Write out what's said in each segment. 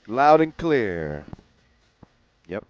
Loud and clear. Yep.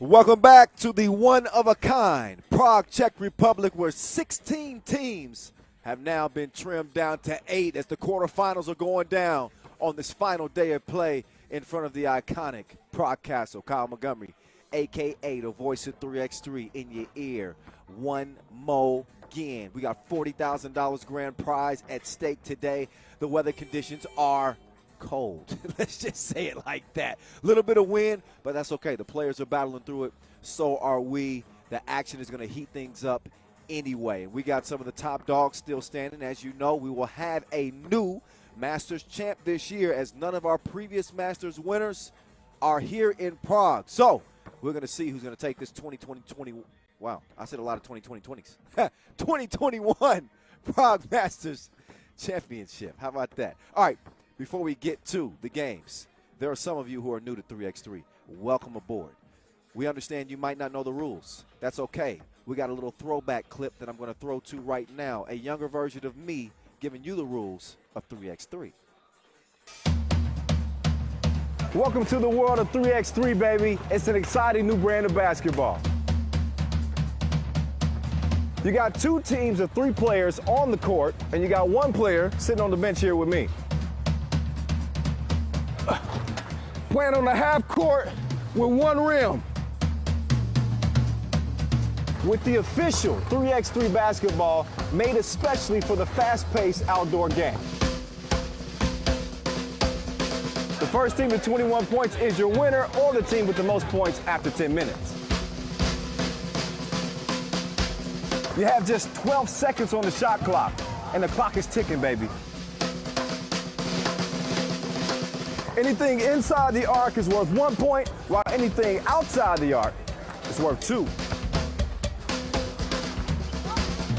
Welcome back to the one-of-a-kind Prague, Czech Republic, where 16 teams have now been trimmed down to 8 as the quarterfinals are going down on this final day of play in front of the iconic Prague Castle. Kyle Montgomery, a.k.a. the voice of 3x3 in your ear. One more again. We got $40,000 grand prize at stake today. The weather conditions are cold. Let's just say it like that. A little bit of wind, but that's okay. The players are battling through it. So are we. The action is going to heat things up anyway. We got some of the top dogs still standing. As you know, we will have a new Masters champ this year, as none of our previous Masters winners are here in Prague. So we're going to see who's going to take this 2020. Wow, I said a lot of 2020s. 2021 Prague Masters Championship. How about that? All right. Before we get to the games, there are some of you who are new to 3x3. Welcome aboard. We understand you might not know the rules. That's okay. We got a little throwback clip that I'm going to throw to right now, a younger version of me giving you the rules of 3x3. Welcome to the world of 3x3, baby. It's an exciting new brand of basketball. You got 2 teams of 3 players on the court, and you got 1 player sitting on the bench here with me. Playing on the half court with 1 rim. With the official 3x3 basketball made especially for the fast-paced outdoor game. The first team with 21 points is your winner, or the team with the most points after 10 minutes. You have just 12 seconds on the shot clock, and the clock is ticking, baby. Anything inside the arc is worth 1 point, while anything outside the arc is worth 2.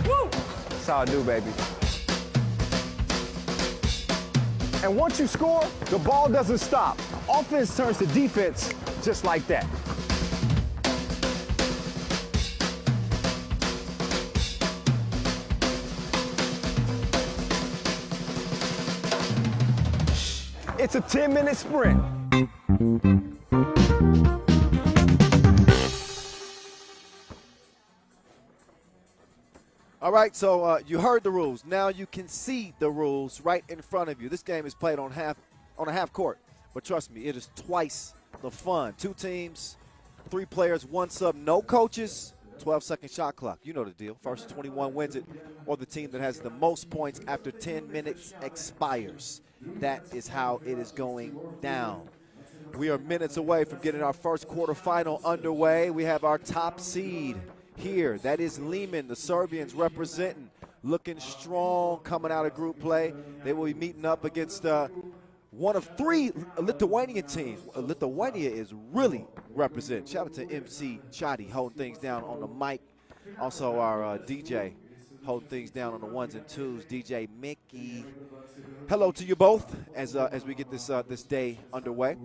Woo! That's how I do, baby. And once you score, the ball doesn't stop. Offense turns to defense just like that. It's a 10-minute sprint. All right, so you heard the rules. Now you can see the rules right in front of you. This game is played on a half court, but trust me, it is twice the fun. 2 teams, 3 players, 1 sub, no coaches, 12-second shot clock. You know the deal. First 21 wins it, or the team that has the most points after 10 minutes expires. That is how it is going down. We are minutes away from getting our first quarterfinal underway. We have our top seed here. That is Liman, the Serbians representing, looking strong coming out of group play. They will be meeting up against one of 3 Lithuanian teams. Lithuania is really representing. Shout out to MC Chadi holding things down on the mic. Also our DJ holding things down on the 1s and 2s, DJ Mickey. Hello to you both as we get this day underway.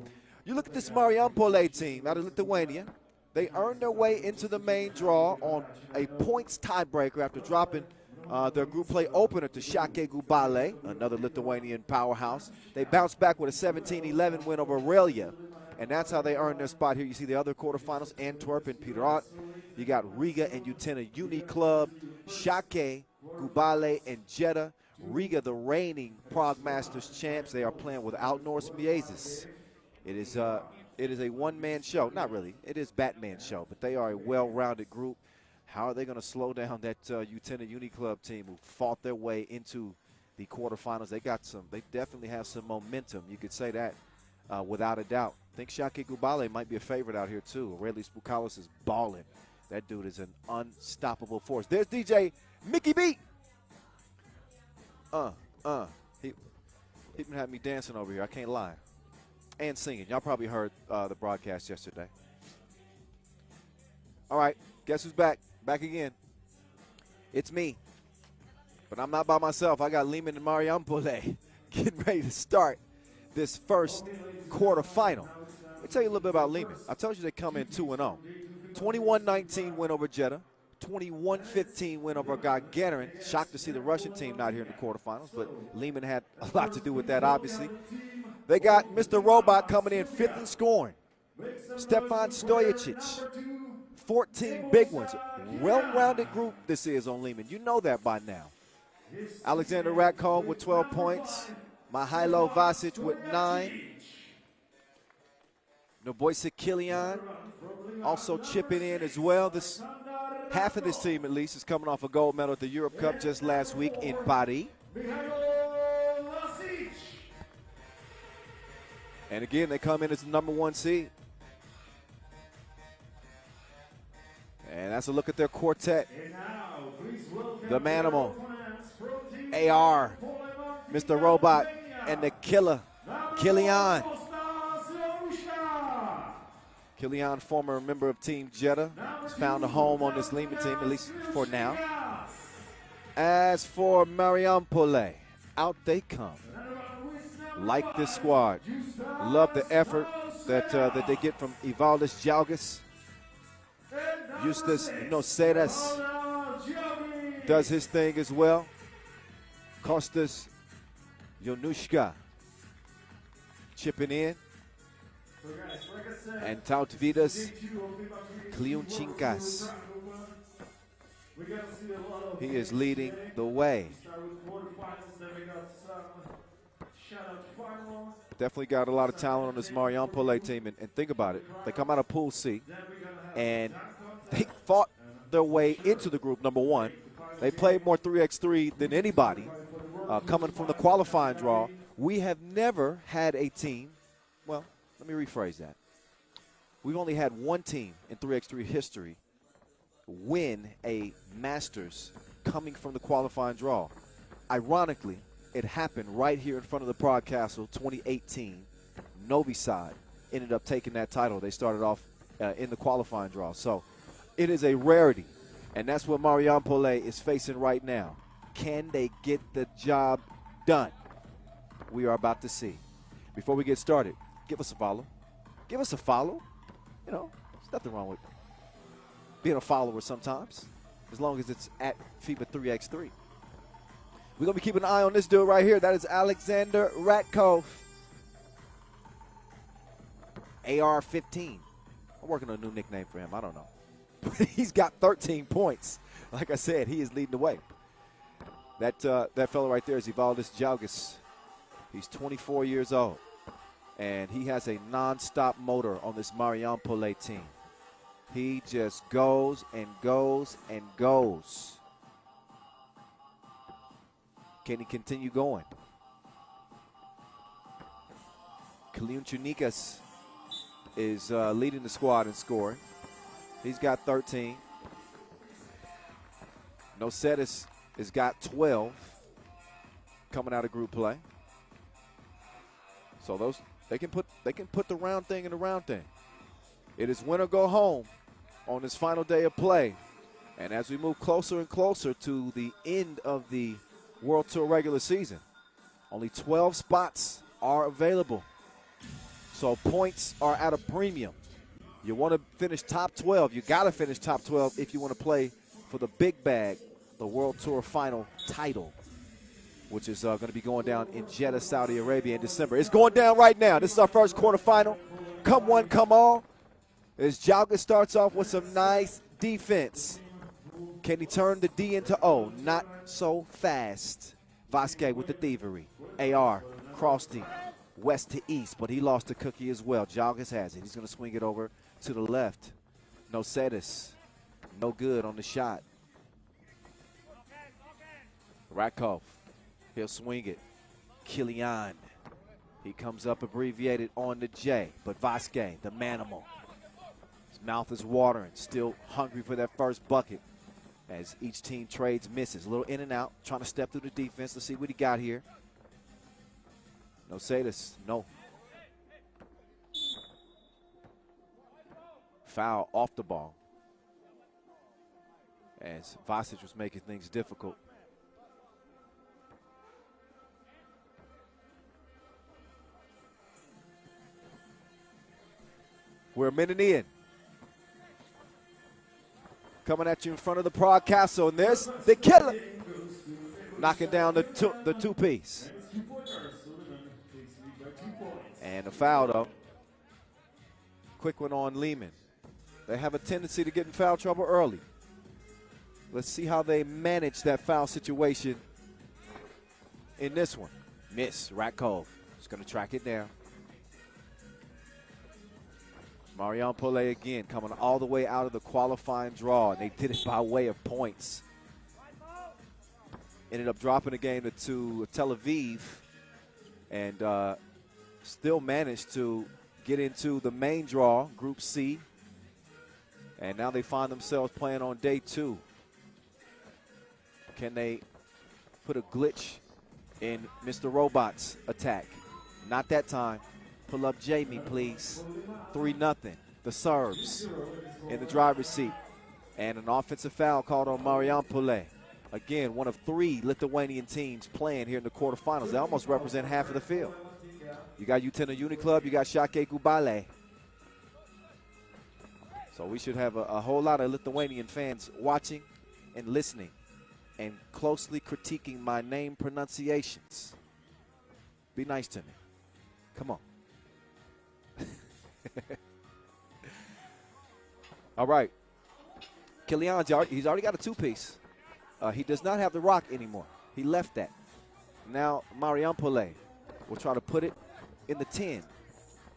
You look at this Marijampolė team out of Lithuania. They earned their way into the main draw on a points tiebreaker after dropping their group play opener to Šakiai Gulbelė, another Lithuanian powerhouse. They bounced back with a 17-11 win over Riga, and that's how they earned their spot here. You see the other quarterfinals, Antwerp and Pirot. You got Riga and Utena Uniclub, Šakiai, Gulbelė, and Jeddah Riga, the reigning Prague Masters champs. They are playing without Norse Miezis. It is a one-man show. Not really. It is Batman show, but they are a well-rounded group. How are they going to slow down that Utena Uniclub team who fought their way into the quarterfinals? They definitely have some momentum. You could say that without a doubt. I think Czech Republic might be a favorite out here too. Aurelius Bukalis is balling. That dude is an unstoppable force. There's DJ Mickey B. He been having me dancing over here. I can't lie. And singing. Y'all probably heard the broadcast yesterday. All right, guess who's back? Back again. It's me. But I'm not by myself. I got Liman and Marijampolė getting ready to start this first quarterfinal. Let me tell you a little bit about Liman. I told you they come in 2-0. 21-19 win over Jeddah. 21-15 win over Gagarin. Shocked to see the Russian team not here in the quarterfinals, but Liman had a lot to do with that, obviously. They got Mr. Robot coming in 5th in scoring. Stefan Stojicic, 14 big ones. Well-rounded group this is on Liman. You know that by now. Alexander Ratko with 12 points. Mihailo Vasic with 9. Noboysic Kilian also chipping in as well. Half of this team, at least, is coming off a gold medal at the Europe Cup just last week in Paris. And again, they come in as the #1 seed. And that's a look at their quartet. The Manimal, AR, Mr. Robot, and the killer, Kilian. Kilian, former member of Team Jeddah, has found a home on this Liman team, at least for now. As for Marijampolė, out they come. Like this squad. Love the effort that they get from Ivaldis Jalgis. Justus Nocedas does his thing as well. Kostas Jonushka chipping in. And Tautvidas Kliunchinkas. He is leading the way. Definitely got a lot of talent on this Marijampolė team. And think about it. They come out of Pool C. And they fought their way into the group, #1. They played more 3x3 than anybody coming from the qualifying draw. We have never had a team. Well, let me rephrase that. We've only had one team in 3x3 history win a Masters coming from the qualifying draw. Ironically, it happened right here in front of the Prague Castle, 2018. Novi Sad ended up taking that title. They started off in the qualifying draw. So it is a rarity, and that's what Marijampolė is facing right now. Can they get the job done? We are about to see. Before we get started, give us a follow. Give us a follow. You know, there's nothing wrong with being a follower sometimes, as long as it's at FIBA 3x3. We're going to be keeping an eye on this dude right here. That is Alexander Ratko. AR-15. I'm working on a new nickname for him. I don't know. He's got 13 points. Like I said, he is leading the way. That fellow right there is Ivaldis Jalgis. He's 24 years old. And he has a non-stop motor on this Marijampolė team. He just goes and goes and goes. Can he continue going? Kliunchinkas is leading the squad in scoring. He's got 13. Nocedas has got 12 coming out of group play. So those they can put the round thing in the round thing. It is win or go home on this final day of play. And as we move closer and closer to the end of the World Tour regular season, only 12 spots are available. So points are at a premium. You want to finish top 12. You got to finish top 12 if you want to play for the big bag, the World Tour final title, which is going to be going down in Jeddah, Saudi Arabia in December. It's going down right now. This is our first quarterfinal. Come one, come all. As Jalgis starts off with some nice defense. Can he turn the D into O? Not so fast. Vasquez with the thievery. AR crossed him west to east, but he lost the cookie as well. Jalgis has it. He's going to swing it over to the left. No Cetis. No good on the shot. Rakov. He'll swing it. Kilian. He comes up abbreviated on the J, but Vasquez, the manimal. His mouth is watering, still hungry for that first bucket as each team trades misses. A little in and out, trying to step through the defense. Let's see what he got here. No Cetis, no. Foul off the ball as Vasic was making things difficult. We're a minute in. Coming at you in front of the Prague Castle, and there's the killer. Knocking down the two-piece. And a foul, though. Quick one on Liman. They have a tendency to get in foul trouble early. Let's see how they manage that foul situation in this one. Miss, Rakov. Just going to track it down. Marijampolė again coming all the way out of the qualifying draw, and they did it by way of points. Ended up dropping the game to Tel Aviv and still managed to get into the main draw, Group C. And now they find themselves playing on day 2. Can they put a glitch in Mr. Robot's attack? Not that time. Pull up Jamie, please. 3-0. The Serbs in the driver's seat. And an offensive foul called on Marijampolė. Again, one of 3 Lithuanian teams playing here in the quarterfinals. They almost represent half of the field. You got Utena Uniclub, you got Šakiai Gulbelė. So we should have a whole lot of Lithuanian fans watching and listening and closely critiquing my name pronunciations. Be nice to me. Come on. All right. Kilian's he's already got a 2-piece. He does not have the rock anymore. He left that. Now Marijampolė will try to put it in the 10.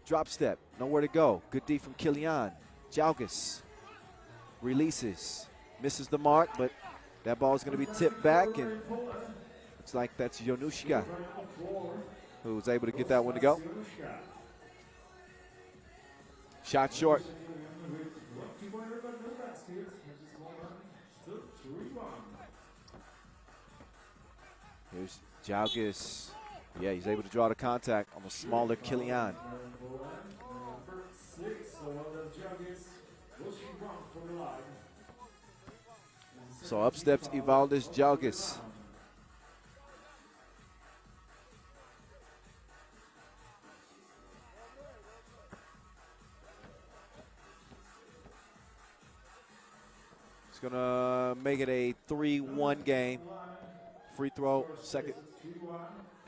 Drop step. Nowhere to go. Good D from Kilian. Jalgis releases. Misses the mark, but that ball is going to be tipped back, and looks like that's Jonushka who was able to get that one to go. Shot short. Here's Jalgis. Yeah, he's able to draw the contact on the smaller Kilian. So up steps Ivaldis Jalgis. He's going to make it a 3-1 game. Free throw, second.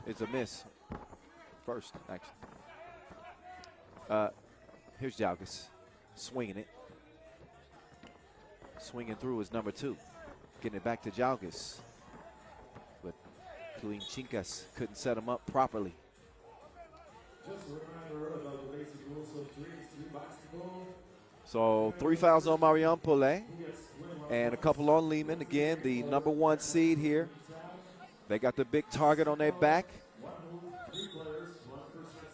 It's a miss. First, actually. Here's Jalgis. Swinging it. Swinging through is number 2. Getting it back to Jalgis. But Kluinchinkas couldn't set him up properly. So 3 fouls on Marijampolė and a couple on Liman. Again, the number 1 seed here. They got the big target on their back.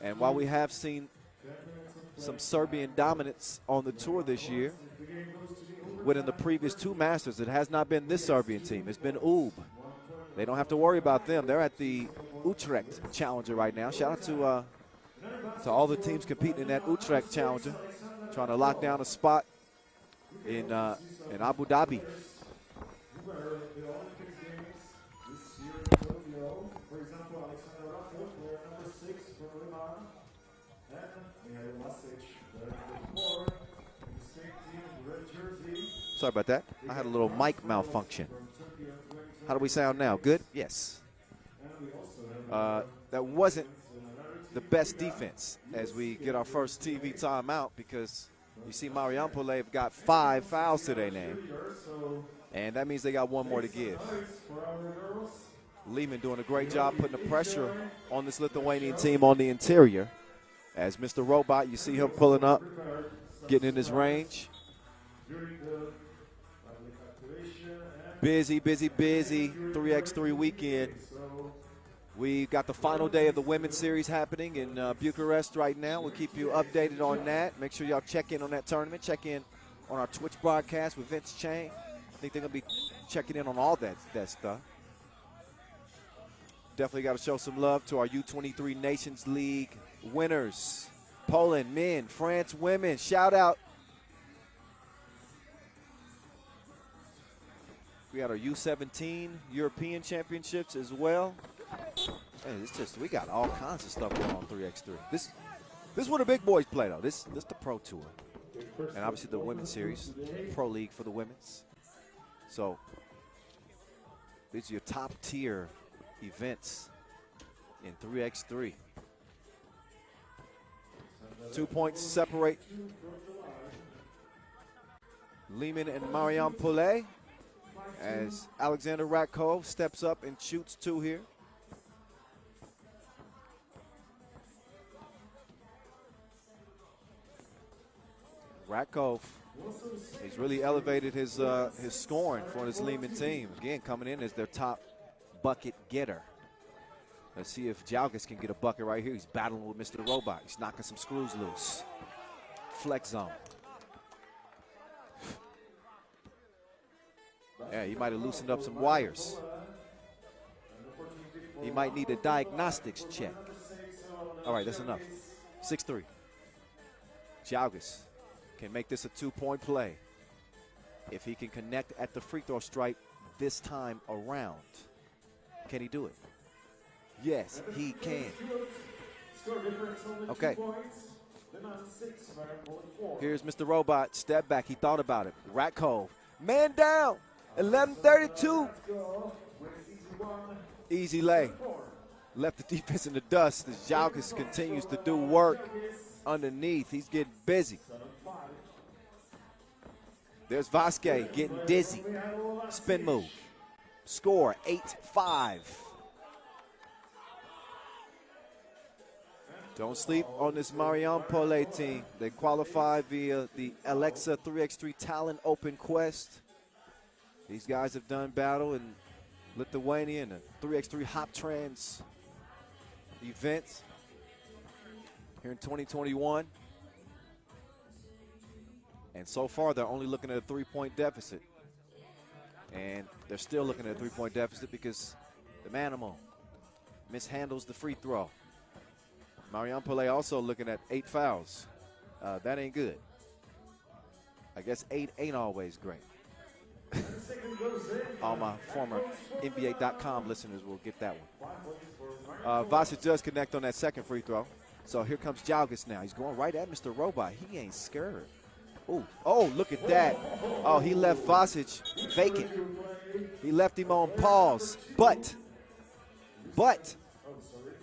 And while we have seen some Serbian dominance on the tour this year, within the previous 2 Masters, it has not been this Serbian team. It's been UB. They don't have to worry about them. They're at the Utrecht Challenger right now. Shout out to all the teams competing in that Utrecht Challenger, trying to lock down a spot in Abu Dhabi. Sorry about that. I had a little mic malfunction. How do we sound now? Good? Yes. That wasn't the best defense as we get our first TV timeout, because you see Marijampolė have got 5 fouls to their name, and that means they got 1 more to give. Liman doing a great job putting the pressure on this Lithuanian team on the interior. As Mr. Robot, you see him pulling up, getting in his range. Busy, busy, busy 3x3 weekend. We've got the final day of the women's series happening in Bucharest right now. We'll keep you updated on that. Make sure y'all check in on that tournament. Check in on our Twitch broadcast with Vince Chang. I think they're going to be checking in on all that stuff. Definitely got to show some love to our U23 Nations League winners. Poland men, France women. Shout out. We got our U17 European Championships as well. Hey, it's just, we got all kinds of stuff going on 3x3. This is where the big boys play, though. This the Pro Tour. And obviously the Women's Series, Pro League for the women's. So these are your top tier events in 3x3. 2 points separate Liman and Marijampolė as Alexander Ratkov steps up and shoots two here. Ratkov, he's really elevated his scoring for his Liman team. Again, coming in as their top bucket getter. Let's see if Jalgis can get a bucket right here. He's battling with Mr. Robot. He's knocking some screws loose. Flex zone. Yeah, he might have loosened up some wires. He might need a diagnostics check. All right, that's enough. 6-3. Jalgis can make this a 2-point play if he can connect at the free throw stripe this time around. Can he do it? Yes, he can. Okay. Here's Mr. Robot. Step back. He thought about it. Ratkov. Man down. 11:32. Easy lay. Left the defense in the dust as Jalgis continues to do work underneath. He's getting busy. There's Vasquez getting dizzy. Spin move. Score 8-5. Don't sleep on this Marijampolė team. They qualified via the Alexa 3x3 Talent Open Quest. These guys have done battle in Lithuania and the 3x3 Hop Trans events here in 2021. And so far, they're only looking at a 3-point deficit. And they're still looking at a 3-point deficit because the Manimal mishandles the free throw. Marijampolė also looking at 8 fouls. That ain't good. I guess 8 ain't always great. All my former NBA.com listeners will get that one. Vasic does connect on that second free throw. So here comes Jalgis now. He's going right at Mr. Robot. He ain't scared. Ooh. Oh, look at that. Oh, he left Vasic vacant. He left him on pause. But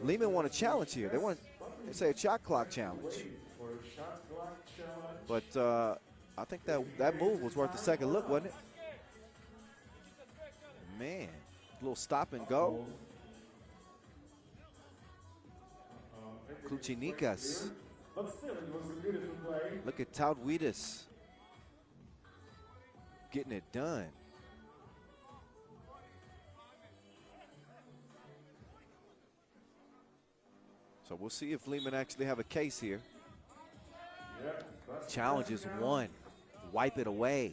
Liman want a challenge here. They say a shot clock challenge. But I think that move was worth a second look, wasn't it? Man, a little stop and go. Kuchinikas. Look at Taudwidas getting it done. So we'll see if Liman actually have a case here. Challenge is won. Wipe it away.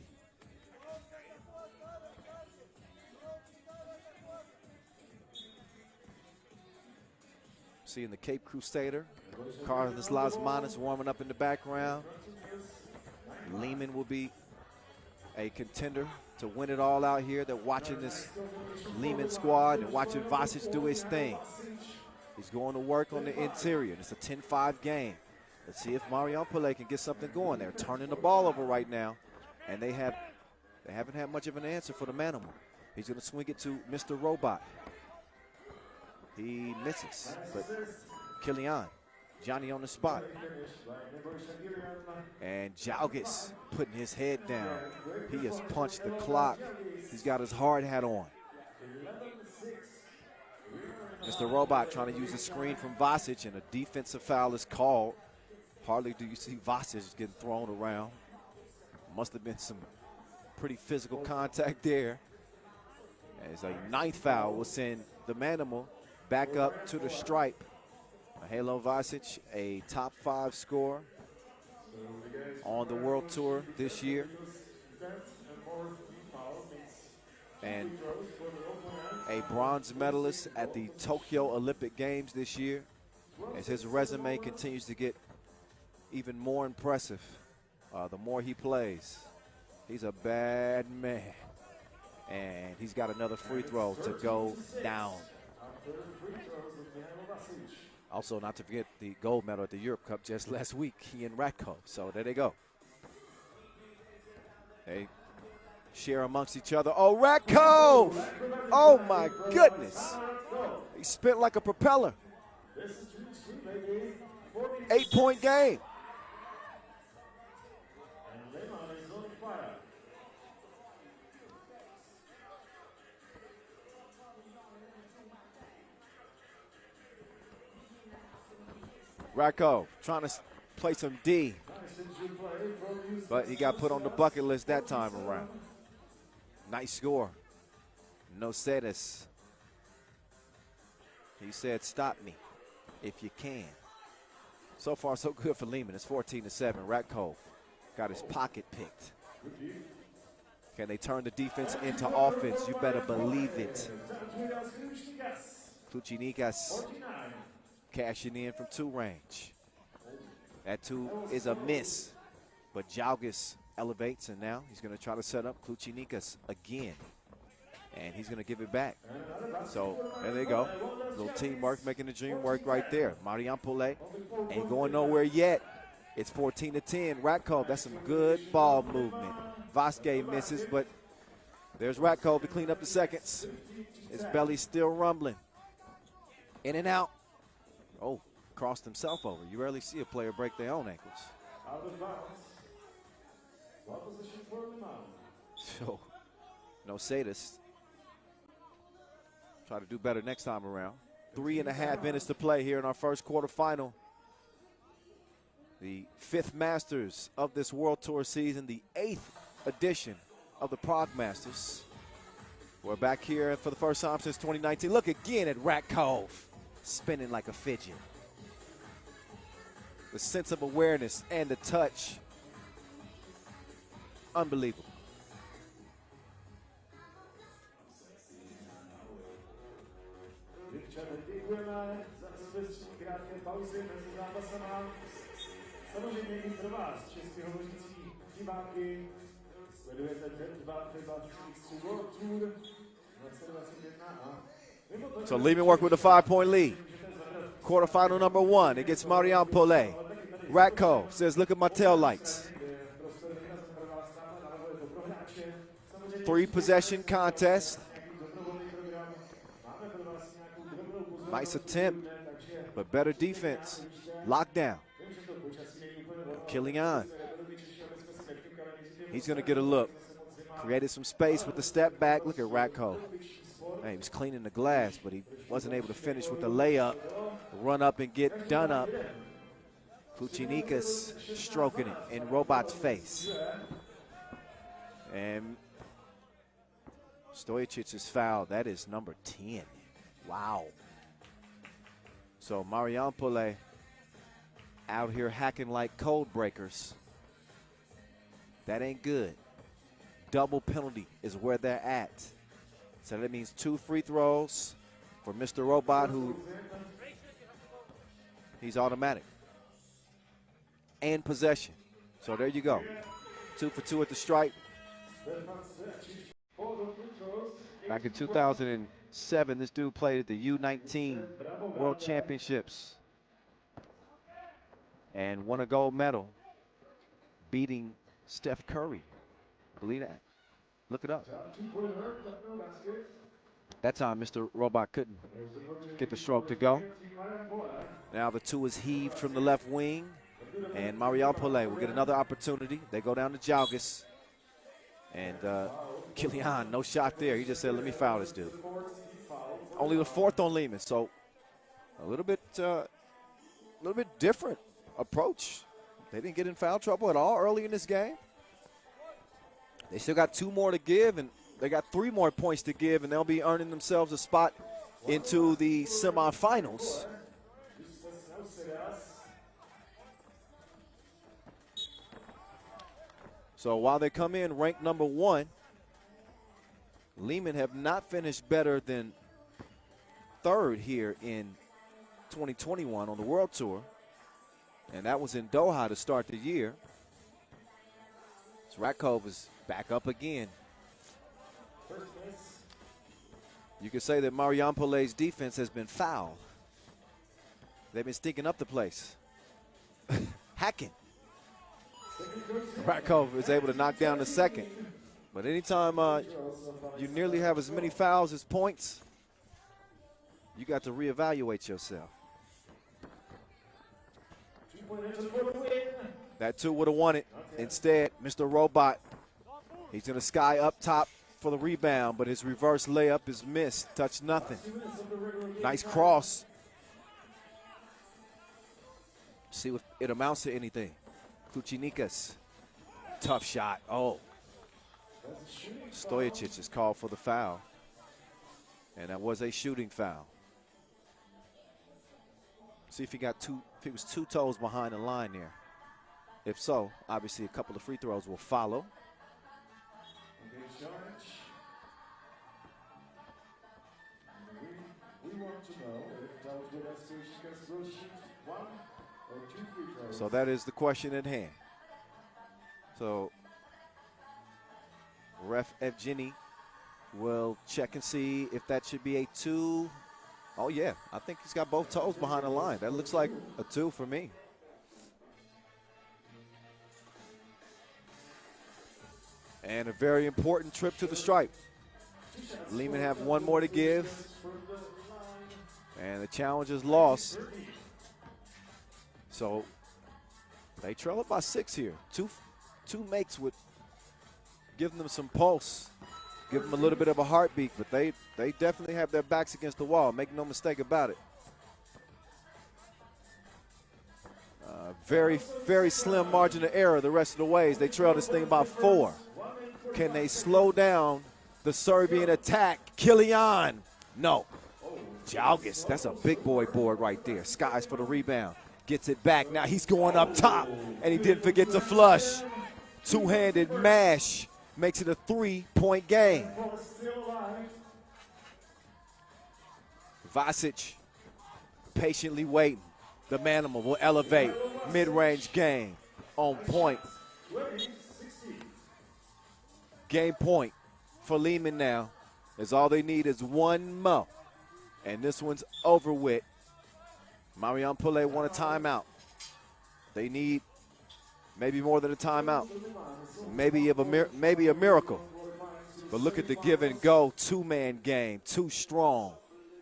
Seeing the Cape Crusader, Carlos Las Manos warming up in the background. Liman will be a contender to win it all out here. They're watching this Liman squad and watching Vasic do his thing. He's going to work on the interior. It's a 10-5 game. Let's see if Marijampolė can get something going. They're turning the ball over right now, and they haven't had much of an answer for the Manimal. He's going to swing it to Mr. Robot. He misses, but Kilian, Johnny on the spot. And Jalgis putting his head down. He has punched the clock. He's got his hard hat on. Mr. Robot trying to use a screen from Vasic, and a defensive foul is called. Hardly do you see Vasic getting thrown around. Must have been some pretty physical contact there. As a ninth foul will send the Manimal back up to the stripe. Halo Vasic, a top 5 scorer on the World Tour this year. And a bronze medalist at the Tokyo Olympic Games this year. As his resume continues to get even more impressive the more he plays. He's a bad man. And he's got another free throw to go down. Also, not to forget the gold medal at the Europe Cup just last week, he and Ratko. So there they go. They share amongst each other. Oh, Ratko! Oh, my goodness. He spit like a propeller. 8-point game. Ratko trying to play some D, but he got put on the bucket list that time around. Nice score. No status. He said, stop me if you can. So far, so good for Liman. It's 14-7. Ratko got his pocket picked. Can they turn the defense into offense? You better believe it. Klučinikas cashing in from 2 range. That 2 is a miss, but Jalgis elevates, and now he's going to try to set up Klučinikas again, and he's going to give it back. So there they go. Little teamwork making the dream work right there. Marijampolė ain't going nowhere yet. It's 14-10. Ratko, that's some good ball movement. Vasquez misses, but there's Ratko to clean up the seconds. His belly's still rumbling. In and out. Oh, crossed himself over. You rarely see a player break their own ankles. So, no sadist. Try to do better next time around. 3.5 minutes to play here in our first quarterfinal. The 5th Masters of this World Tour season, the 8th edition of the Prague Masters. We're back here for the first time since 2019. Look again at Ratko, spinning like a fidget. The sense of awareness and the touch, unbelievable. Samozřejmě i pro vás, česky hovořící diváky, sledujete FIBA 3x3 World Tour 2021. So Liman work with a 5-point lead. Quarterfinal number 1 against Marijampolė. Ratko says, look at my tail lights. 3-possession contest. Nice attempt, but better defense. Lockdown. Killian. He's going to get a look. Created some space with the step back. Look at Ratko. Man, he was cleaning the glass, but he wasn't able to finish with the layup. Run up and get done up. Klučinikas stroking it in Robot's face. And Stojicic's foul. That is number 10. Wow. So Marijampolė out here hacking like code breakers. That ain't good. Double penalty is where they're at. So that means 2 free throws for Mr. Robot, who he's automatic. And possession. So there you go. 2 for 2 at the stripe. Back in 2007, this dude played at the U19 World Championships and won a gold medal, beating Steph Curry. Believe that? Look it up. That time, Mr. Robot couldn't get the stroke to go. Now the 2 is heaved from the left wing, and Marijampolė will get another opportunity. They go down to Jalgis. And Killian, no shot there. He just said, let me foul this dude. only the fourth on Liman. So a little bit different approach. They didn't get in foul trouble at all early in this game. They still got 2 more to give, and they got 3 more points to give, and they'll be earning themselves a spot into the semifinals. So while they come in ranked number 1, Liman have not finished better than 3rd here in 2021 on the World Tour. And that was in Doha to start the year. So Rakov is back up again. You could say that Marijampolė's defense has been foul. They've been stinking up the place. Hacking. Rakov is able to knock down the second. But anytime you nearly have as many fouls as points, you got to reevaluate yourself. That 2 would have won it. Instead, Mr. Robot, he's going to sky up top for the rebound, but his reverse layup is missed. Touch nothing. Nice cross. See if it amounts to anything. Kuchinikas. Tough shot. Oh. Stojicic is called for the foul. And that was a shooting foul. See if he got if he was 2 toes behind the line there. If so, obviously a couple of free throws will follow. We want to know if that was with us, so she can shoot 1 or 2 free throws. So that is the question at hand. So Ref Evgeny will check and see if that should be a 2. Oh, yeah. I think he's got both toes behind the line. That looks like a 2 for me. And a very important trip to the stripe. Liman have 1 more to give. And the challenge is lost. So they trail up by 6 here. Two makes would give them some pulse. Give them a little bit of a heartbeat, but they definitely have their backs against the wall. Make no mistake about it. Very, very slim margin of error the rest of the ways. They trail this thing by 4. Can they slow down the Serbian attack? Kilian, no. Jalgis, that's a big boy board right there. Skies for the rebound. Gets it back. Now he's going up top, and he didn't forget to flush. Two-handed mash. Makes it a 3-point game. Vasic patiently waiting. The Manimal will elevate. Mid-range game on point. Game point for Liman now, as all they need is 1 more. And this one's over with. Marijampolė want a timeout. They need maybe more than a timeout. Maybe a miracle. But look at the give and go 2-man game. Too strong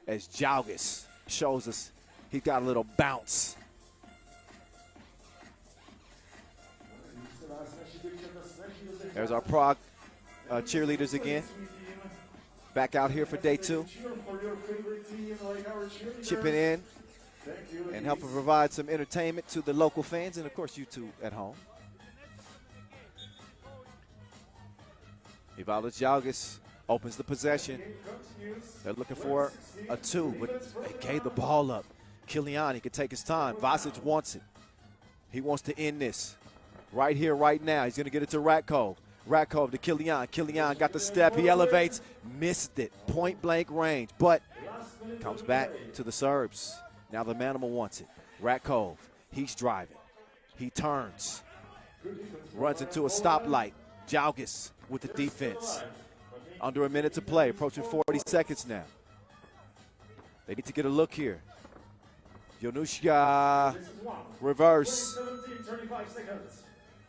as Jalgis shows us he got a little bounce. There's our Prague cheerleaders again. Back out here for day 2. Chipping in and helping provide some entertainment to the local fans and, of course, you two at home. Ivalis Jalgis opens the possession. They're looking for a 2, but they gave the ball up. Kilian, he can take his time. Vasic wants it. He wants to end this right here, right now. He's going to get it to Rakov. Rakov to Kilian. Kilian got the step. He elevates. Missed it. Point-blank range, but comes back to the Serbs. Now the Manimal wants it. Rakov, he's driving. He turns. Runs into a stoplight. Jalgis with the defense. Under a minute to play, approaching 40 seconds now. They need to get a look here. Jonushka, reverse.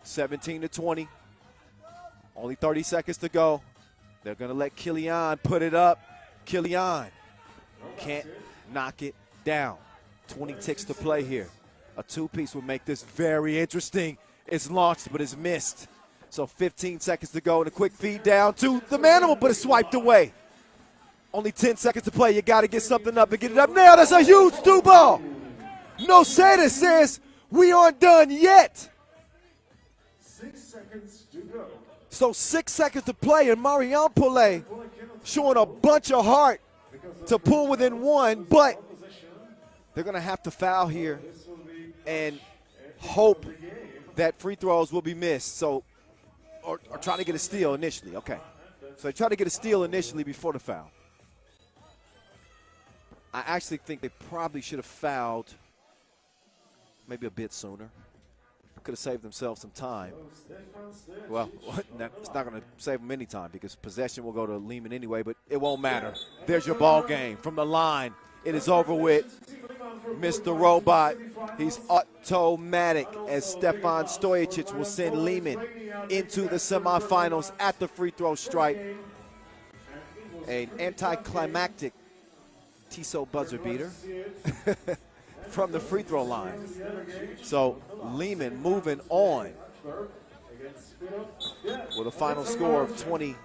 17-20. Only 30 seconds to go. They're going to let Kilian put it up. Kilian can't knock it down. 20 ticks to play here. A 2-piece will make this very interesting. It's launched, but it's missed. So 15 seconds to go, and a quick feed down to the Manimal, but it's swiped away. Only 10 seconds to play. You got to get something up and get it up now. That's a huge two ball. No Seda says we aren't done yet. 6 seconds to go. So 6 seconds to play, and Marijampolė showing a bunch of heart to pull within one, but they're going to have to foul here and hope that free throws will be missed. So, or trying to get a steal initially. Okay. So they try to get a steal initially before the foul. I actually think they probably should have fouled maybe a bit sooner. Could have saved themselves some time. Well, it's not going to save them any time because possession will go to Liman anyway, but it won't matter. There's your ball game from the line. It is over with. Mr. Robot, he's automatic as Stefan Stojacic will send Liman into the semifinals at the free throw stripe. An anticlimactic Tissot buzzer beater from the free throw line. So Liman moving on with a final score of 21-19.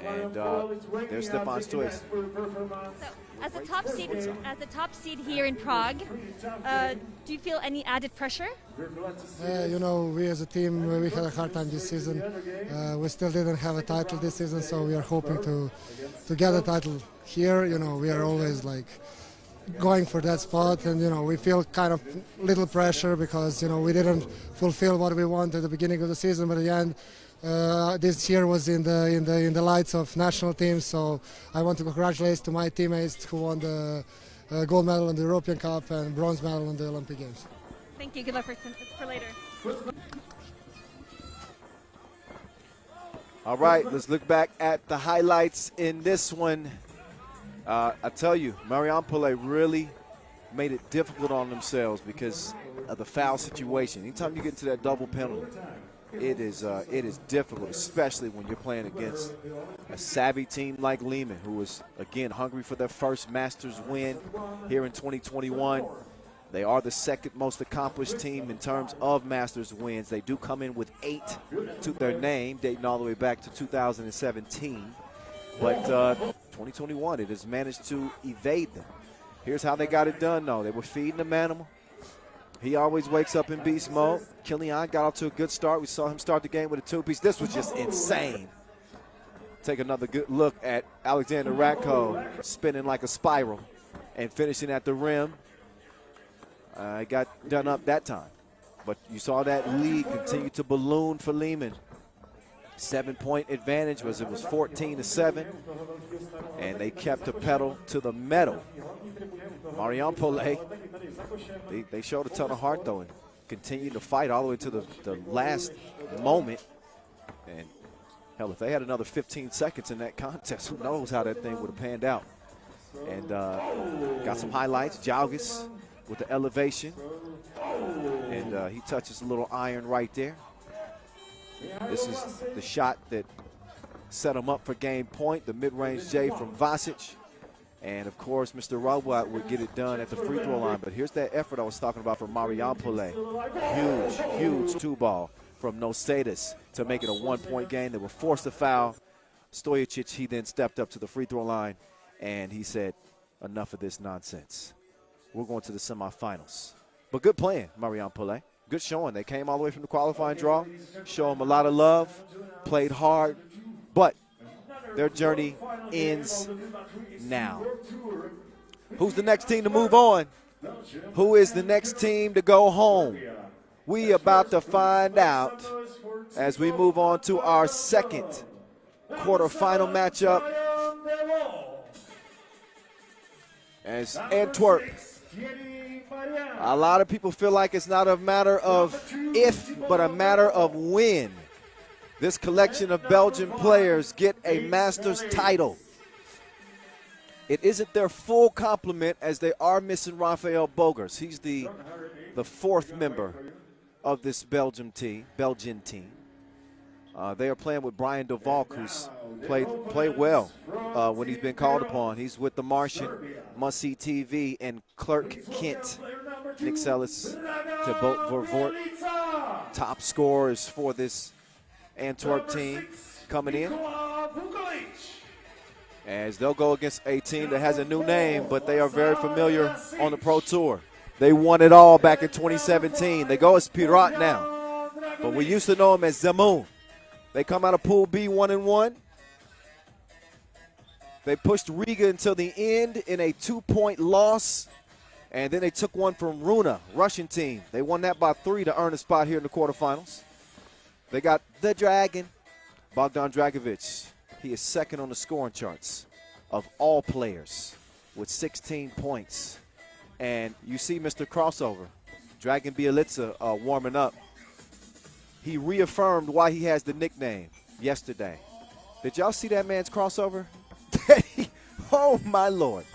And there's Stefan Stojacic. So, as a top seed here in Prague, do you feel any added pressure? You know, we as a team, we had a hard time this season. We still didn't have a title this season, so we are hoping to get a title here. You know, we are always like going for that spot, and you know, we feel kind of little pressure because you know we didn't fulfill what we wanted at the beginning of the season, but at the end. This year was in the lights of national teams, so I want to congratulate to my teammates who won the gold medal in the European Cup and bronze medal in the Olympic Games. Thank you. Good luck for later. All right, let's look back at the highlights in this one. I tell you, Marijampolė really made it difficult on themselves because of the foul situation. Anytime you get into that double penalty, it is difficult, especially when you're playing against a savvy team like Liman, who is, again, hungry for their first Masters win here in 2021. They are the second most accomplished team in terms of Masters wins. They do come in with 8 to their name, dating all the way back to 2017. But 2021, it has managed to evade them. Here's how they got it done, though. They were feeding the animal. He always wakes up in beast mode. Kilian got off to a good start. We saw him start the game with a two-piece. This was just insane. Take another good look at Alexander Ratko spinning like a spiral and finishing at the rim. It got done up that time. But you saw that lead continue to balloon for Liman. 7-point advantage was 14-7. And they kept the pedal to the metal. Marijampolė, they showed a ton of heart, though, and continued to fight all the way to the last moment. And, hell, if they had another 15 seconds in that contest, who knows how that thing would have panned out. And got some highlights. Jalgis with the elevation. And he touches a little iron right there. This is the shot that set him up for game point, the mid-range J from Vasic. And, of course, Mr. Robot would get it done at the free throw line. But here's that effort I was talking about from Marijampolė. Huge, huge two-ball from Nocedas to make it a one-point game. They were forced to foul. Stojacic, he then stepped up to the free throw line, and he said, enough of this nonsense. We're going to the semifinals. But good playing, Marijampolė. Good showing. They came all the way from the qualifying draw, show them a lot of love, played hard, but their journey ends now. Who's the next team to move on? Who is the next team to go home? We about to find out as we move on to our second quarterfinal matchup. As Antwerp, a lot of people feel like it's not a matter of if, but a matter of when this collection of Belgian players get a Masters title. It isn't their full complement, as they are missing Rafael Bogers. He's the fourth member of this Belgian team. They are playing with Brian De Valk, who's played well when he's been called upon. He's with the Martian, Must-See TV, and Clark Kent. Nick Sellis, Thibaut Vervoort, top scorers for this Antwerp team coming in, as they'll go against a team that has a new name, but they are very familiar on the Pro Tour. They won it all back in 2017. They go as Pirot now, but we used to know them as Zemun. They come out of Pool B 1-1. They pushed Riga until the end in a 2-point loss, and then they took one from Runa, Russian team. They won that by 3 to earn a spot here in the quarterfinals. They got the Dragon, Bogdan Dragovic. He is second on the scoring charts of all players with 16 points. And you see Mr. Crossover, Dragan Bielica, warming up. He reaffirmed why he has the nickname yesterday. Did y'all see that man's crossover? Oh, my Lord.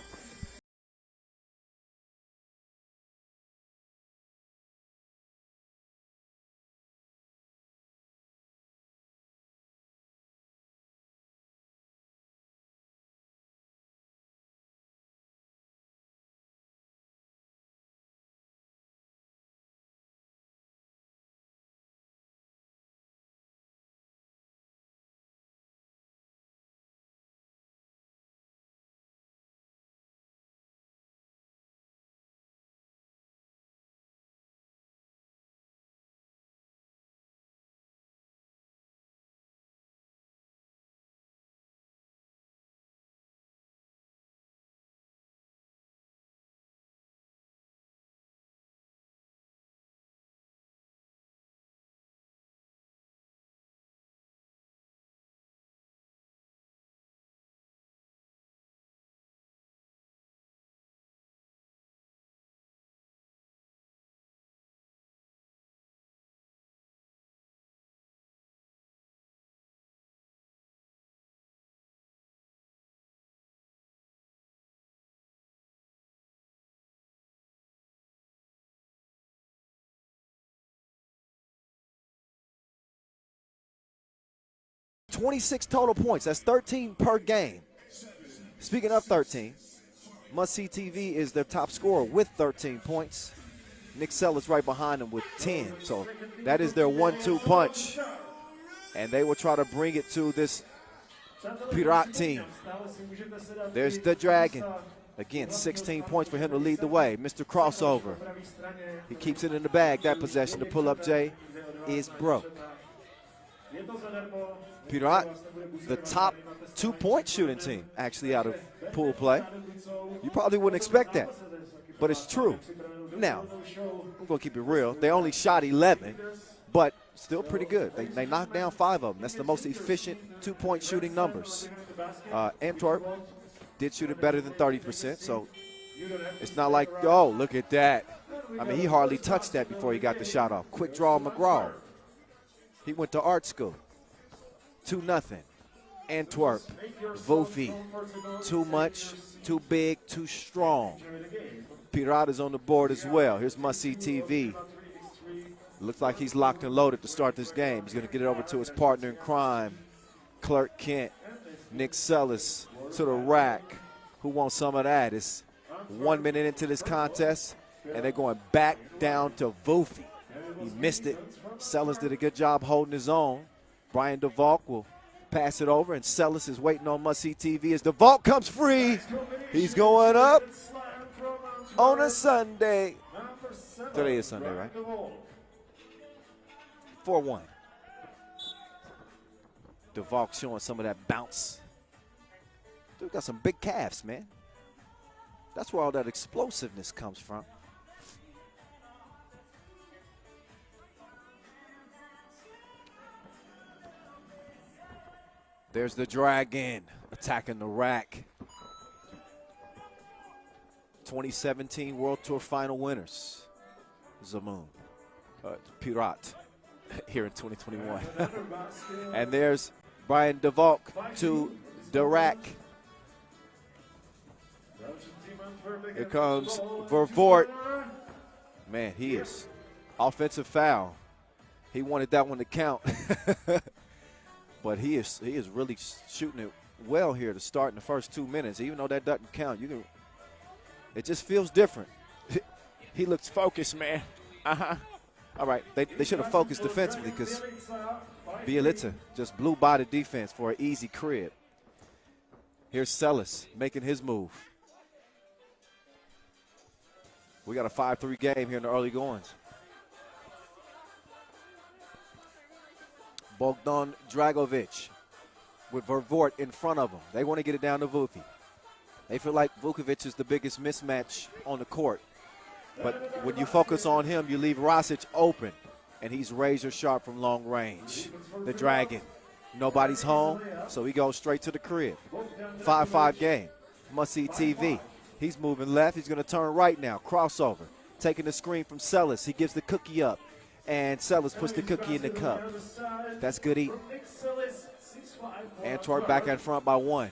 .26 total points. That's 13 per game. Speaking of 13, Must-See TV is their top scorer with 13 points. Nick Sellers right behind him with 10. So that is their 1-2 punch. And they will try to bring it to this Pirot team. There's the Dragon. Again, 16 points for him to lead the way. Mr. Crossover. He keeps it in the bag. That possession, the pull-up J, is broke. Pirot, the top 2-point shooting team, actually out of pool play. You probably wouldn't expect that, but it's true. Now, I'm going to keep it real. They only shot 11, but still pretty good. They knocked down 5 of them. That's the most efficient 2-point shooting numbers. Antwerp did shoot it better than 30%, so it's not like, oh, look at that. I mean, he hardly touched that before he got the shot off. Quick draw McGraw. He went to art school. 2-0. Antwerp, Vofi. Too much, too big, too strong. Pirot is on the board as well. Here's Must-See TV. Looks like he's locked and loaded to start this game. He's going to get it over to his partner in crime, Clark Kent. Nick Sellers to the rack. Who wants some of that? It's 1 minute into this contest, and they're going back down to Vofi. He missed it. Sellers did a good job holding his own. Brian DeValk will pass it over, and Sellers is waiting on Must-See TV as DeValk comes free. He's going up on a Sunday. Today is Sunday, right? 4-1. DeValk showing some of that bounce. Dude got some big calves, man. That's where all that explosiveness comes from. There's the Dragon attacking the rack. 2017 World Tour Final winners. Zemun, Pirot, here in 2021. And there's Brian DeValk to the rack. Here comes Vervoort. Man, he is offensive foul. He wanted that one to count. But he is really shooting it well here to start in the first 2 minutes. Even though that doesn't count, it just feels different. He looks focused, man. All right, they should have focused defensively because Bielitsa just blew by the defense for an easy crib. Here's Celis making his move. We got a 5-3 game here in the early goings. Bogdan Dragovic with Vervoort in front of him. They want to get it down to Vuki. They feel like Vukovic is the biggest mismatch on the court. But when you focus on him, you leave Rasic open, and he's razor sharp from long range. The Dragon. Nobody's home, so he goes straight to the crib. 5-5 game. Must-see TV. He's moving left. He's going to turn right now. Crossover. Taking the screen from Celis. He gives the cookie up, and Celis puts the cookie in the cup. That's good eating. Antwerp back in front by 1.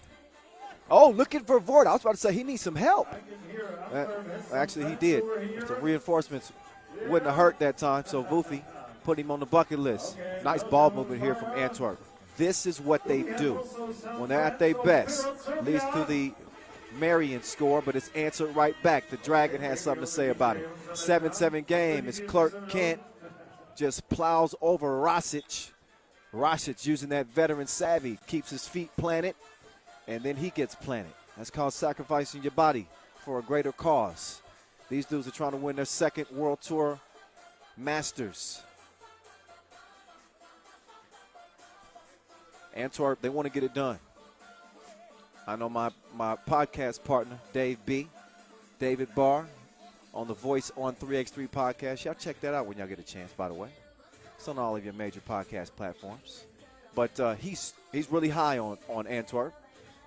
Oh, look at Vervoort. I was about to say he needs some help. Actually, he did. The reinforcements wouldn't have hurt that time, so Vufi put him on the bucket list. Nice ball movement here from Antwerp. This is what they do. When they're at their best, leads to the Marion score, but it's answered right back. The Dragon has something to say about it. 7-7 game as Clark Kent just plows over Rasic. Rasic using that veteran savvy, keeps his feet planted, and then he gets planted. That's called sacrificing your body for a greater cause. These dudes are trying to win their second World Tour Masters. Antwerp, they want to get it done. I know my podcast partner, David Barr, on the Voice on 3x3 podcast. Y'all check that out when y'all get a chance, by the way. It's on all of your major podcast platforms. But he's really high on Antwerp.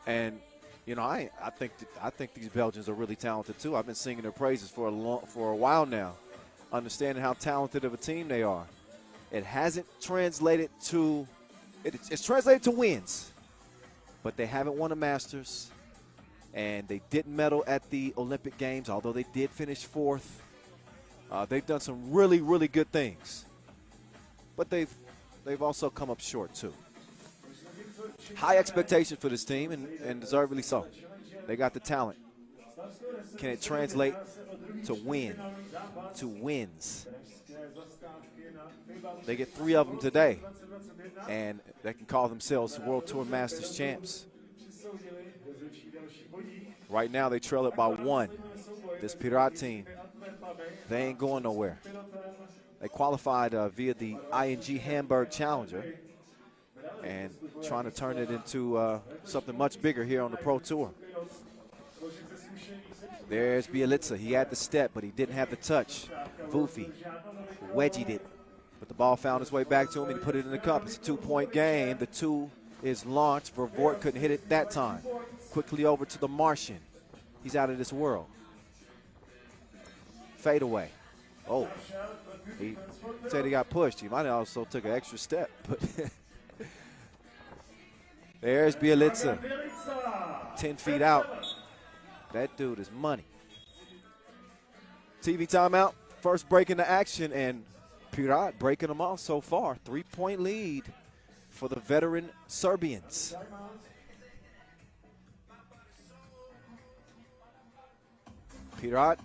And, you know, I think these Belgians are really talented, too. I've been singing their praises for a while now, understanding how talented of a team they are. It hasn't translated to – it's translated to wins. But they haven't won a Masters, and they didn't medal at the Olympic Games, although they did finish 4th. They've done some really, really good things. But they've also come up short, too. High expectations for this team, and deservedly so. They got the talent. Can it translate to wins? They get 3 of them today, and they can call themselves World Tour Masters champs. Right now, they trail it by 1. This Pirot team, they ain't going nowhere. They qualified via the ING Hamburg Challenger and trying to turn it into something much bigger here on the Pro Tour. There's Bielitsa. He had the step, but he didn't have the touch. Vufi wedgied it, but the ball found its way back to him, and he put it in the cup. It's a 2-point game. The 2 is launched. Vervoort couldn't hit it that time. Quickly over to the Martian. He's out of this world. Fade away. Oh, he said he got pushed. He might have also took an extra step. But there's Bielitsa. 10 feet out. That dude is money. TV timeout. First break into action, and Pirot breaking them off so far. 3-point lead for the veteran Serbians. Pirot,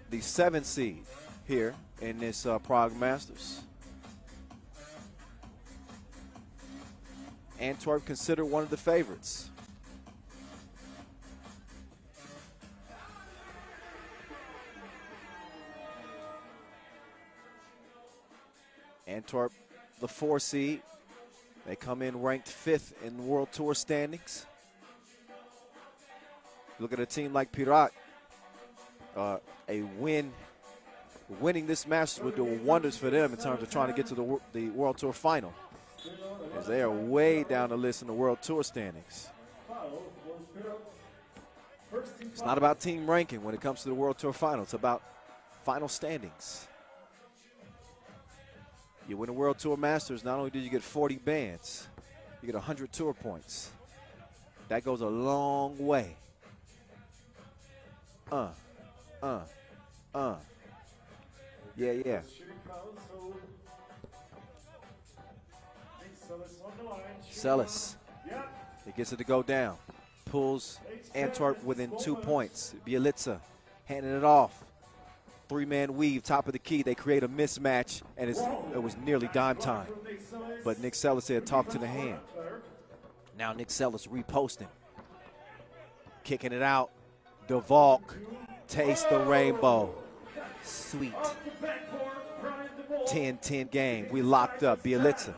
the 7th seed here in this Prague Masters. Antwerp considered one of the favorites. Antwerp, the 4 seed. They come in ranked 5th in World Tour standings. Look at a team like Pirot. Winning this Masters would do wonders for them in terms of trying to get to the World Tour Final, as they are way down the list in the World Tour standings. It's not about team ranking when it comes to the World Tour Final. It's about final standings. You win a World Tour Masters, not only do you get 40 bands, you get 100 tour points. That goes a long way. Yeah. Celis. He gets it to go down. Pulls Antwerp within 2 points. Bielitsa handing it off. three-man weave, top of the key. They create a mismatch, and it was nearly dime time. But Nick Sellis said, talk to the hand. Now Nick Sellis reposting. Kicking it out. DeValk, taste the rainbow. Sweet. 10-10 game. We locked up. Bielitsa.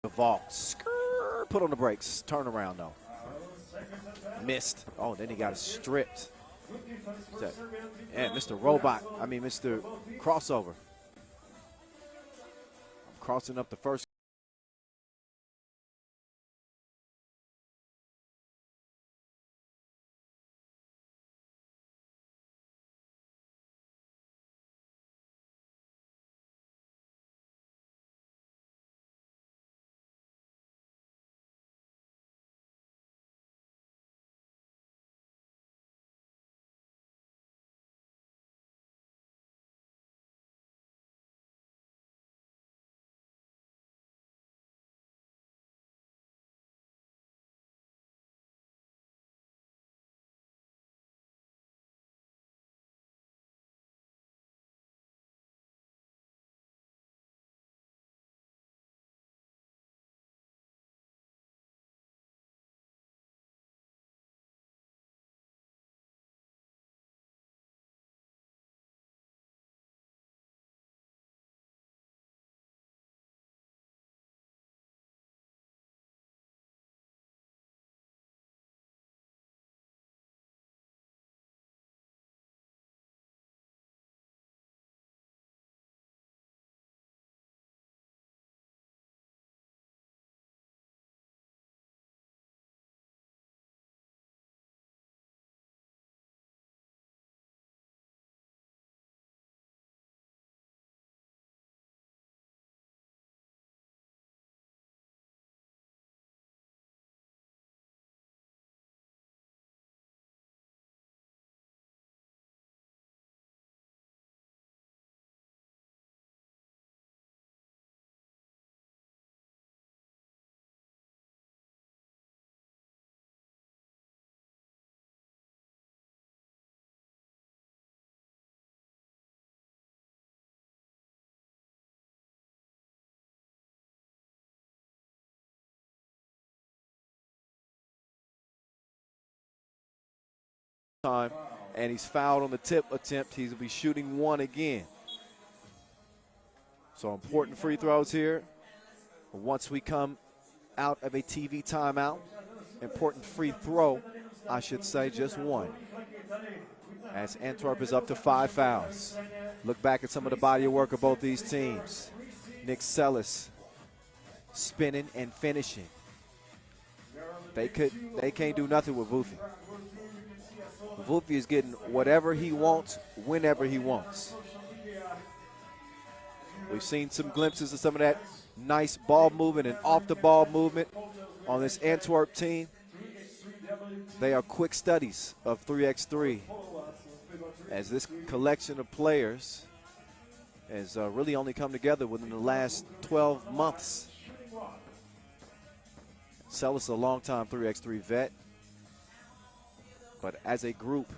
DeValk, put on the brakes, turn around though. Missed. Oh, then he got stripped. And Mr. Robot, Mr. Crossover. Crossing up the first. Time, and he's fouled on the tip attempt. He'll be shooting one again. So important free throws here. Once we come out of a TV timeout, important free throw, I should say, just one. As Antwerp is up to 5 fouls. Look back at some of the body of work of both these teams. Nick Sellis spinning and finishing. They can't do nothing with Vufi. Vufi is getting whatever he wants, whenever he wants. We've seen some glimpses of some of that nice ball movement and off the ball movement on this Antwerp team. They are quick studies of 3x3 as this collection of players has really only come together within the last 12 months. Celis is a long-time 3x3 vet, but as a group,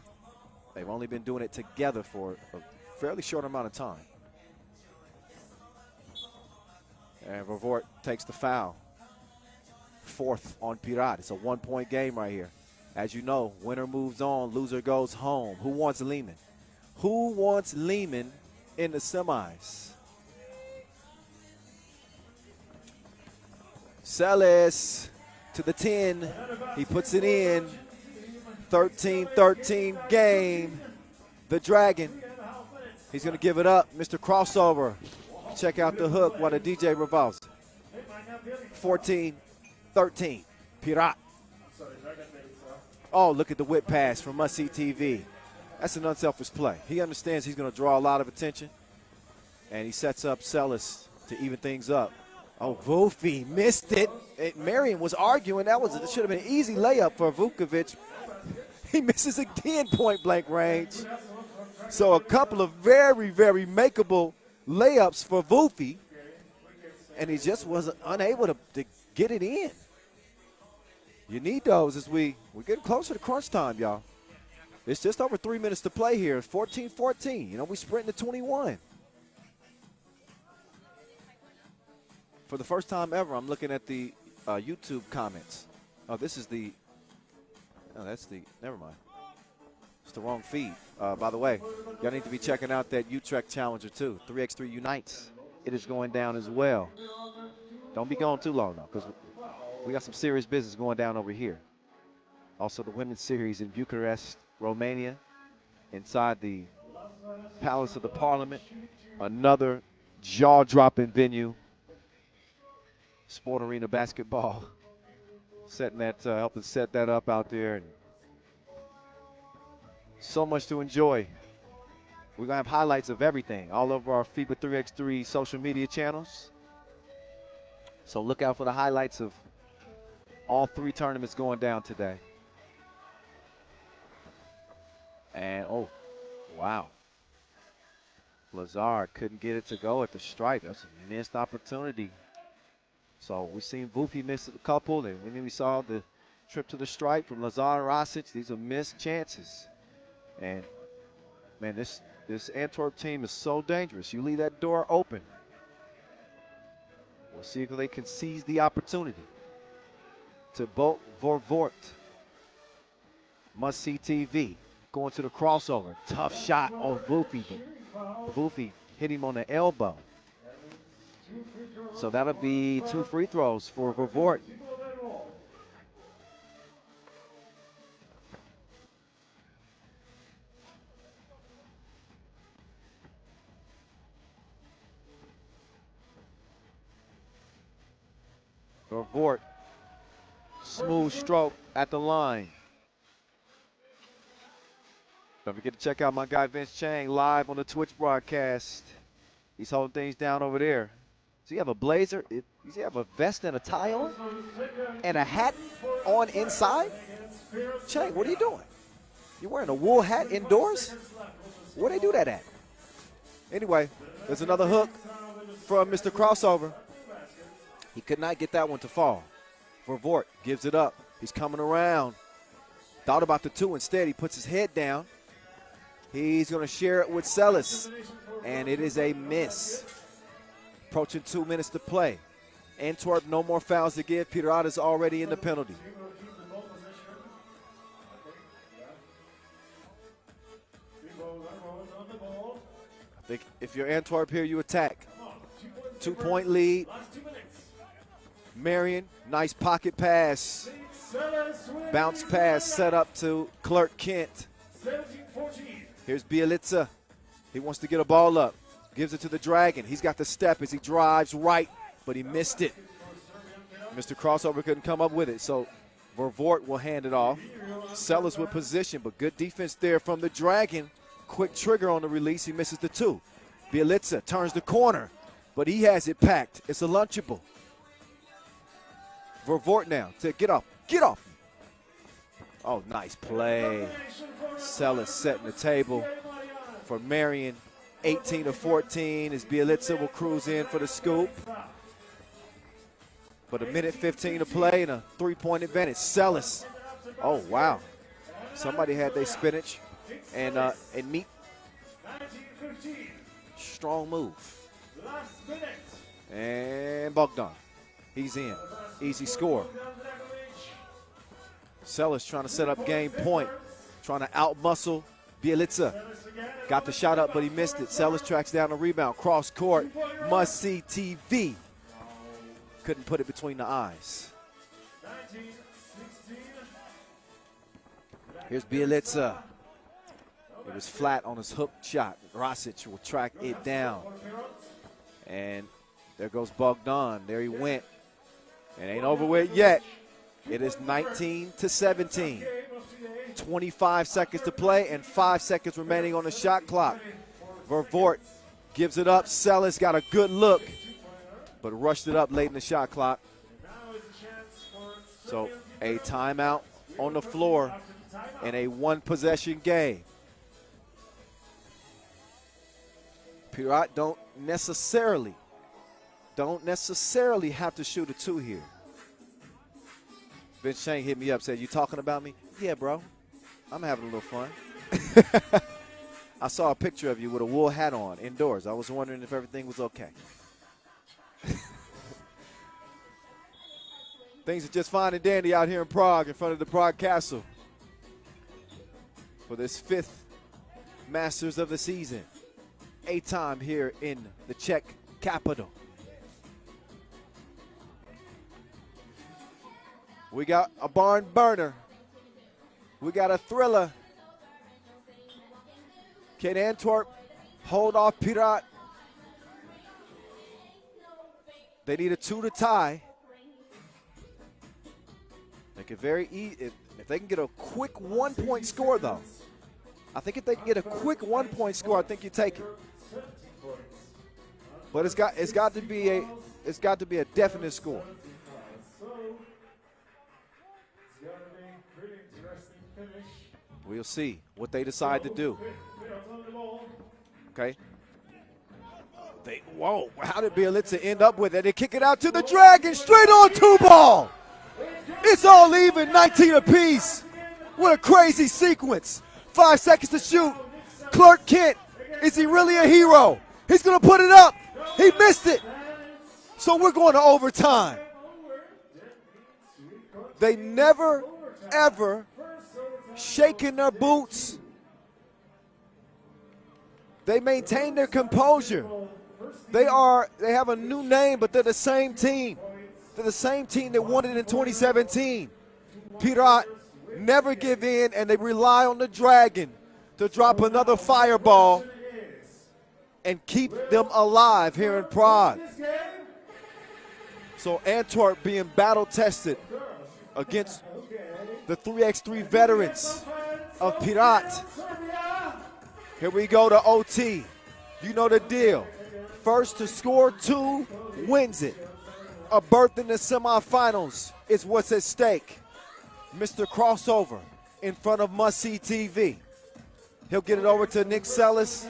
they've only been doing it together for a fairly short amount of time. And Vervoort takes the foul. Fourth on Pirot. It's a one-point game right here. As you know, winner moves on, loser goes home. Who wants Liman? Who wants Liman in the semis? Celis to the 10. He puts it in. 13-13 game. The Dragon. He's going to give it up. Mr. Crossover. Check out the hook while the DJ revolves. 14-13. Pirot. Oh, look at the whip pass from Must See TV. That's an unselfish play. He understands he's going to draw a lot of attention, and he sets up Celis to even things up. Oh, Vufi missed it. Marion was arguing. It should have been an easy layup for Vukovic. He misses again, point-blank range. So a couple of very, very makeable layups for Vufi, and he just wasn't unable to get it in. You need those as we're getting closer to crunch time, y'all. It's just over 3 minutes to play here. 14-14. You know, we sprinting to 21. For the first time ever, I'm looking at the YouTube comments. Oh, this is the – oh, that's the – never mind. It's the wrong feed. By the way, y'all need to be checking out that Utrecht Challenger, too. 3x3 Unites. It is going down as well. Don't be gone too long, though, because we got some serious business going down over here. Also, the women's series in Bucharest, Romania, inside the Palace of the Parliament. Another jaw-dropping venue. Sport Arena basketball. Helping set that up out there. And so much to enjoy. We're going to have highlights of everything all over our FIBA 3x3 social media channels. So look out for the highlights of all three tournaments going down today. And, oh, wow. Lazard couldn't get it to go at the stripe. That's a missed opportunity. So we've seen Vufi miss a couple, and then we saw the trip to the stripe from Lazard and Rosic. These are missed chances. And, man, this Antwerp team is so dangerous. You leave that door open. We'll see if they can seize the opportunity. To Vervoort. Must See TV. Going to the crossover. Tough shot on Vufi. Vufi hit him on the elbow. So that'll be 2 free throws for Vervoort. Vervoort, smooth stroke at the line. Don't forget to check out my guy Vince Chang live on the Twitch broadcast. He's holding things down over there. Does he have a blazer? Does he have a vest and a tie on? And a hat on inside? Chang, what are you doing? You wearing a wool hat indoors? Where they do that at? Anyway, there's another hook from Mr. Crossover. He could not get that one to fall. Vervoort gives it up. He's coming around. Thought about the 2 instead. He puts his head down. He's going to share it with Celis. And it is a miss. Approaching 2 minutes to play. Antwerp, no more fouls to give. Pirot is already in the penalty. I think if you're Antwerp here, you attack. 2-point lead. Marion, nice pocket pass. Bounce pass set up to Clark Kent. Here's Bielitsa. He wants to get a ball up. Gives it to the Dragon. He's got the step as he drives right, but he missed it. Mr. Crossover couldn't come up with it. So Vervoort will hand it off. Sellers with position, but good defense there from the Dragon. Quick trigger on the release. He misses the 2. Bielica turns the corner, but he has it packed. It's a lunchable. Vervoort now to get off. Get off. Oh, nice play. Sellers setting the table for Marion. 18-14 as Bielica will cruise in for the scoop. But 1:15 to play and a 3-point advantage. Sellers. Oh, wow. Somebody had their spinach and meat. Strong move. And Bogdan. He's in. Easy score. Sellers trying to set up game point. Trying to out-muscle Bielica. Got the shot up, but he missed it. Sellers tracks down the rebound. Cross court. Must-see TV. Couldn't put it between the eyes. Here's Bielica. It was flat on his hook shot. Rasic will track it down. And there goes Bogdan. There he went. It ain't over with yet. It is 19-17. 25 seconds to play and 5 seconds remaining on the shot clock. Vervoort gives it up. Sellers got a good look, but rushed it up late in the shot clock. So a timeout on the floor in a one-possession game. Pirot don't necessarily have to shoot a 2 here. Ben Shank hit me up, said, "You talking about me?" Yeah, bro. I'm having a little fun. I saw a picture of you with a wool hat on indoors. I was wondering if everything was okay. Things are just fine and dandy out here in Prague in front of the Prague Castle for this 5th Masters of the season. A time here in the Czech capital. We got a barn burner. We got a thriller. Can Antwerp hold off Pirot? They need a 2 to tie. They could if they can get a quick 1-point score, though. I think if they can get a quick 1-point score, I think you take it. But it's got to be a definite score. We'll see what they decide to do. Okay. Whoa, how did Bielica end up with it? They kick it out to the Dragon, straight on 2-ball. It's all even, 19 apiece. What a crazy sequence. 5 seconds to shoot. Clark Kent, is he really a hero? He's going to put it up. He missed it. So we're going to overtime. They never, ever shaking their boots. They maintain their composure. They have a new name, but they're the same team. They're the same team that won it in 2017. Pirot never give in, and they rely on the Dragon to drop another fireball and keep them alive here in Prague. So Antwerp being battle-tested against the 3x3 veterans of Pirot. Here we go to OT. You know the deal. First to score 2 wins it. A berth in the semifinals is what's at stake. Mr. Crossover in front of Must-See TV. He'll get it over to Nick Sellis.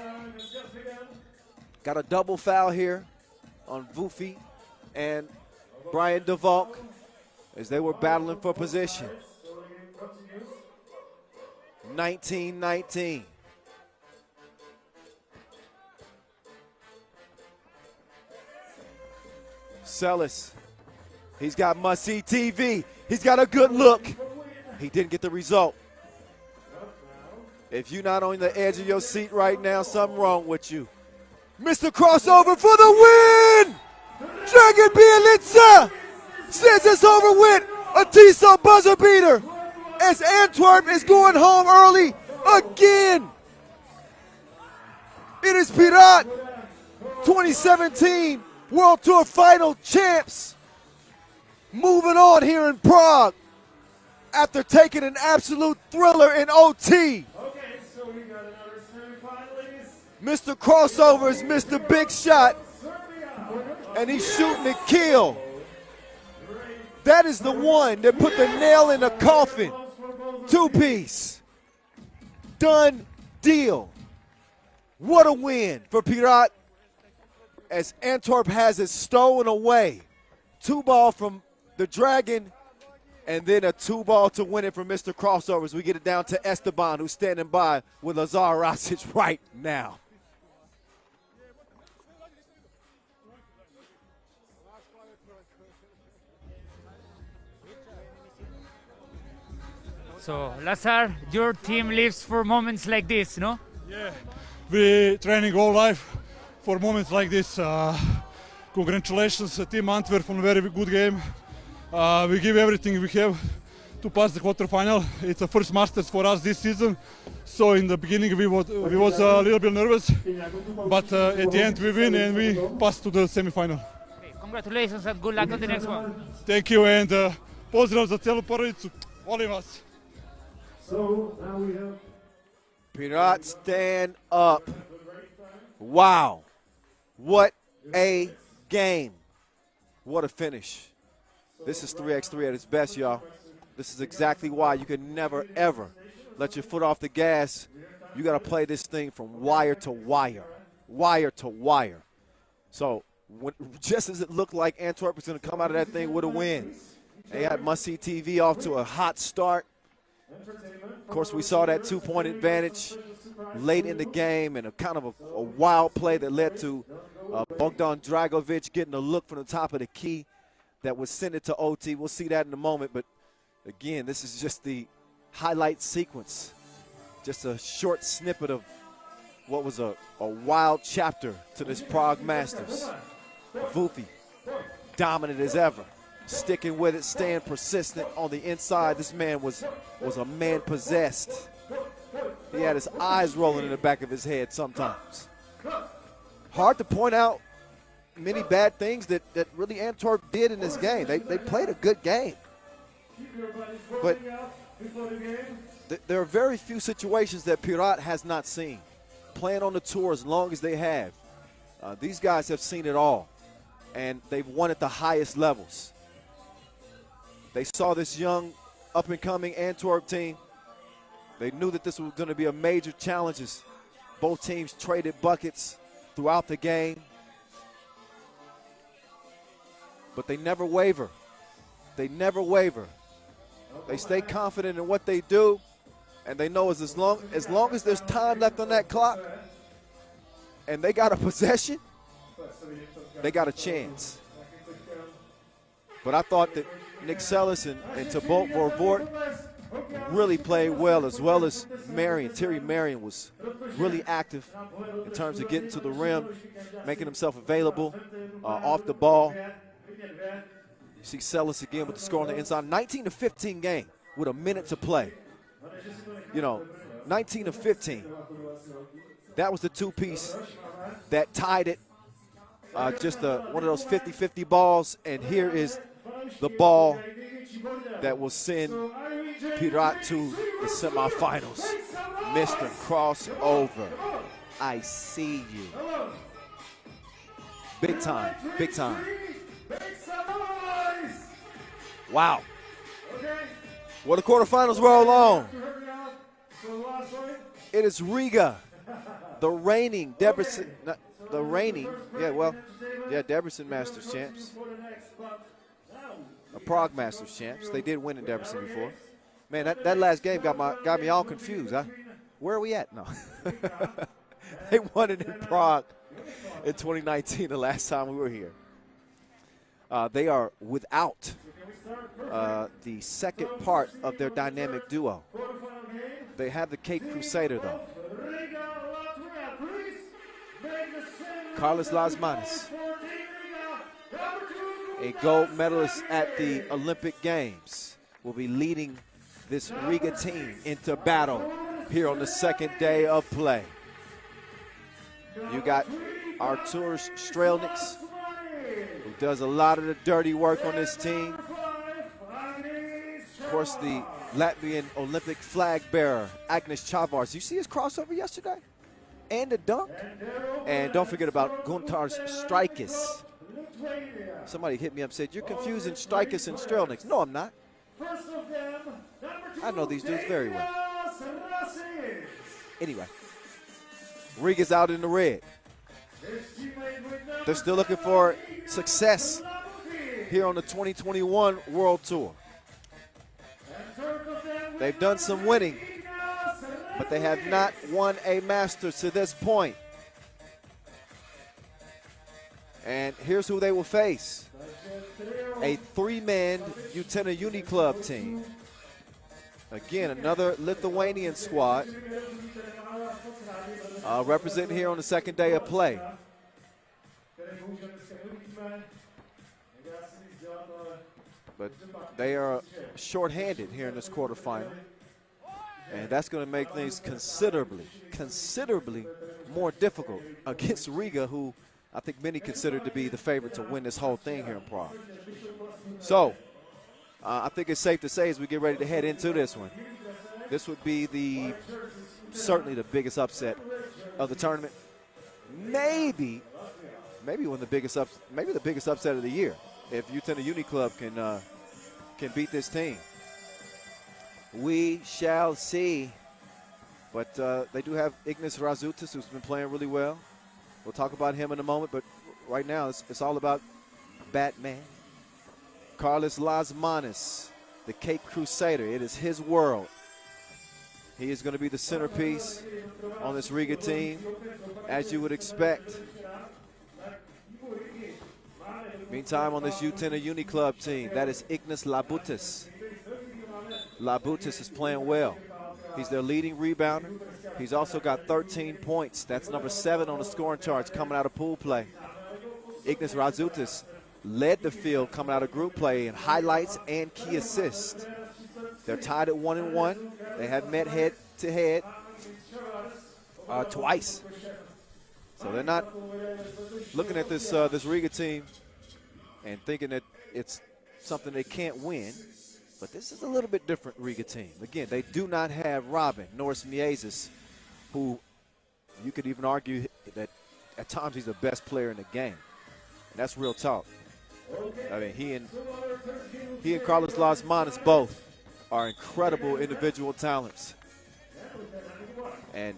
Got a double foul here on Vufi and Brian DeValk as they were battling for position. 19-19. Sellis, he's got Must-See TV. He's got a good look. He didn't get the result. If you're not on the edge of your seat right now, something wrong with you. Mr. Crossover for the win! Dragan Bielica says it's over with. A Tiso buzzer beater as Antwerp is going home early again. It is Pirot, 2017 World Tour Final champs. Moving on here in Prague. after taking an absolute thriller in OT. Okay, so we got another semifinalist. Mr. Crossover is Mr. Big Shot, and he's shooting to kill. That is the one that put the nail in the coffin. Two-piece. Done deal. What a win for Pirot as Antwerp has it stolen away. 2-ball from the Dragon, and then a 2-ball to win it from Mr. Crossovers. We get it down to Esteban, who's standing by with Lazar Rasic right now. So, Lazar, your team lives for moments like this, no? Yeah, we training all life for moments like this. Congratulations, Team Antwerp, on a very good game. We give everything we have to pass the quarterfinal. It's the first Masters for us this season, so in the beginning we was a little bit nervous, but at the end we win and we pass to the semifinal. Okay, congratulations and good luck on the next one. Thank you and pozdrav za cijelu porodicu. Volim vas. So now we have Pirot stand up. Wow. What a game. What a finish. This is 3x3 at its best, y'all. This is exactly why you can never, ever let your foot off the gas. You got to play this thing from wire to wire, wire to wire. So just as it looked like Antwerp was going to come out of that thing with a win, they had must-see TV off to a hot start. Of course, we saw that 2-point advantage late in the game and a kind of a wild play that led to Bogdan Dragovic getting a look from the top of the key that would send it to OT. We'll see that in a moment, but again, this is just the highlight sequence, just a short snippet of what was a wild chapter to this Prague Masters. Vufi, dominant as ever, sticking with it, staying persistent on the inside. This man was a man possessed. He had his eyes rolling in the back of his head sometimes. Hard to point out many bad things that really Antwerp did in this game. They played a good game. But there are very few situations that Pirot has not seen. Playing on the tour as long as they have. These guys have seen it all, and they've won at the highest levels. They saw this young, up-and-coming Antwerp team. They knew that this was going to be a major challenge as both teams traded buckets throughout the game. But they never waver. They never waver. They stay confident in what they do, and they know as long as there's time left on that clock and they got a possession, they got a chance. But I thought that Nick Sellis and Thibaut Vorvoort really played well as Marion. Terry Marion was really active in terms of getting to the rim, making himself available off the ball. You see Sellis again with the score on the inside. 19-15 game with a minute to play. You know, 19-15. That was the two-piece that tied it. Just one of those 50-50 balls, and here is the ball that will send Pirot to the semifinals. Mr. Crossover, I see you. Big time, big time. Wow. Well, the quarterfinals roll on. It is Riga, the reigning Debrecen Masters champs. Prague Masters champs. They did win in Debrecen before. Man, that last game got me all confused. Where are we at? No. They won it in Prague in 2019, the last time we were here. They are without the second part of their dynamic duo. They have the Cape Crusader, though. Carlos Lasmanis, a gold medalist at the Olympic Games, will be leading this Riga team into battle here on the second day of play. You got Arturas Strelniks, who does a lot of the dirty work on this team. course, the Latvian Olympic flag bearer, Agnes Čavars. You see his crossover yesterday? And the dunk? And don't forget about Guntar's Strikis. Somebody hit me up and said, you're confusing Strikis and Strelniks. No, I'm not. I know these dudes very well. Anyway, Riga's out in the red. They're still looking for success here on the 2021 World Tour. They've done some winning, but they have not won a Masters to this point. And here's who they will face. A three-man Utena Uniclub team. Again, another Lithuanian squad representing here on the second day of play. But they are shorthanded here in this quarterfinal. And that's going to make things considerably more difficult against Riga, who I think many consider to be the favorite to win this whole thing here in Prague. So, I think it's safe to say as we get ready to head into this one, this would be certainly the biggest upset of the tournament. Maybe one of the biggest upset of the year if Utena Uniclub can beat this team. We shall see. But they do have Ignas Razutis, who's been playing really well. We'll talk about him in a moment, but right now it's all about Batman. Carlos Lasmanis, the Cape Crusader. It is his world. He is going to be the centerpiece on this Riga team, as you would expect. Meantime, on this Utena Uniclub team, that is Ignas Labutis. Labutis is playing well. He's their leading rebounder. He's also got 13 points. That's number 7 on the scoring charts coming out of pool play. Ignas Razutis led the field coming out of group play in highlights and key assists. They're tied at 1-1. They have met head-to-head twice. So they're not looking at this Riga team and thinking that it's something they can't win. But this is a little bit different Riga team. Again, they do not have Robin Norris Miezis, who you could even argue that at times he's the best player in the game. And that's real talk. I mean, he and Carlos Lasmanis both are incredible individual talents. And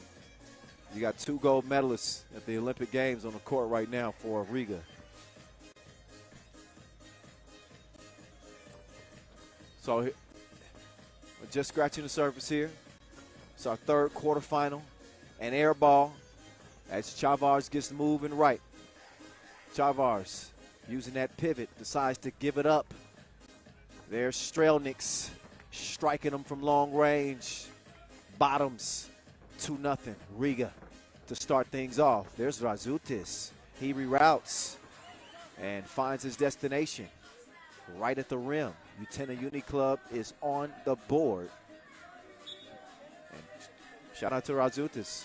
you got 2 gold medalists at the Olympic Games on the court right now for Riga. So we're just scratching the surface here. It's our third quarterfinal. An air ball as Čavars gets moving right. Čavars using that pivot decides to give it up. There's Strelniks striking them from long range. Bottoms 2-0 Riga to start things off. There's Razutis. He reroutes and finds his destination right at the rim. Utena Uniclub is on the board. And shout out to Razutis.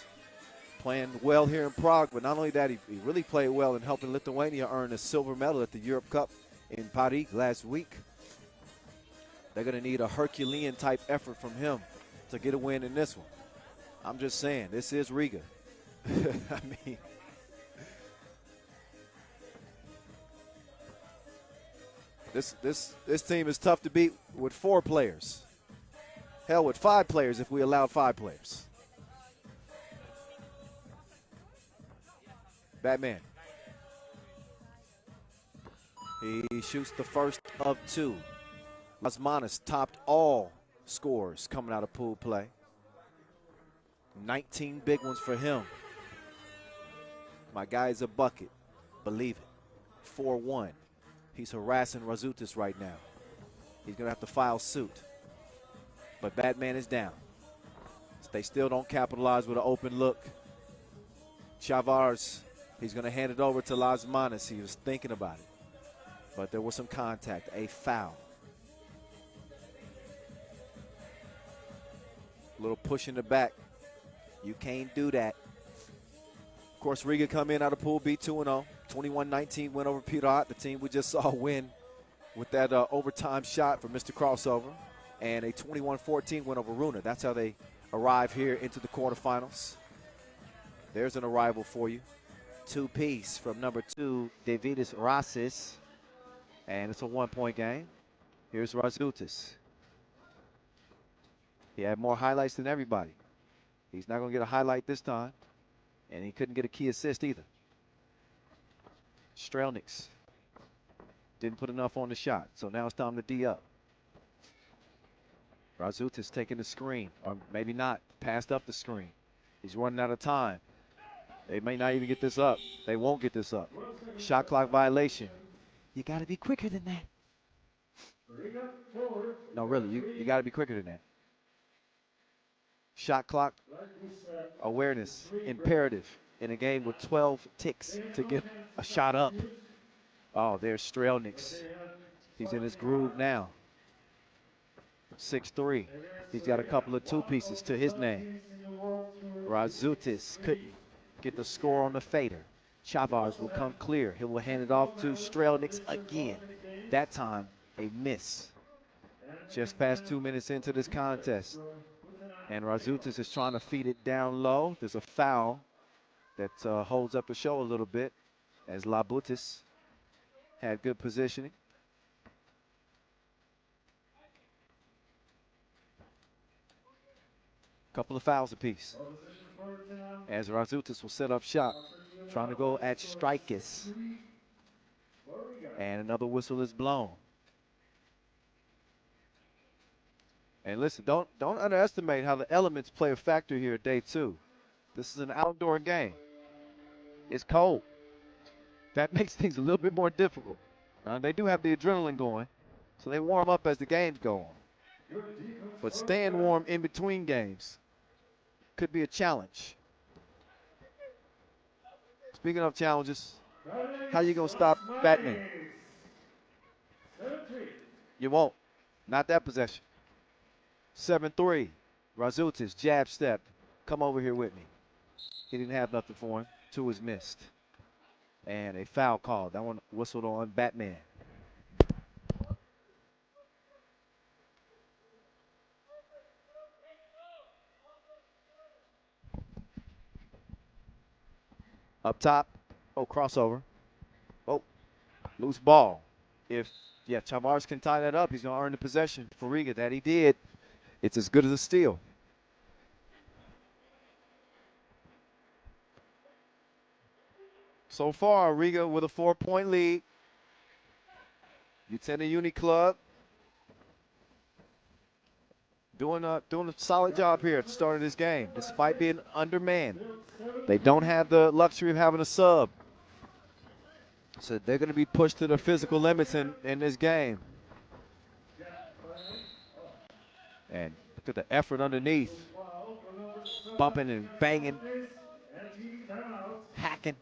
Playing well here in Prague, but not only that, he really played well in helping Lithuania earn a silver medal at the Europe Cup in Paris last week. They're going to need a Herculean-type effort from him to get a win in this one. I'm just saying, this is Riga. I mean, This team is tough to beat with 4 players. Hell, with 5 players if we allowed 5 players. Batman. He shoots the first of 2. Lasmanis topped all scores coming out of pool play. 19 big ones for him. My guy is a bucket. Believe it. 4-1. He's harassing Razutis right now. He's going to have to file suit. But Batman is down. They still don't capitalize with an open look. Čavars, he's going to hand it over to Lasmanis. He was thinking about it. But there was some contact, a foul. A little push in the back. You can't do that. Of course, Riga come in out of Pool B 2-0. 21-19 win over Pirot, the team we just saw win with that overtime shot for Mr. Crossover. and a 21-14 win over Runa. That's how they arrive here into the quarterfinals. There's an arrival for you. Two-piece from number 2, Davidis Rasis. And it's a 1-point game. Here's Razultis. He had more highlights than everybody. He's not going to get a highlight this time. And he couldn't get a key assist either. Strelniks didn't put enough on the shot. So now it's time to D up. Razultis taking the screen. Or maybe not. Passed up the screen. He's running out of time. They may not even get this up. They won't get this up. Shot clock violation. You got to be quicker than that. No, really, you got to be quicker than that. Shot clock awareness, imperative in a game with 12 ticks to get a shot up. Oh, there's Strelniks. He's in his groove now. 6'3". He's got a couple of two-pieces to his name. Razultis couldn't get the score on the fader. Chavars will come clear. He will hand it off to Strelniks again. That time, a miss. Just past 2 minutes into this contest. And Razultis is trying to feed it down low. There's a foul that holds up the show a little bit as Labutis had good positioning. Couple of fouls apiece. As Razultis will set up shop. Trying to go at Strikis. And another whistle is blown. And listen, don't underestimate how the elements play a factor here day 2. This is an outdoor game. It's cold. That makes things a little bit more difficult. They do have the adrenaline going, so they warm up as the games go on. But staying warm in between games could be a challenge. Speaking of challenges, how you gonna stop Batman? You won't. Not that possession. 7-3. Razultis, jab step. Come over here with me. He didn't have nothing for him. 2 is missed. And a foul call. That one whistled on Batman. Up top. Oh, crossover. Oh, loose ball. Chavars can tie that up, he's going to earn the possession for Riga. That he did. It's as good as a steal. So far, Riga with a 4-point lead. Utena Uniclub doing a solid job here at the start of this game, despite being undermanned. They don't have the luxury of having a sub. So they're going to be pushed to their physical limits in this game. And look at the effort underneath. Bumping and banging. Hacking.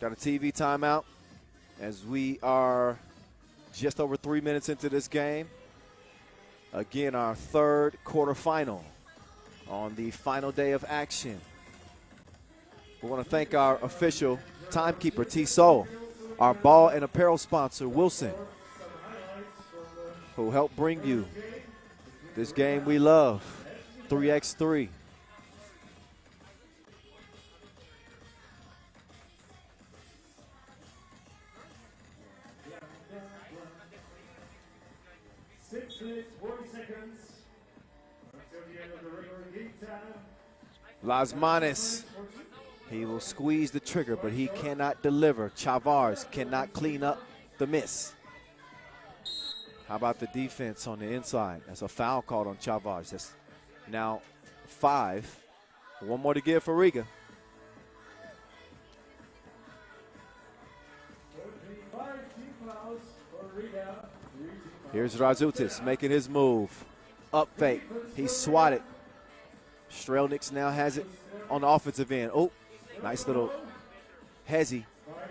Got a TV timeout as we are just over 3 minutes into this game. Again, our 3rd quarterfinal on the final day of action. We want to thank our official timekeeper, T-Soul, our ball and apparel sponsor, Wilson, who helped bring you this game we love, 3x3. Lasmanis, he will squeeze the trigger, but he cannot deliver. Chavars cannot clean up the miss. How about the defense on the inside? That's a foul called on Chavars. That's now 5. 1 more to give for Riga. Here's Razultis making his move. Up fake. He swatted. Strelniks now has it on the offensive end. Oh, nice little hezzy.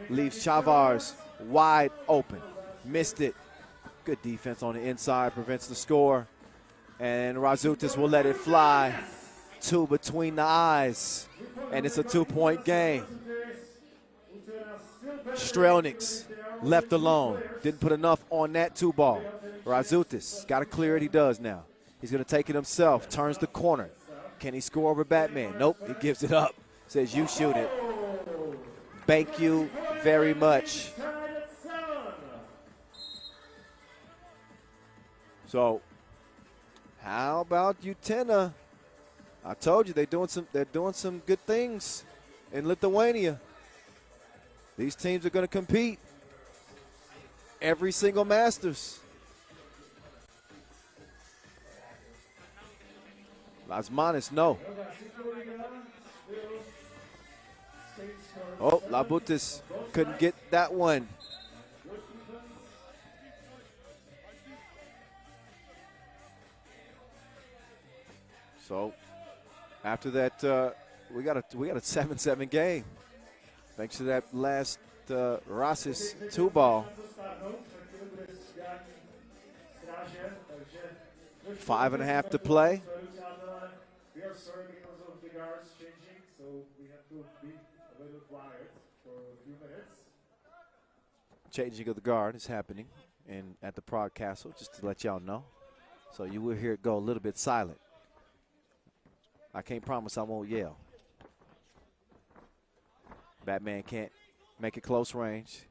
Leaves Chavars wide open. Missed it. Good defense on the inside. Prevents the score. And Razultis will let it fly. 2 between the eyes. And it's a 2-point game. Strelniks left alone. Didn't put enough on that 2-ball. Razutis got to clear it. He does now. He's going to take it himself. Turns the corner. Can he score over Batman? Nope. He gives it up. Says, you shoot it. Thank you very much. So, how about Utena? I told you they're doing some good things in Lithuania. These teams are going to compete every single Masters. Lasmanis, no. Oh, Labutis couldn't get that one. So, after that, we got a 7-7 game. Thanks to that last Rasis 2-ball. 5.5 to play. We are sorry because of the guards changing, so we have to be a little quiet for a few minutes. Changing of the guard is happening at the Prague Castle, just to let y'all know. So you will hear it go a little bit silent. I can't promise I won't yell. Batman can't make it close range.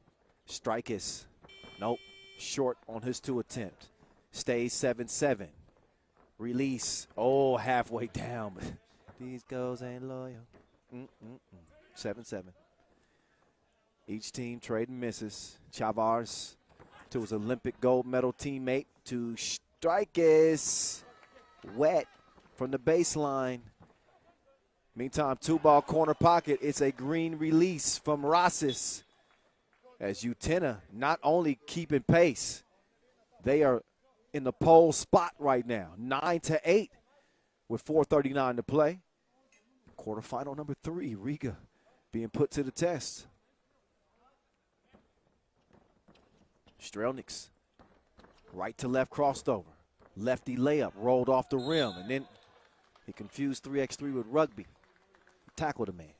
Strike is, nope, short on his 2 attempt. Stays 7-7. Release, oh, halfway down, but these goals ain't loyal. 7-7. Each team trading misses. Chavars to his Olympic gold medal teammate to Strikes. Wet from the baseline. Meantime, 2-ball corner pocket. It's a green release from Rasis. As Utena not only keeping pace, they are in the pole spot right now. 9-8 with 4:39 to play. Quarterfinal number 3, Riga being put to the test. Strelniks, right to left crossover. Lefty layup, rolled off the rim, and then he confused 3x3 with rugby. He tackled a man.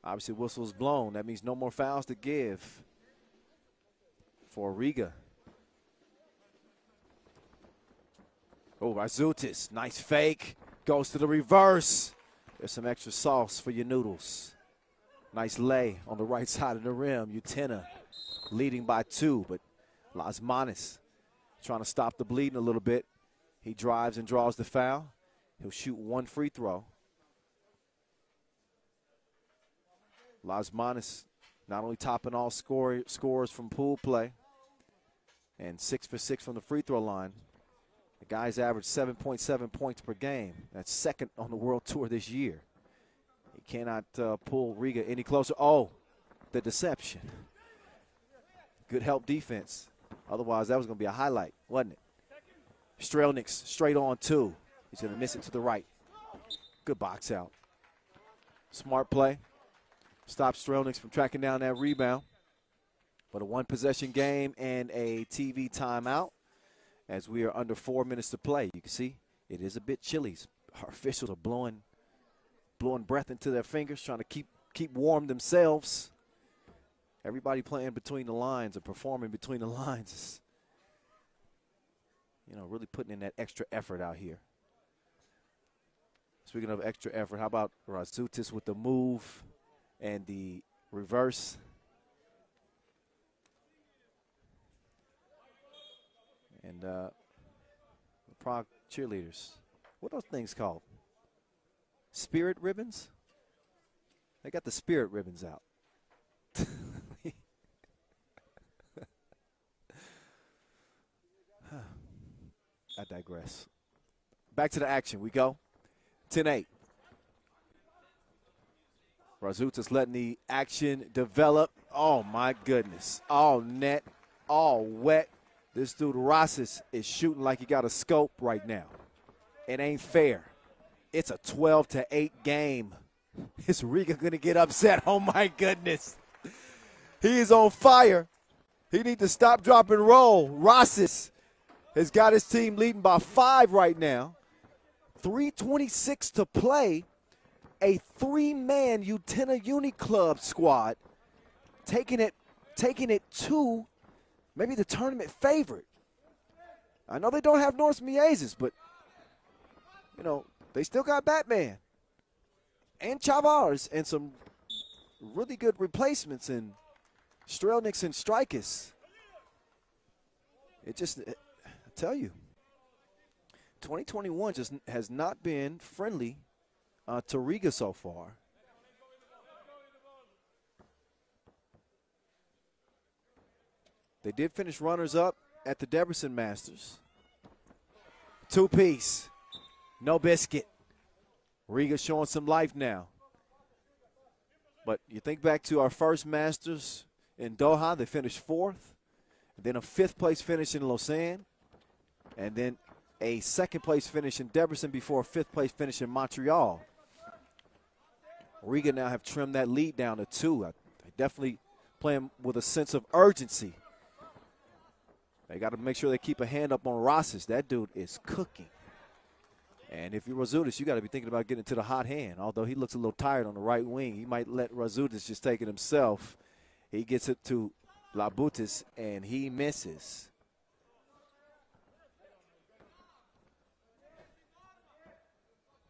Obviously, whistle's blown. That means no more fouls to give for Riga. Oh, Razutis, nice fake. Goes to the reverse. There's some extra sauce for your noodles. Nice lay on the right side of the rim. Utena leading by 2, but Lasmanis trying to stop the bleeding a little bit. He drives and draws the foul. He'll shoot 1 free throw. Lasmanis not only topping all scores from pool play and 6 for 6 from the free throw line. The guy's averaged 7.7 points per game. That's second on the World Tour this year. He cannot pull Riga any closer. Oh, the deception. Good help defense. Otherwise, that was going to be a highlight, wasn't it? Strelniks straight on 2. He's going to miss it to the right. Good box out. Smart play. Stop Strelniks from tracking down that rebound. But a 1-possession game and a TV timeout as we are under 4 minutes to play. You can see it is a bit chilly. Our officials are blowing breath into their fingers, trying to keep warm themselves. Everybody playing between the lines or performing between the lines. You know, really putting in that extra effort out here. Speaking of extra effort, how about Razutis with the move and the reverse? And the Prague cheerleaders, what are those things called? Spirit ribbons? They got the spirit ribbons out. I digress. Back to the action we go. 10-8. Razutis letting the action develop. Oh, my goodness. All net, all wet. This dude, Rasis, is shooting like he got a scope right now. It ain't fair. It's a 12-8 game. Is Riga going to get upset? Oh, my goodness. He is on fire. He needs to stop, drop, and roll. Rasis has got his team leading by 5 right now. 3:26 to play. A 3-man Utena Uniclub squad taking it to maybe the tournament favorite. I know they don't have Norse Miezes, but, you know, they still got Batman and Chavars and some really good replacements in Strelniks and Strikers. It just, I tell you, 2021 just has not been friendly to Riga so far. They did finish runners-up at the Debrecen Masters. Two-piece, no biscuit. Riga showing some life now. But you think back to our first Masters in Doha, they finished fourth. Then a fifth-place finish in Lausanne. And then a second-place finish in Debrecen before a fifth-place finish in Montreal. Riga now have trimmed that lead down to 2. They definitely playing with a sense of urgency. They got to make sure they keep a hand up on Rosses. That dude is cooking. And if you're Razudis, you got to be thinking about getting to the hot hand. Although he looks a little tired on the right wing, he might let Razudis just take it himself. He gets it to Labutis, and he misses.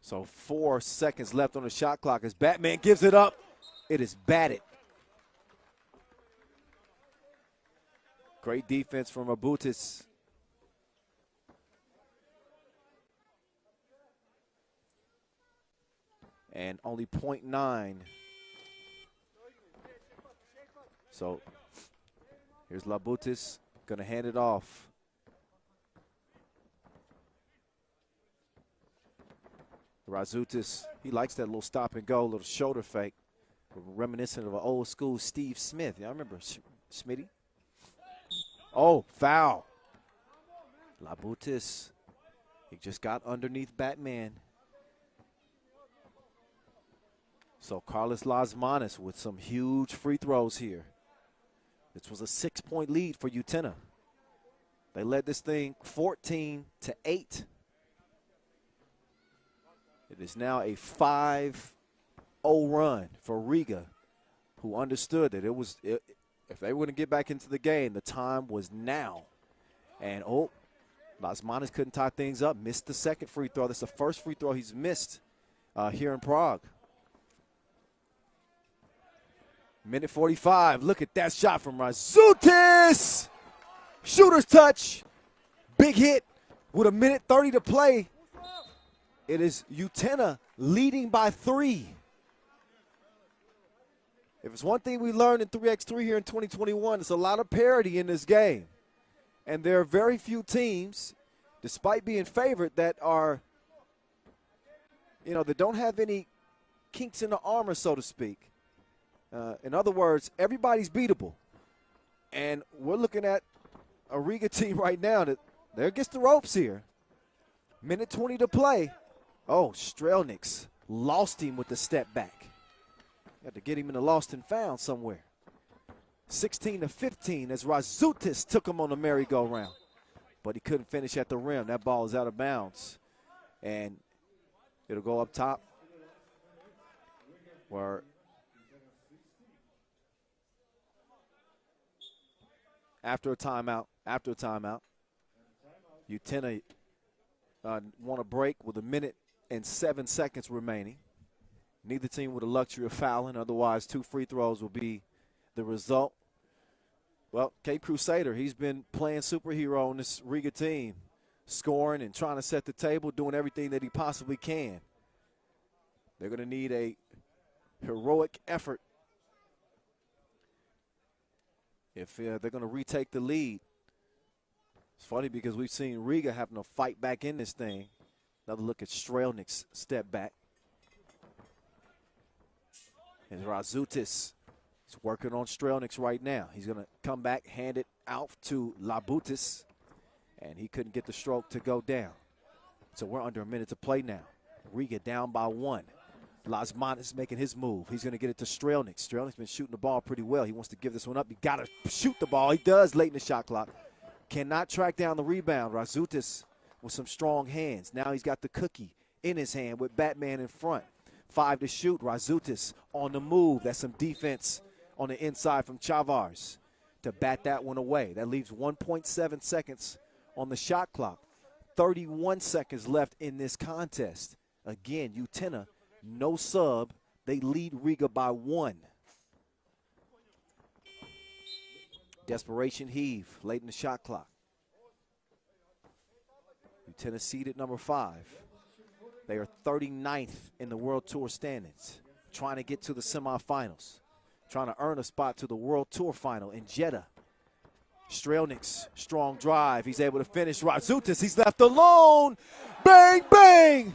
So 4 seconds left on the shot clock as Batman gives it up. It is batted. Great defense from Abutis. And only 0.9. So here's Labutis, going to hand it off. Razutis, he likes that little stop and go, little shoulder fake, reminiscent of an old school Steve Smith. Yeah, I remember Smitty. Oh, foul. Labutis, he just got underneath Batman. So Carlos Lasmanis with some huge free throws here. This was a 6-point lead for Utena. They led this thing 14-8. It is now a 5-0 run for Riga, who understood that if they were going to get back into the game, the time was now. And, Lasmanis couldn't tie things up, missed the second free throw. That's the first free throw he's missed here in Prague. Minute 45. Look at that shot from Razutis. Shooter's touch. Big hit with a minute 30 to play. It is Utena leading by 3. If it's one thing we learned in 3x3 here in 2021, it's a lot of parity in this game. And there are very few teams, despite being favored, that are, that don't have any kinks in the armor, so to speak. In other words, everybody's beatable. And we're looking at a Riga team right now that they're against the ropes here. Minute 20 to play. Oh, Strelniks lost him with the step back. Had to get him in the lost and found somewhere. 16-15 as Razutis took him on the merry-go-round. But he couldn't finish at the rim. That ball is out of bounds. And it'll go up top where after a timeout, Utena want to break with 1 minute and 7 seconds remaining. Neither team with the luxury of fouling, otherwise 2 free throws will be the result. Well, Cape Crusader, he's been playing superhero on this Riga team, scoring and trying to set the table, doing everything that he possibly can. They're going to need a heroic effort if they're going to retake the lead. It's funny because we've seen Riga having to fight back in this thing. Another look at Strelnik's step back. And Razutis is working on Strelniks right now. He's going to come back, hand it out to Labutis, and he couldn't get the stroke to go down. So we're under a minute to play now. Riga down by 1. Lasmanis making his move. He's going to get it to Strelnik. Strelnik's been shooting the ball pretty well. He wants to give this one up. He got to shoot the ball. He does late in the shot clock. Cannot track down the rebound. Razutis with some strong hands. Now he's got the cookie in his hand with Batman in front. 5 to shoot. Razutis on the move. That's some defense on the inside from Chavars to bat that one away. That leaves 1.7 seconds on the shot clock. 31 seconds left in this contest. Again, Utena, no sub. They lead Riga by 1. Desperation heave late in the shot clock. Utena seeded number 5. They are 39th in the World Tour standings, trying to get to the semifinals, trying to earn a spot to the World Tour final in Jeddah. Strelnik's strong drive. He's able to finish. Razutis, he's left alone. Bang, bang.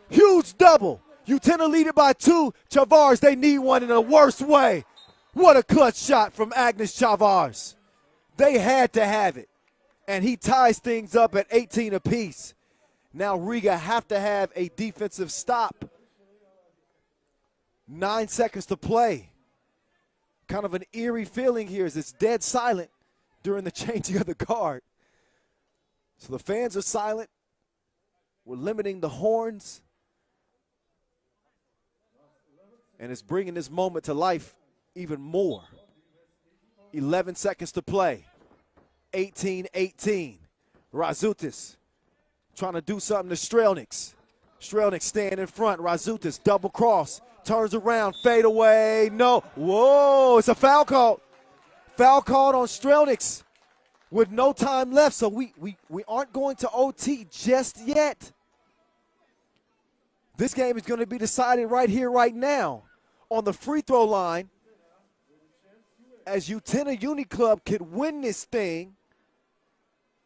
Huge double. Utena lead it by 2. Chavars, they need one in the worst way. What a clutch shot from Agnes Chavars. They had to have it. And he ties things up at 18 apiece. Now Riga have to have a defensive stop. 9 seconds to play. Kind of an eerie feeling here as it's dead silent during the changing of the guard. So the fans are silent. We're limiting the horns. And it's bringing this moment to life even more. 11 seconds to play. 18-18. Razutis trying to do something to Strelniks. Strelniks staying in front. Razutis double cross. Turns around. Fade away. No. Whoa. It's a foul call. Foul called on Strelniks with no time left. So we aren't going to OT just yet. This game is going to be decided right here, right now, on the free throw line, as Utena Uniclub could win this thing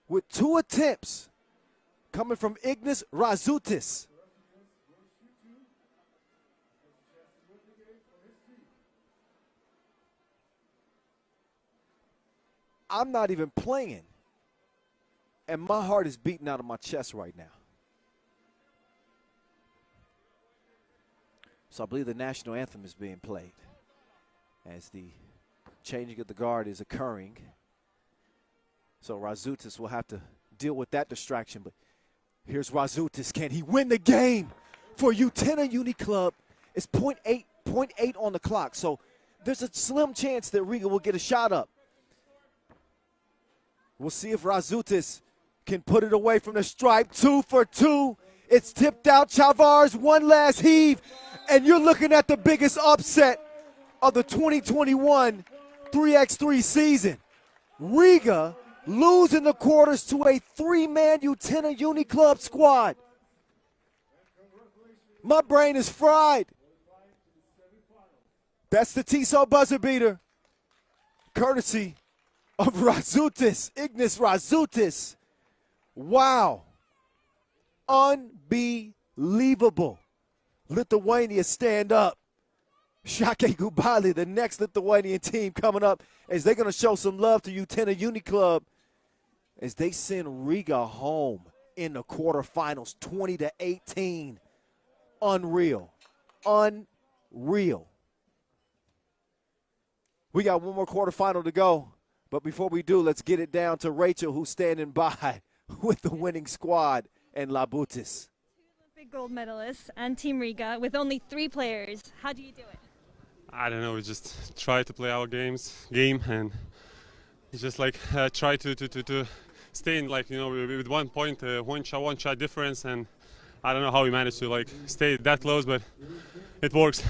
with 2 attempts coming from Ignas Razutis. I'm not even playing, and my heart is beating out of my chest right now. So I believe the national anthem is being played as the changing of the guard is occurring. So Razutis will have to deal with that distraction. But here's Razutis. Can he win the game for Utena Uniclub? It's 0.8 on the clock. So there's a slim chance that Riga will get a shot up. We'll see if Razutis can put it away from the stripe. 2 for 2. It's tipped out. Chavars, one last heave. And you're looking at the biggest upset of the 2021 3x3 season. Riga losing the quarters to a 3-man Utena Uniclub squad. My brain is fried. That's the TSO buzzer beater, courtesy of Razutis, Ignas Razutis. Wow. Unbelievable. Lithuania stand up. Šakiai Gulbelė, the next Lithuanian team coming up, as they're going to show some love to Utena Uniclub as they send Riga home in the quarterfinals, 20-18. Unreal. Unreal. We got one more quarterfinal to go, but before we do, let's get it down to Rachel, who's standing by with the winning squad and Labutis. Olympic gold medalists and Team Riga with only 3 players. How do you do it? I don't know. We just try to play our game, and just like try to stay in, like, you know, with 1 point, one shot difference, and I don't know how we managed to like stay that close, but it works.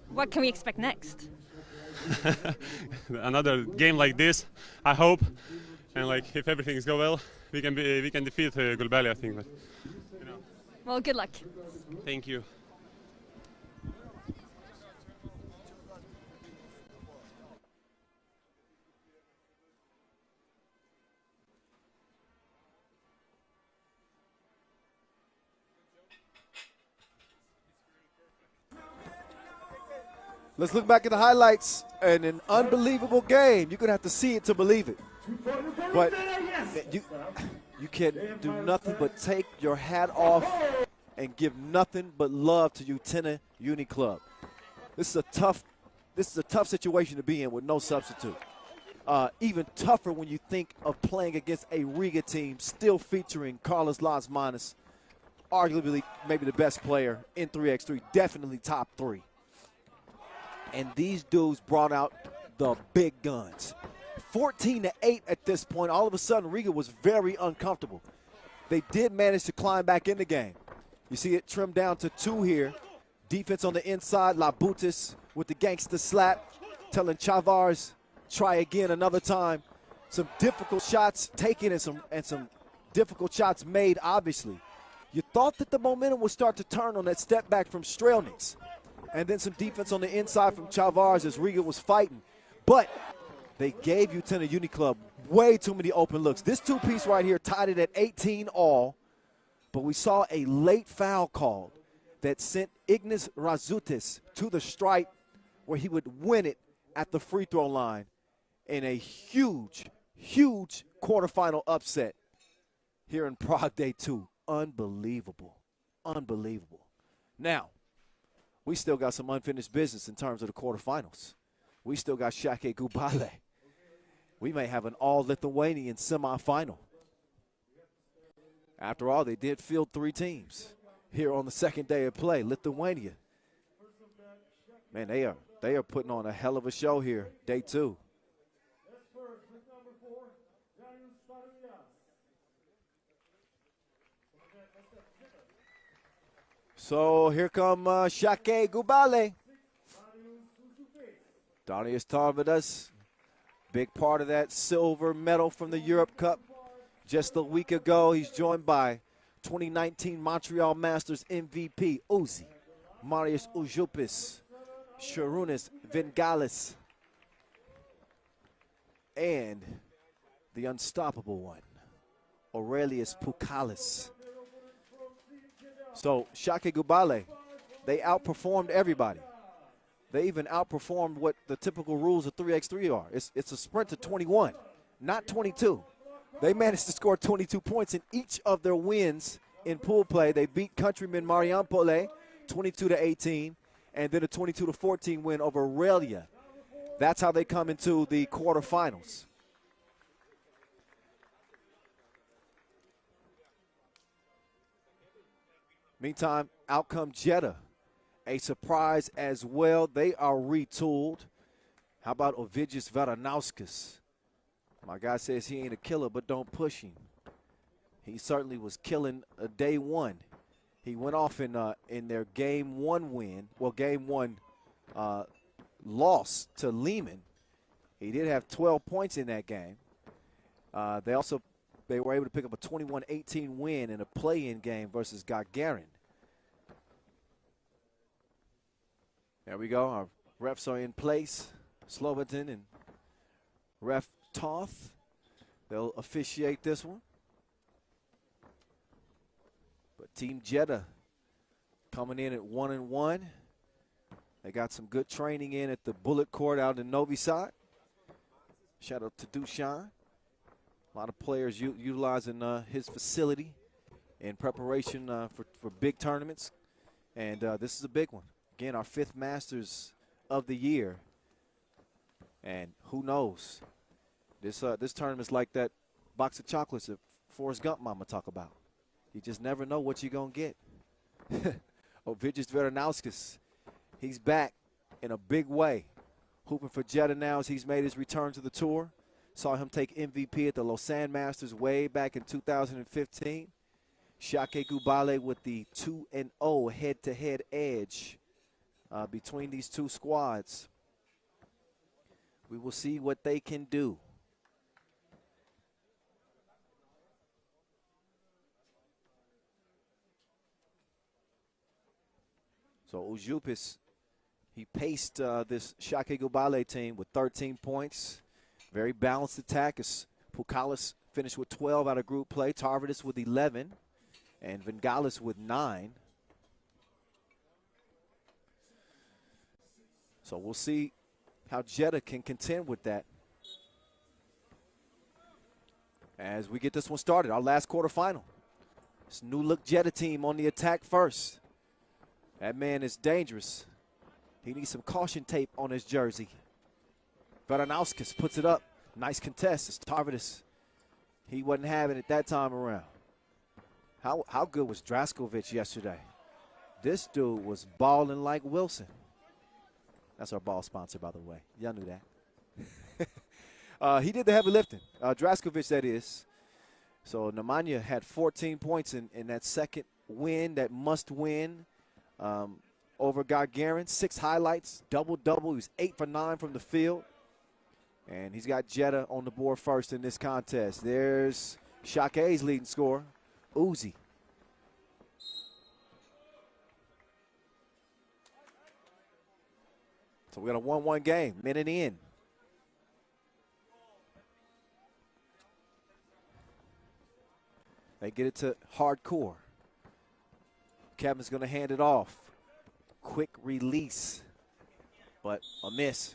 What can we expect next? Another game like this, I hope, and like if everything goes well, we can defeat Gulbelė, I think. But, you know. Well, good luck. Thank you. Let's look back at the highlights, and an unbelievable game. You're going to have to see it to believe it. But you can do nothing but take your hat off and give nothing but love to Utena Uniclub. This is a tough situation to be in with no substitute. Even tougher when you think of playing against a Riga team still featuring Carlos Lasmanis, arguably maybe the best player in 3x3, definitely top 3. And these dudes brought out the big guns. 14-8 at this point. All of a sudden, Riga was very uncomfortable. They did manage to climb back in the game. You see it trimmed down to 2 here. Defense on the inside. Labutis with the gangster slap, telling Chavars, try again another time. Some difficult shots taken and some difficult shots made, obviously. You thought that the momentum would start to turn on that step back from Strelniks. And then some defense on the inside from Chavars as Riga was fighting. But they gave Utena Uniclub way too many open looks. This two-piece right here tied it at 18 all. But we saw a late foul called that sent Ignas Razutis to the stripe where he would win it at the free throw line in a huge, huge quarterfinal upset here in Prague Day 2. Unbelievable. Unbelievable. Now, we still got some unfinished business in terms of the quarterfinals. We still got Šakiai Gulbelė. We may have an all-Lithuanian semifinal. After all, they did field 3 teams here on the second day of play. Lithuania. Man, they are putting on a hell of a show here, day 2. So here come Šakiai Gulbelė. Darius Tarvidas, big part of that silver medal from the Europe Cup just a week ago. He's joined by 2019 Montreal Masters MVP Uzi, Marius Ujupis, Sharunas Vingalis, and the unstoppable one, Aurelius Pukalis. So Šakiai Gulbelė, they outperformed everybody. They even outperformed what the typical rules of 3x3 are. It's a sprint to 21, not 22. They managed to score 22 points in each of their wins in pool play. They beat countryman Marijampolė 22-18, and then a 22-14 win over Aurelia. That's how they come into the quarterfinals. Meantime, out come Jeddah. A surprise as well. They are retooled. How about Ovidijus Varanauskas? My guy says he ain't a killer, but don't push him. He certainly was killing day 1. He went off in their game 1 win. Well, game 1 loss to Liman. He did have 12 points in that game. They were able to pick up a 21-18 win in a play-in game versus Gagarin. There we go. Our refs are in place. Slobodan and ref Toth. They'll officiate this one. But Team Jeddah coming in at 1-1. They got some good training in at the Bullet Court out in Novi Sad. Shout out to Dushan. A lot of players utilizing his facility in preparation for big tournaments. And this is a big one. Again, our 5th Masters of the year. And who knows? This tournament's like that box of chocolates that Forrest Gump mama talk about. You just never know what you're going to get. Ovidijus Varanauskas, he's back in a big way. Hooping for Jeddah now as he's made his return to the tour. Saw him take MVP at the Lausanne Masters way back in 2015. Šakiai Gulbelė with the 2-0 head-to-head edge between these two squads. We will see what they can do. So Ujupis, he paced this Šakiai Gulbelė team with 13 points. Very balanced attack as Pukalis finished with 12 out of group play. Tarvidis with 11 and Vingalis with 9. So we'll see how Jeddah can contend with that as we get this one started. Our last quarterfinal. This new look Jeddah team on the attack first. That man is dangerous. He needs some caution tape on his jersey. Varanauskas puts it up. Nice contest. It's Tarvidis. He wasn't having it that time around. How good was Draskovic yesterday? This dude was balling like Wilson. That's our ball sponsor, by the way. Y'all knew that. He did the heavy lifting. Draskovic, that is. So Nemanja had 14 points in that second win, that must win over Gagarin. 6 highlights, double-double. He was 8 for 9 from the field. And he's got Jeddah on the board first in this contest. There's Šakiai's leading scorer, Uzi. So we got a 1-1 game, minute in. They get it to hardcore. Kevin's going to hand it off. Quick release, but a miss.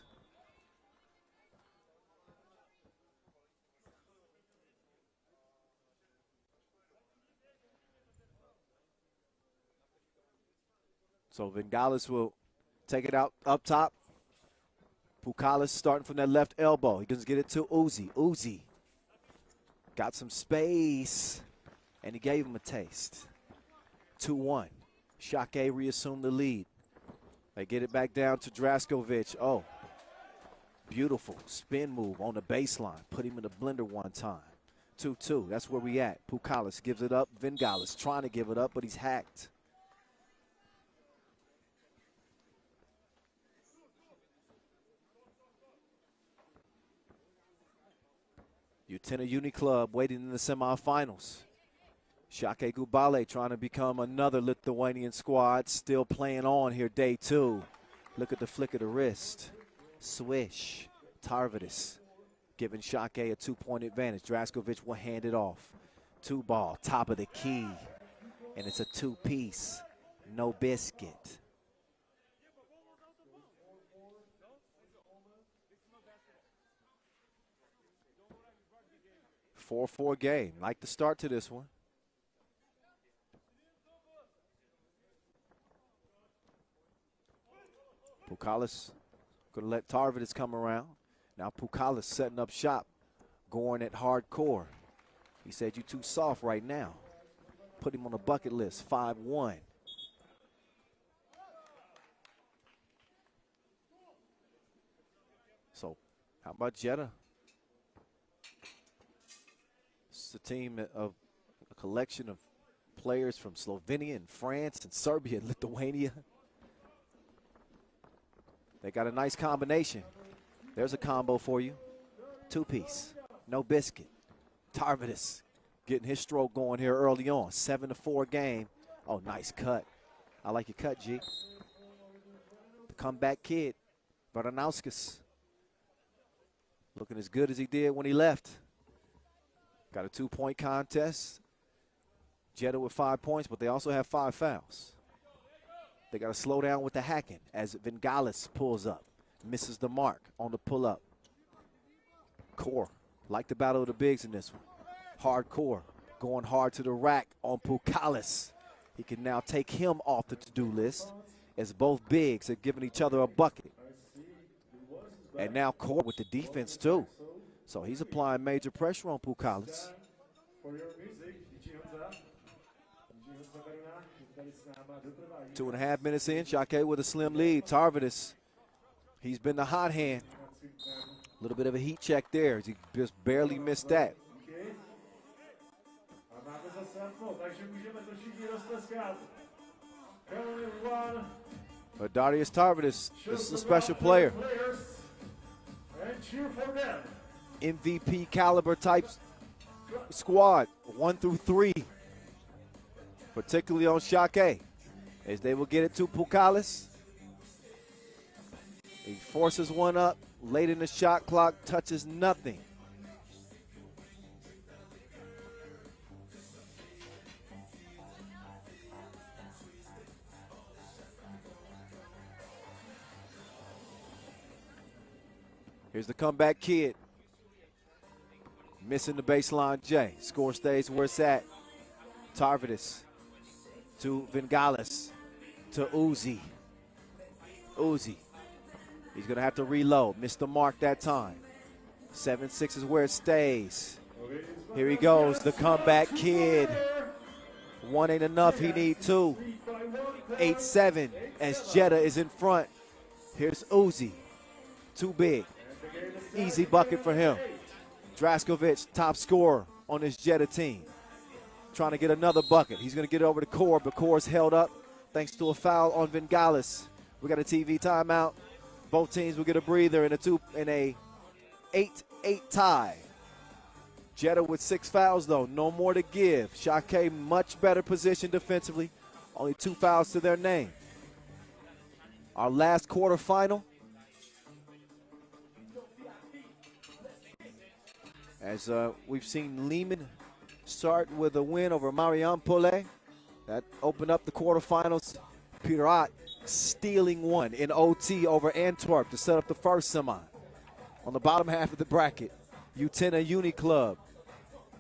So Vingalis will take it out up top. Pukalis starting from that left elbow. He doesn't get it to Uzi. Uzi got some space, and he gave him a taste. 2-1. Šakiai reassumed the lead. They get it back down to Draskovic. Oh, beautiful spin move on the baseline. Put him in the blender one time. 2-2. That's where we at. Pukalis gives it up. Vingalis trying to give it up, but he's hacked. Utena Uniclub waiting in the semifinals. Šakiai Gulbelė trying to become another Lithuanian squad. Still playing on here, day 2. Look at the flick of the wrist. Swish. Tarvidis giving Šakiai a 2-point advantage. Draskovic will hand it off. 2-ball, top of the key. And it's a 2-piece. No biscuit. 4-4 game. Like the start to this one. Pukalis going to let Tarvidis come around. Now Pukalis setting up shop, going at hardcore. He said, "You too soft right now." Put him on the bucket list, 5-1. So how about Jeddah? It's a team of a collection of players from Slovenia and France and Serbia and Lithuania. They got a nice combination. There's a combo for you. 2-piece, no biscuit. Tarvidis getting his stroke going here early on. 7-4 game. Oh, nice cut. I like your cut, G. The comeback kid, Varanauskas, looking as good as he did when he left. Got a 2-point contest. Jeddah with 5 points, but they also have 5 fouls. They got to slow down with the hacking as Vingalis pulls up. Misses the mark on the pull-up. Core, like the battle of the bigs in this one. Hardcore, going hard to the rack on Pukalis. He can now take him off the to-do list as both bigs are giving each other a bucket. And now Core with the defense too. So he's applying major pressure on Pukalis. 2.5 minutes in, Šakiai with a slim lead. Tarvidis, he's been the hot hand. A little bit of a heat check there. He just barely missed that. But Darius Tarvidis, this is a special player. MVP caliber type squad, 1 through 3. Particularly on Šakiai, as they will get it to Pukalis. He forces one up late in the shot clock, touches nothing. Here's the comeback kid. Missing the baseline J. Score stays where it's at. Tarvidis to Vingalis to Uzi. Uzi. He's going to have to reload. Missed the mark that time. 7-6 is where it stays. Here he goes, the comeback kid. 1 ain't enough, he need 2. 8-7 as Jeddah is in front. Here's Uzi. Too big. Easy bucket for him. Draskovic, top scorer on this Jeddah team. Trying to get another bucket. He's going to get it over to Core, but Core's held up thanks to a foul on Vingalis. We got a TV timeout. Both teams will get a breather in a 8-8 tie. Jeddah with 6 fouls, though. No more to give. Šakiai much better position defensively. Only 2 fouls to their name. Our last quarterfinal. As we've seen Liman start with a win over Marijampolė. That opened up the quarterfinals. Pirot stealing one in OT over Antwerp to set up the first semi. On the bottom half of the bracket, Utena Uniclub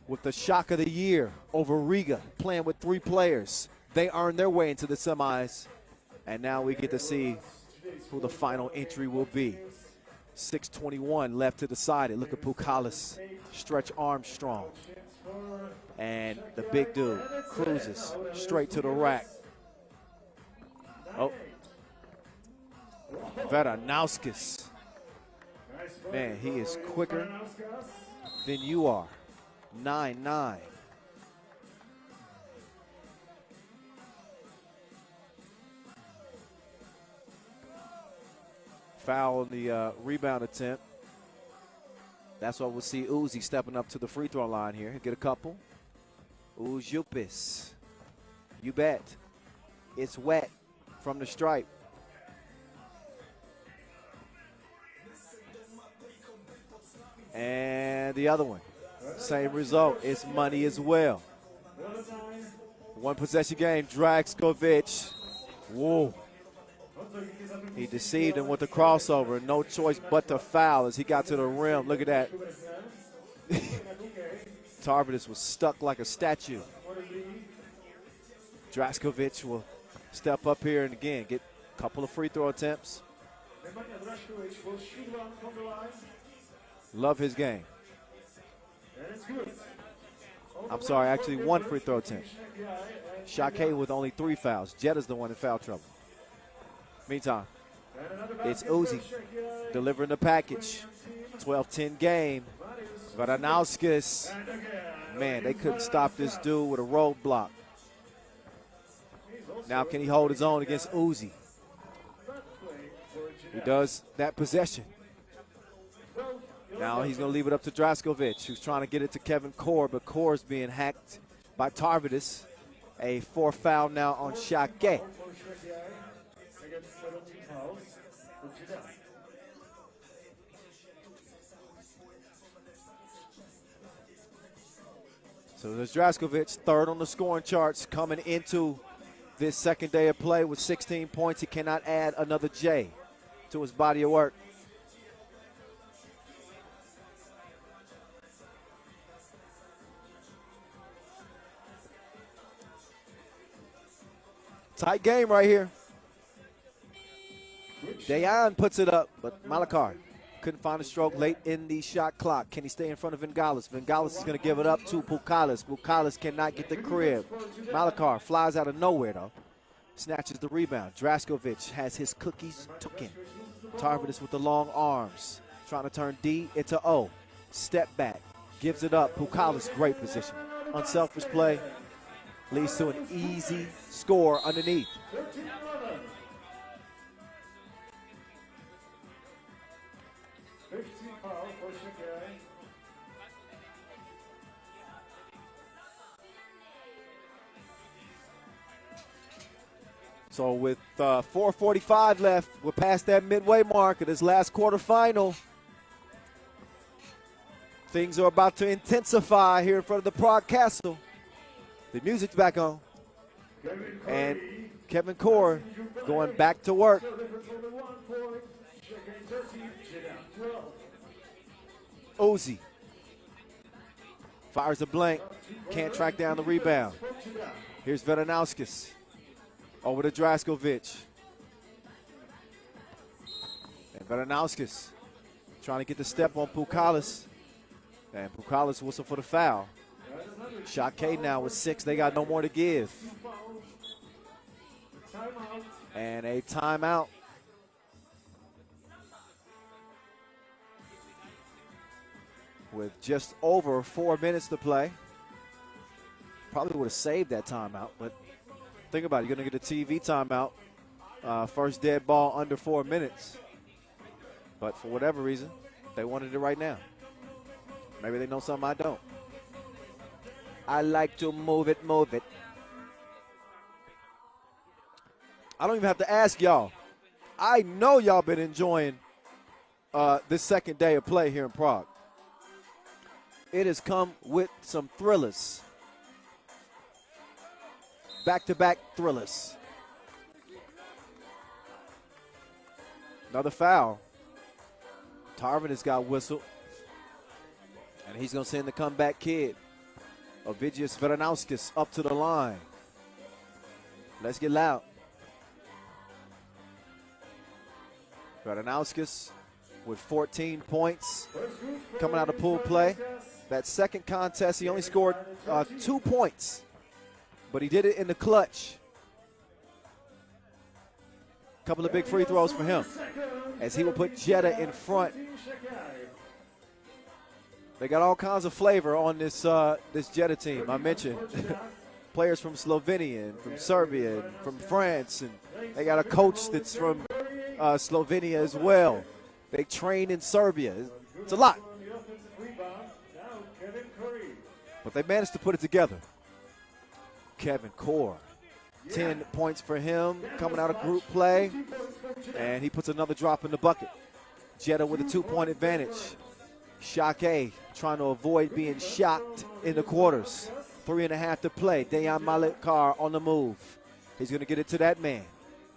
with the shock of the year over Riga, playing with 3 players. They earned their way into the semis, and now we get to see who the final entry will be. 6:21 left to decide it. Look at Pukalis, Stretch Armstrong, and the big dude cruises straight to the rack. Oh, Veranauskas. Man, he is quicker than you are. 9-9. Foul on the rebound attempt. That's why we'll see Uzi stepping up to the free throw line here. He'll get a couple. Uzupis. You bet. It's wet from the stripe. And the other one. Same result. It's money as well. One possession game. Draskovic. Whoa. He deceived him with the crossover. No choice but to foul as he got to the rim. Look at that. Tarvidis was stuck like a statue. Draskovic will step up here and again get a couple of free throw attempts. Love his game. I'm sorry, actually 1 free throw attempt. Šakiai with only 3 fouls. Jeddah's the one in foul trouble. Meantime, it's Uzi delivering the package. 12-10 game. Veranauskas. Man, they couldn't stop this dude with a roadblock. Now can he hold his own against Uzi? He does that possession. Now he's going to leave it up to Draskovic, who's trying to get it to Kevin Core, but Core's being hacked by Tarvidis. A 4th foul now on Šakiai. So there's Draskovic, 3rd on the scoring charts, coming into this second day of play with 16 points. He cannot add another J to his body of work. Tight game right here. Dayan puts it up, but Malakar couldn't find a stroke late in the shot clock. Can he stay in front of Vingalis? Vingalis is going to give it up to Pukalis. Pukalis cannot get the crib. Malakar flies out of nowhere, though. Snatches the rebound. Draskovic has his cookies taken. Tarvidis with the long arms. Trying to turn D into O. Step back. Gives it up. Pukalis, great position. Unselfish play. Leads to an easy score underneath. So with 4:45 left, we're past that midway mark of this last quarterfinal. Things are about to intensify here in front of the Prague Castle. The music's back on. And Kevin Core going back to work. Uzi fires a blank. Can't track down the rebound. Here's Veranauskas. Over to Draskovic. And Veranauskas trying to get the step on Pukalis. And Pukalis whistle for the foul. Šakiai now with 6. They got no more to give. And a timeout with just over 4 minutes to play. Probably would have saved that timeout, but think about it. You're going to get a TV timeout. First dead ball under 4 minutes. But for whatever reason, they wanted it right now. Maybe they know something I don't. I like to move it, move it. I don't even have to ask y'all. I know y'all been enjoying this second day of play here in Prague. It has come with some thrillers. Back-to-back thrillers. Another foul. Tarvin has got whistled. And he's going to send the comeback kid, Ovidius Veranauskas, up to the line. Let's get loud. Veranauskas with 14 points coming out of pool play. That second contest, he only scored 2 points, but he did it in the clutch. Couple of big free throws for him as he will put Jeddah in front. They got all kinds of flavor on this this Jeddah team. I mentioned players from Slovenia and from Serbia and from France, and they got a coach that's from Slovenia as well. They train in Serbia. It's a lot. But they managed to put it together. Kevin Core, 10 points for him coming out of group play. And he puts another drop in the bucket. Jeddah with a 2-point advantage. Šakiai trying to avoid being shocked in the quarters. 3.5 to play. Dejan Malikar on the move. He's going to get it to that man.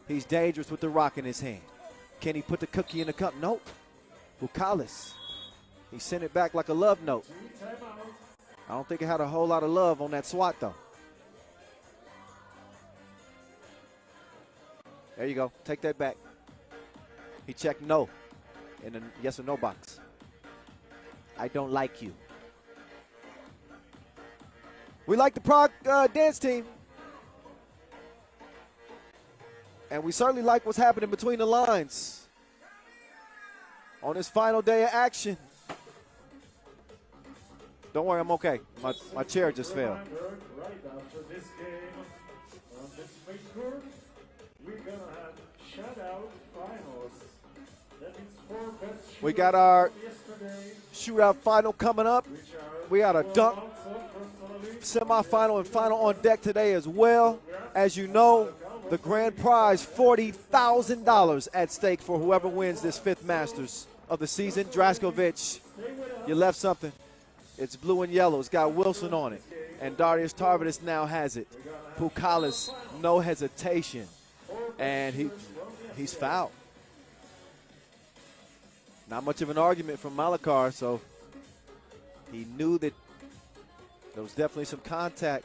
He's dangerous with the rock in his hand. Can he put the cookie in the cup? Nope. Bukalis. He sent it back like a love note. I don't think it had a whole lot of love on that swat, though. There you go. Take that back. He checked no in the yes or no box. I don't like you. We like the Prague dance team. And we certainly like what's happening between the lines on this final day of action. Don't worry, I'm okay. My chair just fell. Right after this game, on this big court, we're going to have Shootout Finals. That means 4 best We got our yesterday, shootout final coming up. We got a dunk semifinal and final on deck today as well. As you know, the grand prize, $40,000 at stake for whoever wins this 5th Masters of the season. Draskovic, you left something. It's blue and yellow. It's got Wilson on it. And Darius Tarvidis now has it. Pukalis, no hesitation. And he's fouled. Not much of an argument from Malikar, so he knew that there was definitely some contact.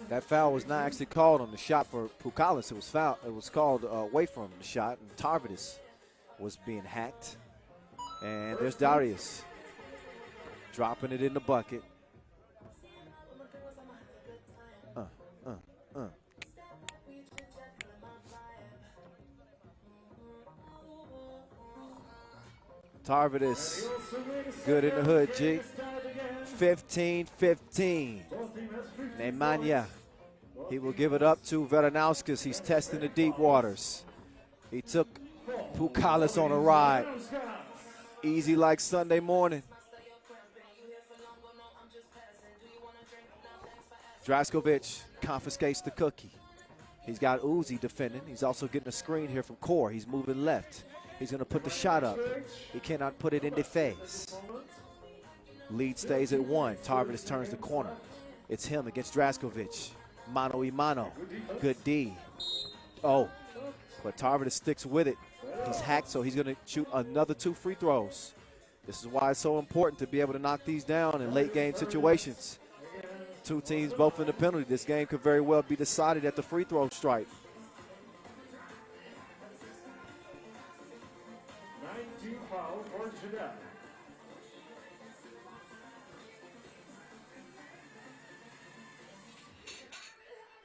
That foul was not actually called on the shot for Pukalis. It was foul. It was called away from the shot, and Tarvidis was being hacked. And there's Darius dropping it in the bucket. Tarvidis, good in the hood, G. 15-15. Nemanja, he will give it up to Veranauskas. He's testing the deep waters. He took Pukalis on a ride. Easy like Sunday morning. Draskovic confiscates the cookie. He's got Uzi defending. He's also getting a screen here from Core. He's moving left. He's going to put the shot up. He cannot put it in the face. Lead stays at 1. Tarvidis turns the corner. It's him against Draskovic. Mano y mano. Good D. Oh, but Tarvidis sticks with it. He's hacked, so he's going to shoot another 2 free throws. This is why it's so important to be able to knock these down in late game situations. 2 teams both in the penalty. This game could very well be decided at the free throw stripe. 19 foul for Jeddah.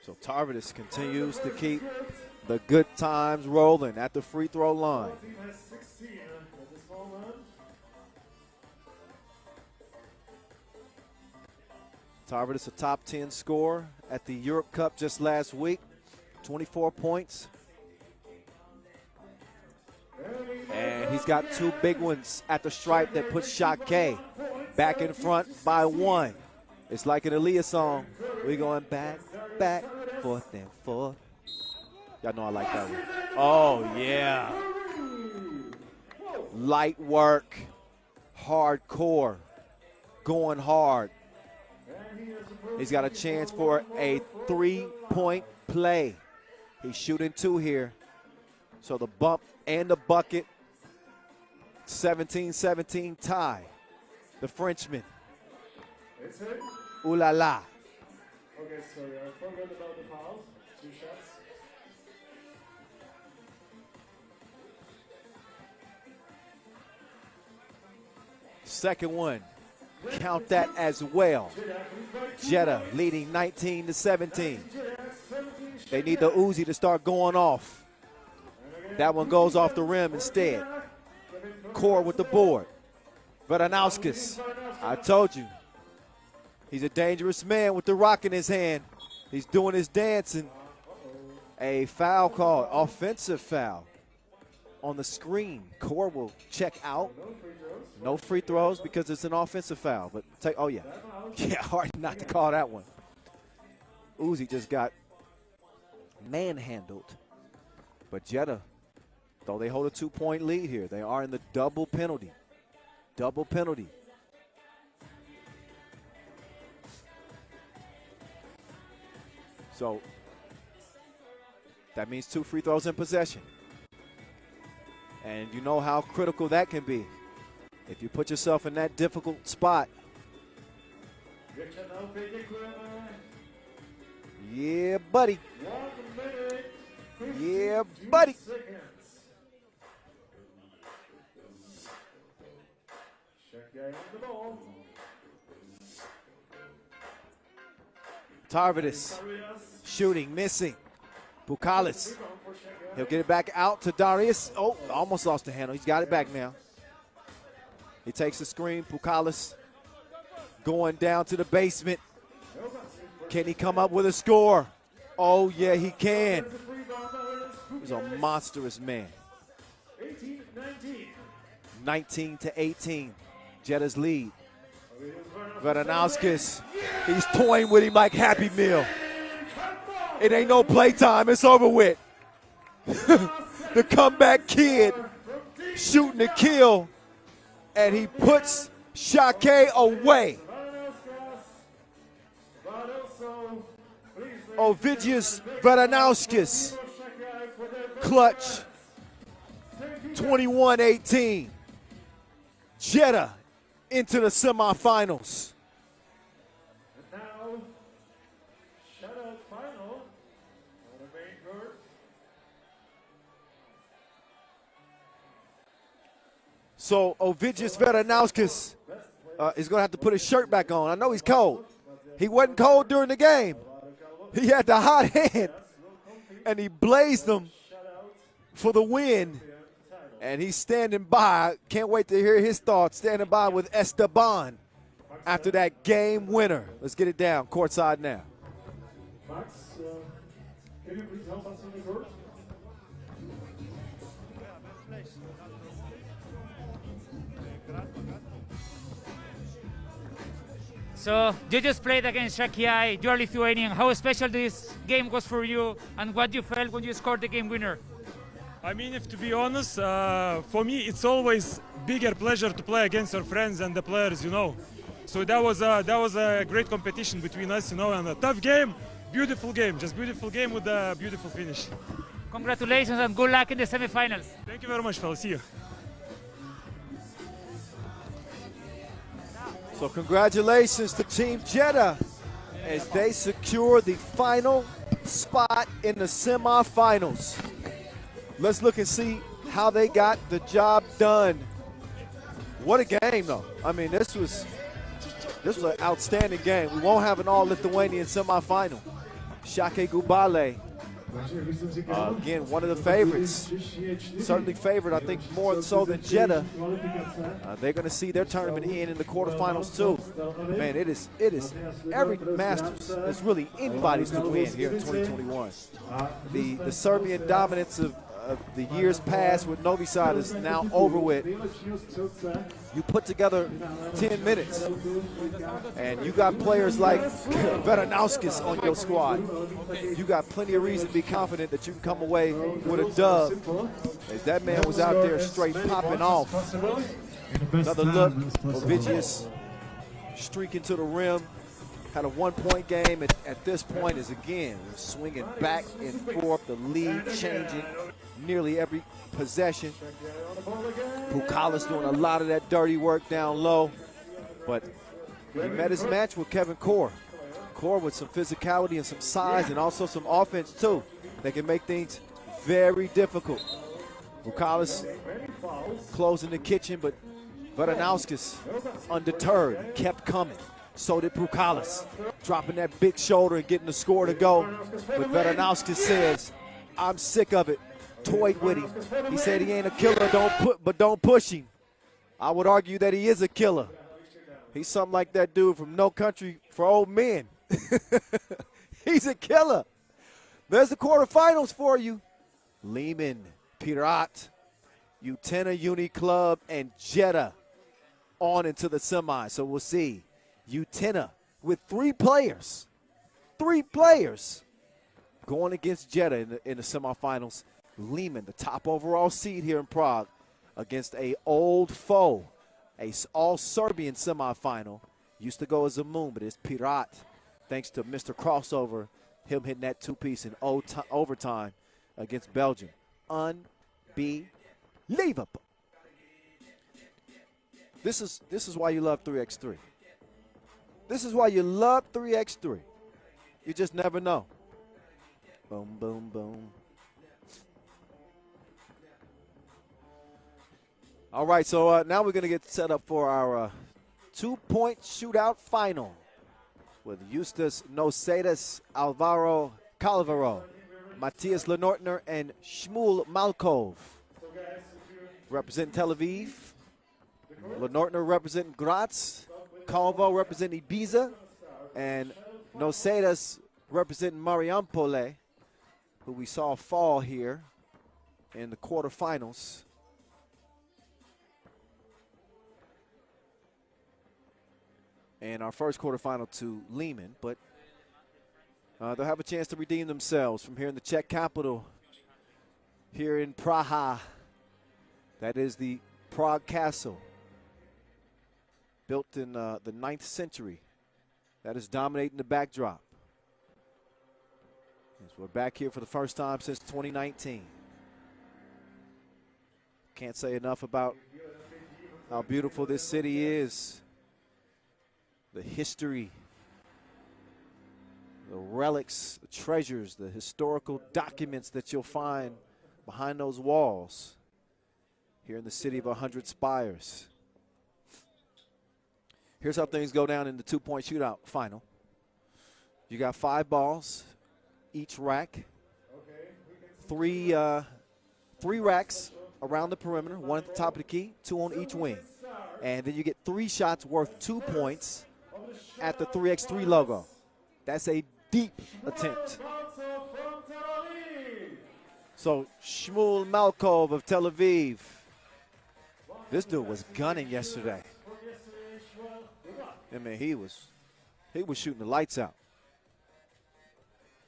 So Tarvidis continues to keep the good times rolling at the free throw line. Team has 16 at this moment. Tarvidis, a top 10 scorer at the Europe Cup just last week, 24 points. And he's got two big ones at the stripe that puts Šakiai back in front by 1. It's like an Aaliyah song. We're going back, back, forth and forth. Y'all know I like that one. Oh, yeah. Light work, hardcore, going hard. He's got a chance for a 3-point play. He's shooting 2 here. So the bump and the bucket, 17-17 tie. The Frenchman. Ooh la la. Okay, sorry, I forgot about the foul. 2 shots. Second one. Count that as well. Jeddah leading 19-17. They need the Uzi to start going off. That one goes off the rim instead. Core with the board. Varanauskas, I told you. He's a dangerous man with the rock in his hand. He's doing his dancing. A foul called, offensive foul on the screen. Core will check out. No free throws because it's an offensive foul. But take, oh yeah. Yeah, hard not to call that one. Uzi just got manhandled. But Jeddah, though they hold a 2-point lead here, they are in the double penalty. Double penalty. So that means 2 free throws in possession. And you know how critical that can be. If you put yourself in that difficult spot. Yeah, buddy. 1 minute, Yeah, buddy. Šakiai on the ball. Tarvidis shooting, missing. Bukalis. He'll get it back out to Darius. Oh, almost lost the handle. He's got it back now. He takes the screen. Bukalis going down to the basement. Can he come up with a score? Oh, yeah, he can. He's a monstrous man. 19-18. Jeddah's lead. Varanauskas, he's toying with him like Happy Meal. It ain't no playtime, it's over with. The comeback kid shooting the kill, and he puts Šakiai away. Ovidius Varanauskas, clutch, 21-18. Jeddah into the semifinals. And now, Shootout Final on the main court. So Ovidius Varanauskas is going to have to put his shirt back on. I know he's cold. He wasn't cold during the game. He had the hot hand, and he blazed them for the win. And he's standing by. Can't wait to hear his thoughts. Standing by with Esteban after that game winner. Let's get it down courtside now. Max, can you please help us on the court? So you just played against Šakiai. You're Lithuanian. How special this game was for you, and what you felt when you scored the game winner? I mean, if to be honest, for me it's always bigger pleasure to play against your friends and the players, you know. So that was a great competition between us, you know, and a tough game, just beautiful game with a beautiful finish. Congratulations and good luck in the semifinals. Thank you very much, fellas. See you. So congratulations to Team Jeddah as they secure the final spot in the semifinals. Let's look and see how they got the job done. What a game, though. I mean, this was an outstanding game. We won't have an all-Lithuanian semifinal. Šakiai Gulbelė Again, one of the favorites. Certainly favored, I think, more so than Jeddah. They're going to see their tournament in the quarterfinals too. Man, it is every Masters is really anybody's to win here in 2021. The Serbian dominance of the years past with Novi Sad is now over with. You put together 10 minutes, and you got players like Veranauskis on your squad. You got plenty of reason to be confident that you can come away with a dub, as that man was out there straight popping off. Another look, Ovidius streaking to the rim. Had a one-point game at this point is again swinging back and forth, the lead changing nearly every possession. Pukalis doing a lot of that dirty work down low, but he met his match with Kevin Core. Core with some physicality and some size and also some offense too. They can make things very difficult. Pukalis closing the kitchen, but Veranauskis undeterred, kept coming. So did Pukalis, dropping that big shoulder and getting the score to go. But Veranauskis says, I'm sick of it. Toyed with him. He said he ain't a killer, but don't push him. I would argue that he is a killer. He's something like that dude from No Country for Old Men. He's a killer. There's the quarterfinals for you. Liman, Pirot, Utena Uniclub, and Jeddah on into the semi. So we'll see. Utena with three players going against Jeddah in the semifinals. Liman, the top overall seed here in Prague, against a old foe, a all-Serbian semifinal. Used to go as a moon, but it's Pirot, thanks to Mr. Crossover, him hitting that two-piece in overtime against Belgium. Unbelievable. This is why you love 3x3. This is why you love 3x3. You just never know. Boom, boom, boom. All right, so now we're going to get set up for our two-point shootout final with Justus Nosedas, Alvaro Calvaro, Matthias Lenortner, and Shmuel Malkov. Representing Tel Aviv. Lenortner representing Graz. Calvo representing Ibiza. And Nosedas representing Marijampolė, who we saw fall here in the quarterfinals. And our first quarterfinal to Liman, but they'll have a chance to redeem themselves from here in the Czech capital, here in Praha. That is the Prague Castle, built in the 9th century. That is dominating the backdrop. As we're back here for the first time since 2019. Can't say enough about how beautiful this city is. The history, the relics, the treasures, the historical documents that you'll find behind those walls here in the city of 100 spires. Here's how things go down in the two-point shootout final. You got 5 balls, each rack. Three racks around the perimeter, 1 at the top of the key, 2 on each wing. And then you get 3 shots worth 2 points at the 3x3 logo. That's a deep attempt. So Shmuel Malkov of Tel Aviv. This dude was gunning yesterday. I mean, he was shooting the lights out.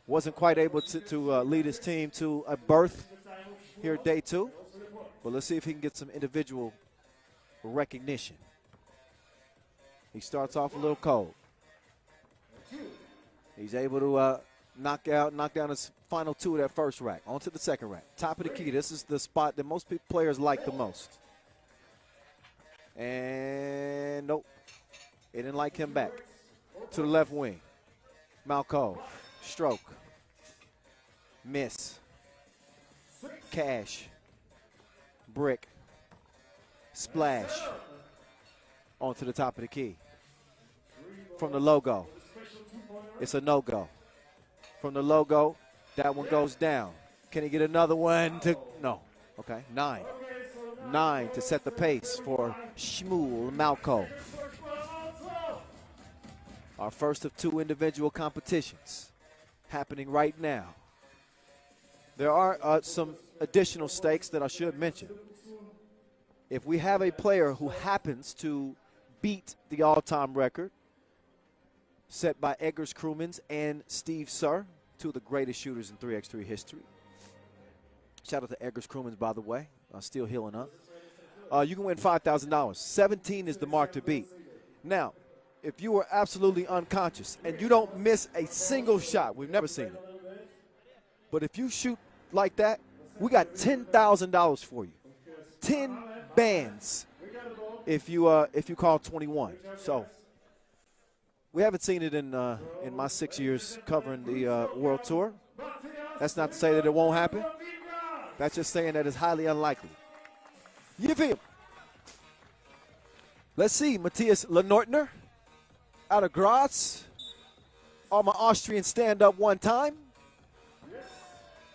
Wasn't quite able to lead his team to a berth here day 2. But let's see if he can get some individual recognition. He starts off a little cold. He's able to knock down his final 2 of that first rack. On to the second rack. Top of the key. This is the spot that most players like the most. And nope. It didn't like him back. To the left wing. Malkov. Stroke. Miss. Cash. Brick. Splash. Onto the top of the key. From the logo. It's a no-go. From the logo, That one goes down. Can he get another one to, no. Okay, 9. 9 to set the pace for Shmuel Malko. Our first of 2 individual competitions happening right now. There are some additional stakes that I should mention. If we have a player who happens to beat the all-time record set by Eggers Krumans and Steve Sir, 2 of the greatest shooters in 3x3 history. Shout out to Eggers Krumans, by the way, still healing up. You can win $5,000. 17 is the mark to beat. Now, if you are absolutely unconscious and you don't miss a single shot, we've never seen it. But if you shoot like that, we got $10,000 for you. 10 bands if you call 21. So we haven't seen it in my 6 years covering the World Tour. That's not to say that it won't happen. That's just saying that it's highly unlikely. You feel? Let's see, Matthias Lenortner out of Graz. All my Austrians stand up one time.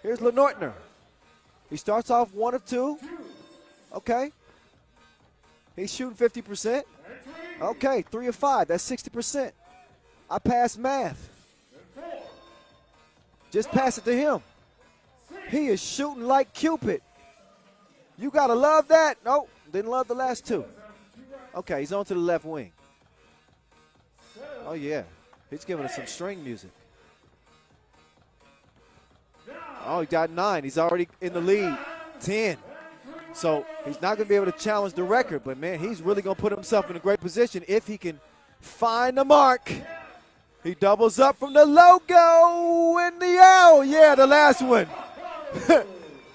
Here's Lenortner. He starts off 1 of 2. Okay. He's shooting 50%. Okay, 3 of 5. That's 60%. I passed math. Just pass it to him. He is shooting like Cupid. You got to love that. Nope, didn't love the last 2. Okay, he's on to the left wing. Oh, yeah. He's giving us some string music. Oh, he got 9. He's already in the lead. 10. So he's not going to be able to challenge the record, but, man, he's really going to put himself in a great position if he can find the mark. He doubles up from the logo in the L. Yeah, the last one.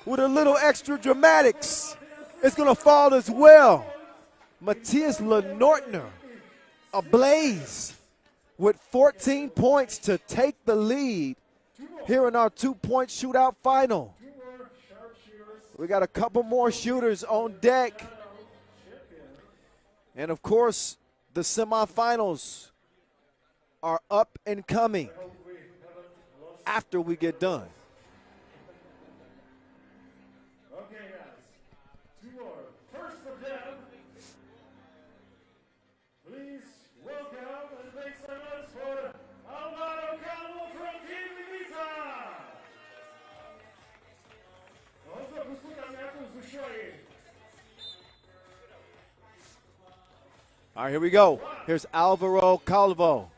With a little extra dramatics. It's going to fall as well. Matthias Lenortner ablaze with 14 points to take the lead here in our 2-point shootout final. We got a couple more shooters on deck. And, of course, the semifinals are up and coming after we get done. Okay, guys. 2 more. First of them, please welcome and make some noise for Alvaro Calvo from Team Ibiza. Also, posłucham jak on zuszoi. All right, here we go. Here's Alvaro Calvo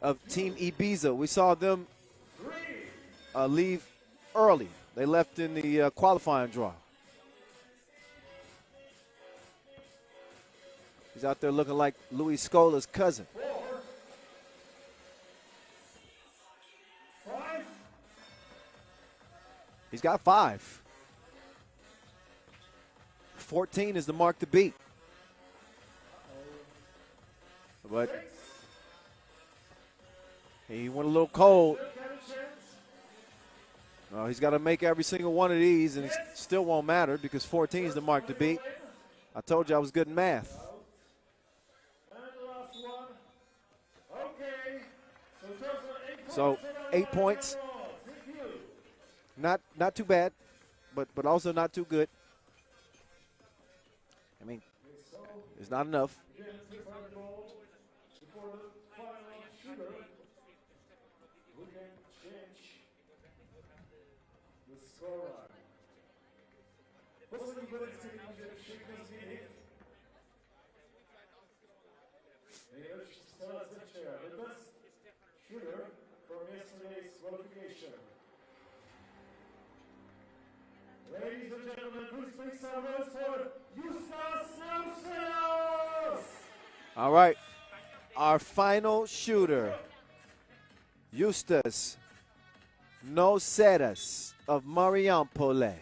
of Team Ibiza. We saw them leave early. They left in the qualifying draw. He's out there looking like Luis Scola's cousin. 5. He's got 5. 14 is the mark to beat. But he went a little cold. He's got to make every single one of these, and it still won't matter because 14 is the mark to beat. I told you I was good in math. And the last one. Okay. So 8 points. Not too bad, but also not too good. I mean, it's not enough. The best shooter from yesterday's qualification. Ladies and gentlemen, please make some noise for Justas. All right, our final shooter, Justas Noseras of Marijampolė.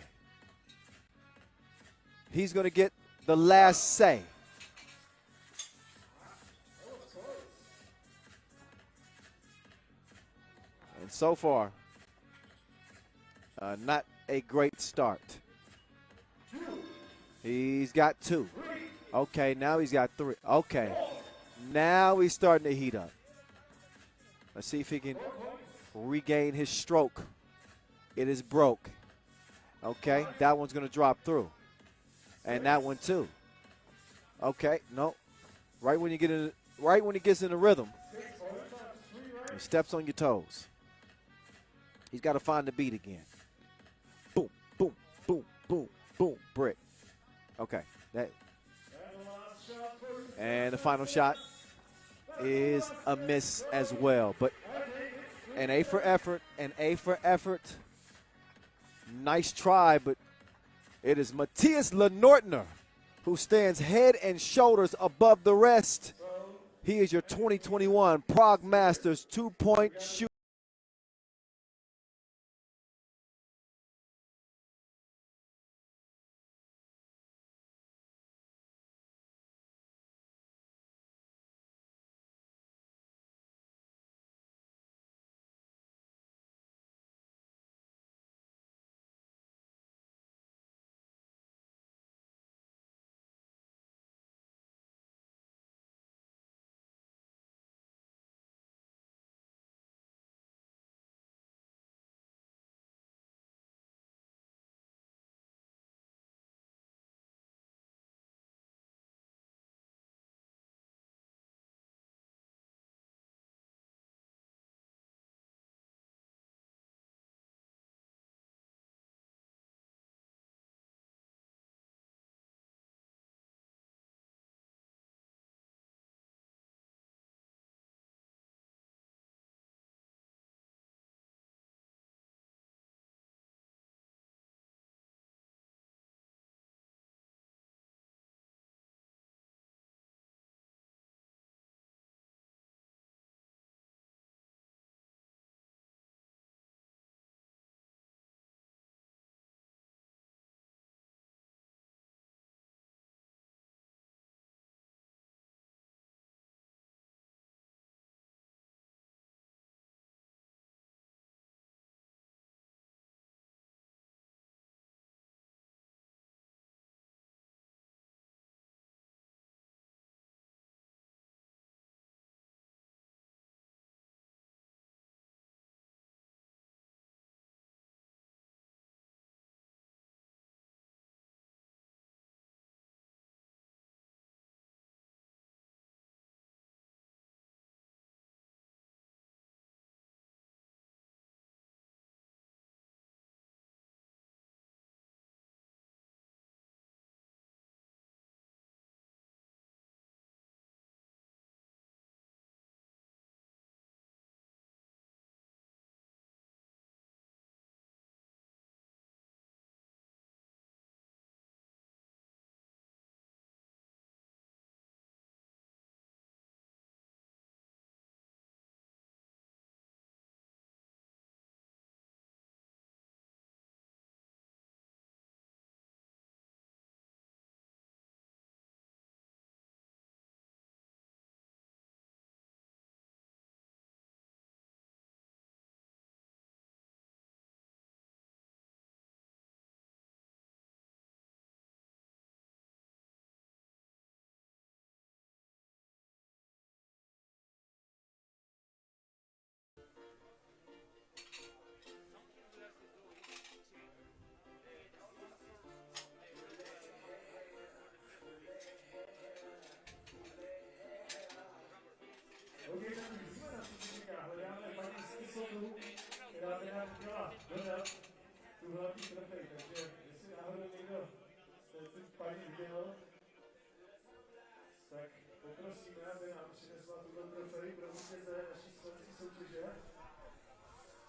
He's going to get the last say. And so far, not a great start. He's got 2. Okay, now he's got 3. Okay, now he's starting to heat up. Let's see if he can regain his stroke. It is broke. Okay, that one's going to drop through. And that one too. Okay, no. Right when he gets in the rhythm, he steps on your toes. He's got to find the beat again. Boom, boom, boom, boom, boom, brick. Okay, and the final shot is a miss as well. But an A for effort, an A for effort. Nice try, but it is Matthias Lenortner who stands head and shoulders above the rest. He is your 2021 Prague Masters 2-point shooter.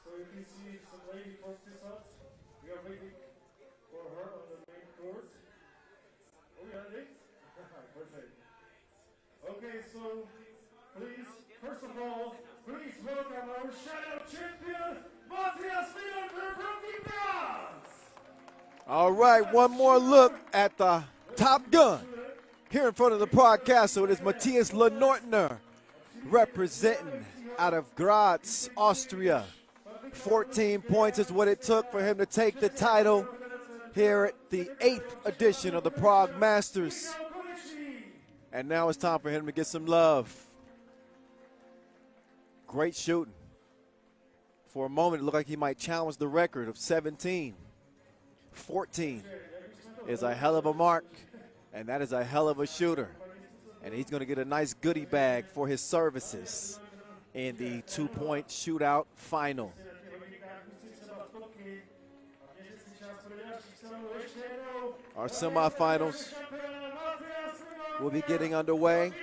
So you can see some lady focuses up. We are waiting for her on the main court. Oh, yeah, Nick? Perfect. Okay, so please, first of all, please welcome our Shootout champion, Matthias Lenortner from the Bronx. All right, one more look at the Top Gun here in front of the Prague Castle. It is Matthias Lenortner representing out of Graz, Austria. 14 points is what it took for him to take the title here at the 8th edition of the Prague Masters. And now it's time for him to get some love. Great shooting. For a moment, it looked like he might challenge the record of 17. 14 is a hell of a mark, and that is a hell of a shooter. And he's going to get a nice goodie bag for his services in the two-point shootout final. Our semifinals will be getting underway.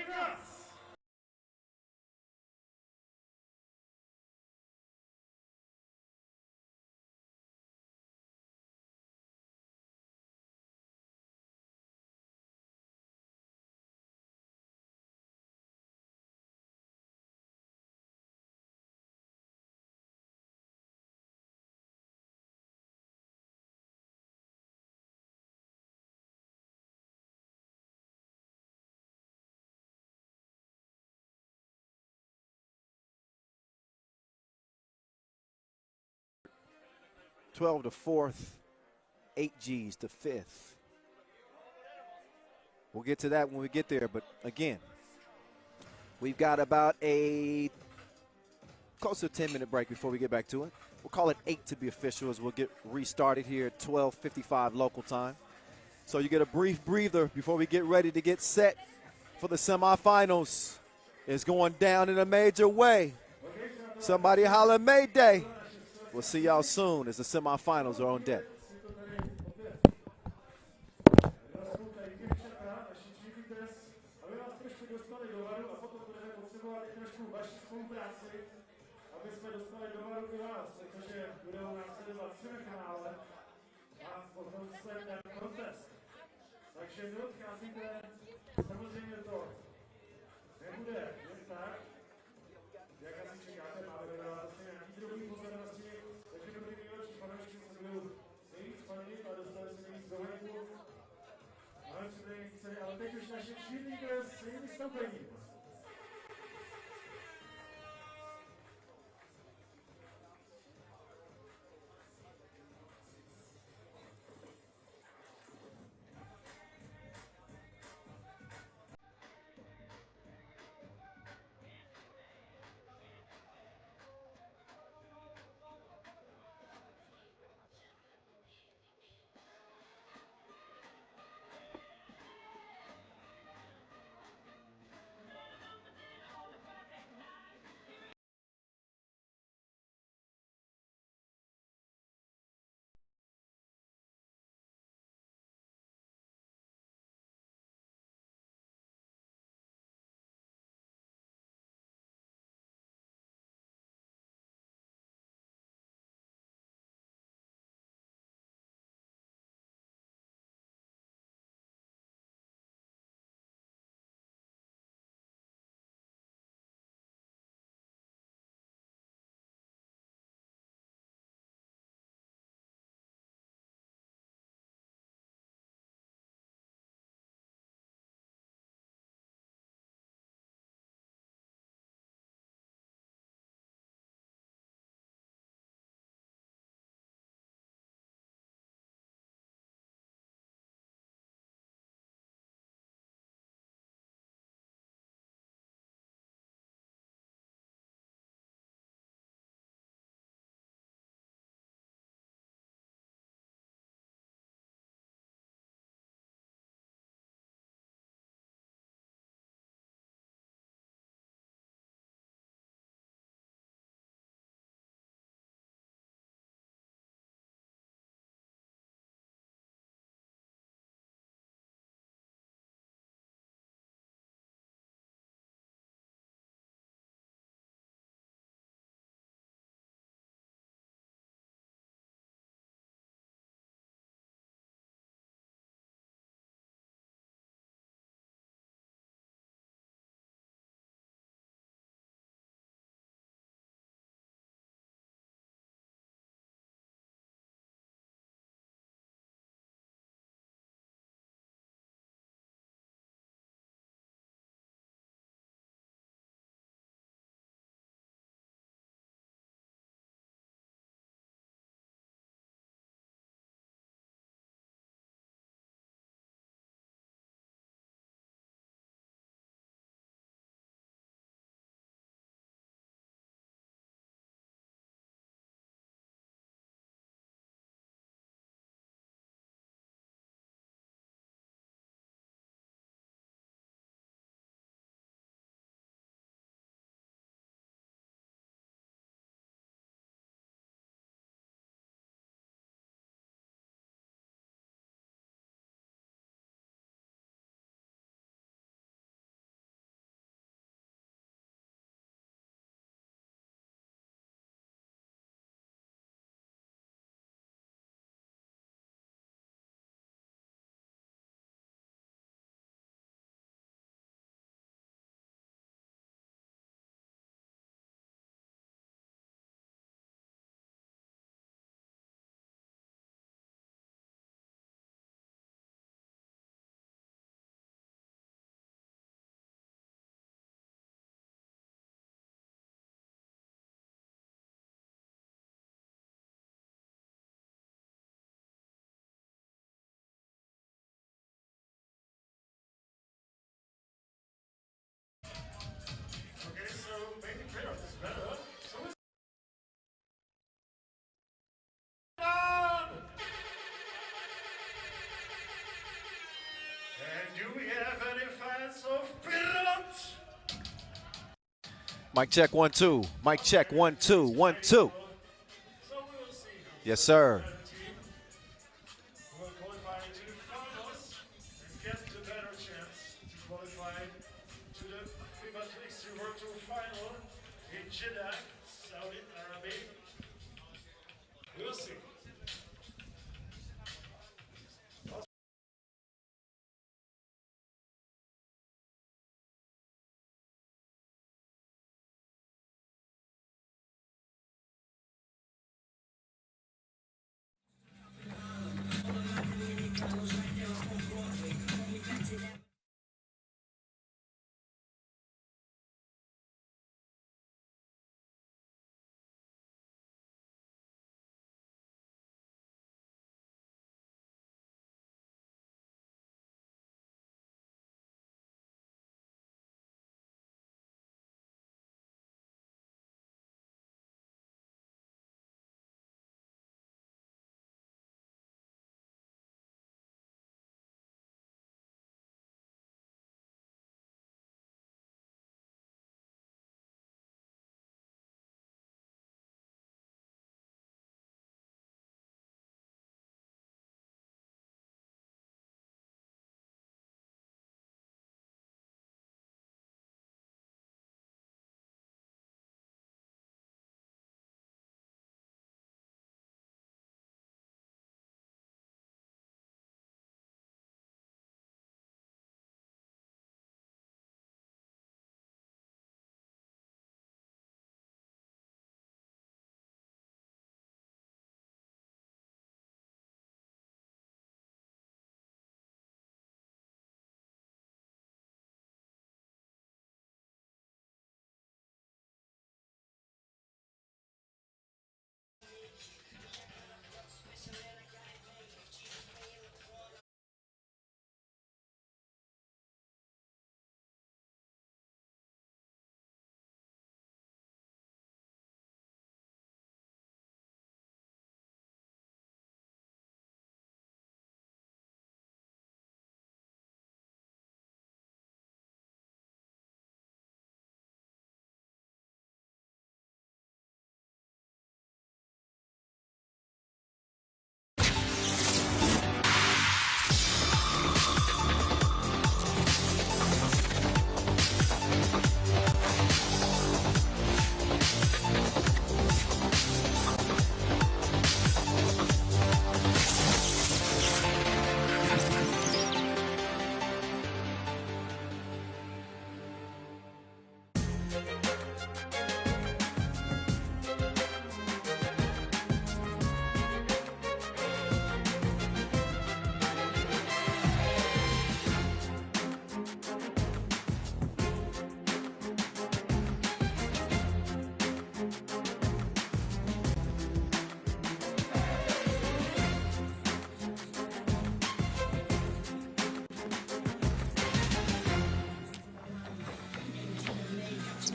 $12 to 4th, 8 Gs to 5th. We'll get to that when we get there, but again, we've got about a close to a 10-minute break before we get back to it. We'll call it 8 to be official as we'll get restarted here at 12:55 local time. So you get a brief breather before we get ready to get set for the semifinals. It's going down in a major way. Somebody holler Mayday. We'll see y'all soon as the semifinals are on deck. Mic check 1 2. Mic check 1 2 1 2. Yes, sir. Will qualify to the finals and get the better chance to qualify to the FIBA 3x3 World Tour Final in Jeddah, Saudi Arabia. We'll see.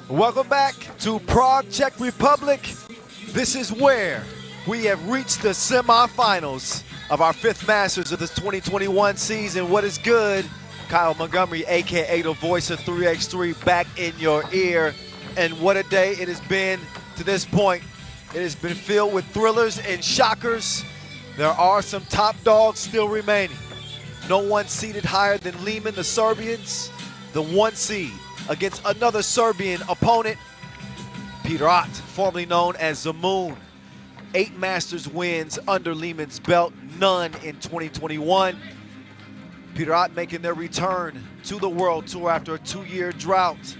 Welcome back to Prague, Czech Republic. This is where we have reached the semifinals of our 5th Masters of this 2021 season. What is good? Kyle Montgomery, aka the voice of 3x3, back in your ear. And what a day it has been to this point. It has been filled with thrillers and shockers. There are some top dogs still remaining. No one seeded higher than Liman, the Serbians, the 1 seed against another Serbian opponent, Pirot, formerly known as Zemun. 8 Masters wins under Liman's belt, none in 2021. Pirot making their return to the World Tour after a 2-year drought.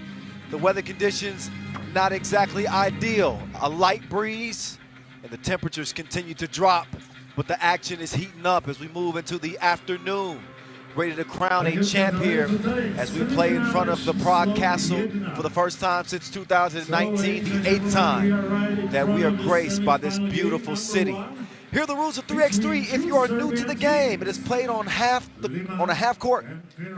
The weather conditions not exactly ideal. A light breeze and the temperatures continue to drop, but the action is heating up as we move into the afternoon. Ready to crown a champ here as we play in front of the Prague Castle for the first time since 2019, the 8th time that we are graced by this beautiful city. Here are the rules of 3x3. If you are new to the game, it is played on a half court.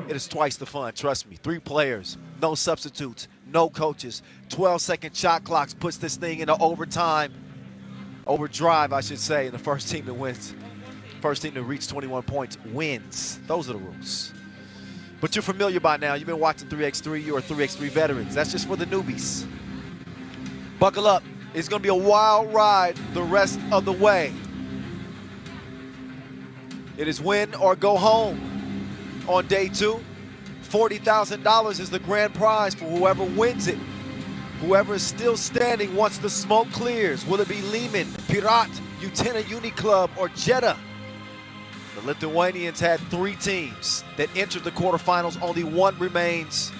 It is twice the fun, trust me. 3 players, no substitutes, no coaches. 12-second shot clocks puts this thing into overdrive, I should say, and the first team that wins. First team to reach 21 points wins. Those are the rules. But you're familiar by now. You've been watching 3x3. You are 3x3 veterans. That's just for the newbies. Buckle up. It's going to be a wild ride the rest of the way. It is win or go home on day 2. $40,000 is the grand prize for whoever wins it. Whoever is still standing once the smoke clears. Will it be Liman, Pirot, Utena Uniclub, or Jeddah? The Lithuanians had 3 teams that entered the quarterfinals. Only one remains.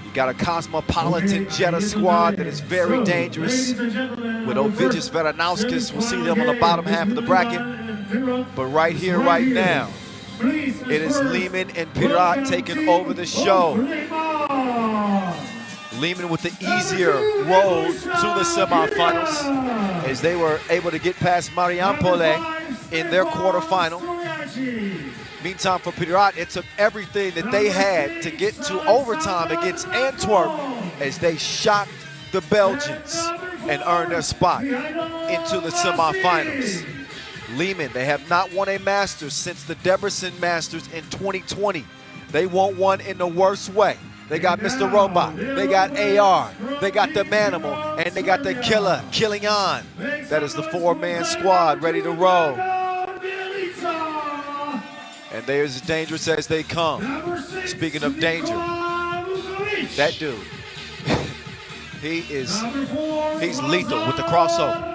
You got a cosmopolitan Jeddah squad that is very dangerous. With Ovidijus Veranauskas, we'll see them on the bottom half of the bracket. But right here, right now, it is Liman and Pirot taking over the show. Liman with the easier road to the semifinals as they were able to get past Marijampolė in their quarterfinal. Meantime, for Pirot, it took everything that they had to get to overtime against Antwerp as they shocked the Belgians and earned their spot into the semifinals. Liman, they have not won a Masters since the Debrecen Masters in 2020. They won one in the worst way. They got Mr. Robot, they got AR, they got the Manimal, and they got the killer, Killing On. That is the 4-man squad ready to roll. And they're as dangerous as they come. Speaking of danger, that dude, he's lethal with the crossover.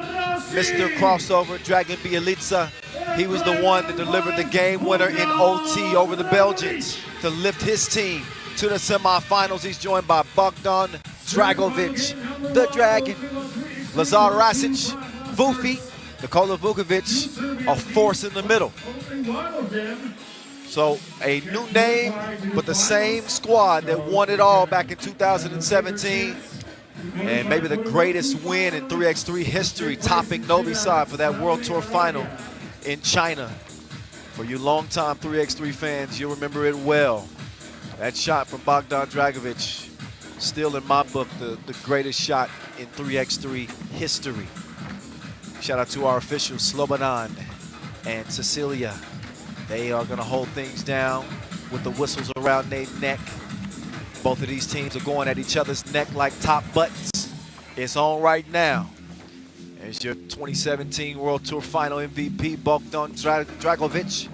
Mr. Crossover, Dragan Bielica, he was the one that delivered the game winner in OT over the Belgians to lift his team to the semifinals. He's joined by Bogdan Dragovic, the Dragon, Lazar Rasic, Vufi, Nikola Vukovic, a force in the middle. So a new name, but the same squad that won it all back in 2017. And maybe the greatest win in 3x3 history, topping Novi Sad for that World Tour final in China. For you longtime 3x3 fans, you'll remember it well. That shot from Bogdan Dragovic, still in my book, the greatest shot in 3x3 history. Shout out to our officials, Slobodan and Cecilia. They are gonna hold things down with the whistles around their neck. Both of these teams are going at each other's neck like top buttons. It's on right now. There's your 2017 World Tour Final MVP, Bogdan Dragovic.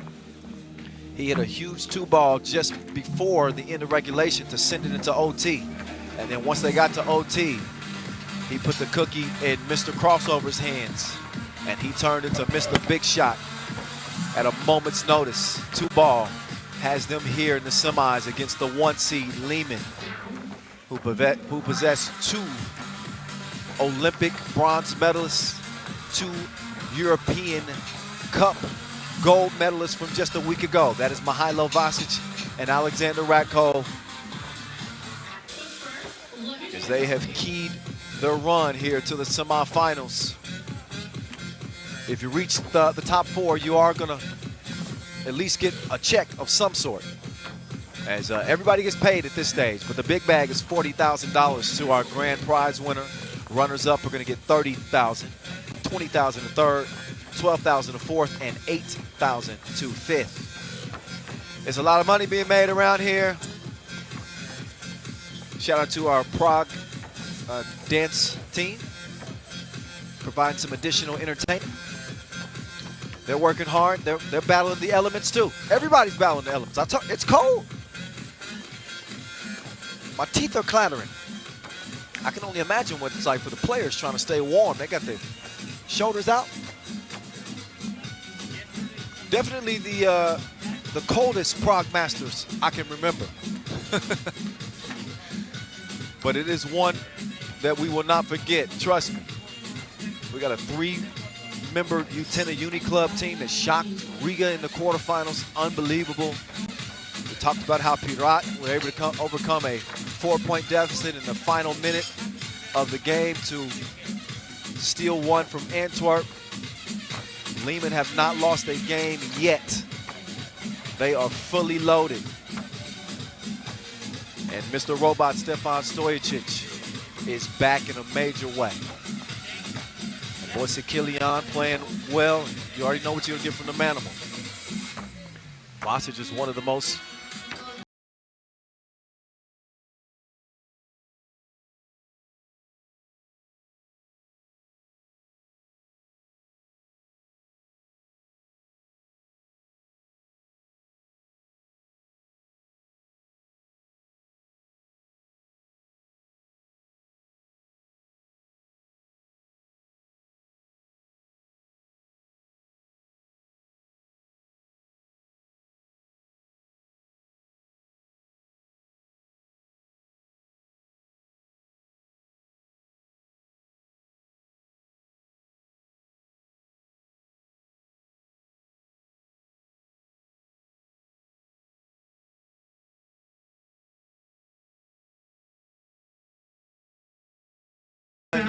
He hit a huge 2-ball just before the end of regulation to send it into OT. And then once they got to OT, he put the cookie in Mr. Crossover's hands. And he turned into Mr. Big Shot at a moment's notice. 2-ball. Has them here in the semis against the 1 seed Liman, who possessed 2 Olympic bronze medalists, 2 European Cup gold medalists from just a week ago. That is Mihailo Vasic and Alexander Radko, as they have keyed their run here to the semifinals. If you reach the top 4, you are gonna at least get a check of some sort, as everybody gets paid at this stage. But the big bag is $40,000 to our grand prize winner. Runners-up are going to get $30,000, $20,000 to third, $12,000 to fourth, and $8,000 to fifth. There's a lot of money being made around here. Shout out to our Prague dance team, providing some additional entertainment. They're working hard. They're battling the elements too. Everybody's battling the elements. It's cold. My teeth are clattering. I can only imagine what it's like for the players trying to stay warm. They got their shoulders out. Definitely the coldest Prague Masters I can remember. But it is one that we will not forget. Trust me. We got a 3-member Utena Uniclub team that shocked Riga in the quarterfinals. Unbelievable. We talked about how Pirot were able to overcome a 4-point deficit in the final minute of the game to steal one from Antwerp. Liman have not lost a game yet. They are fully loaded. And Mr. Robot Stefan Stojicic is back in a major way. Boy, Killian playing well. You already know what you're going to get from the Manimal. Vasic is one of the most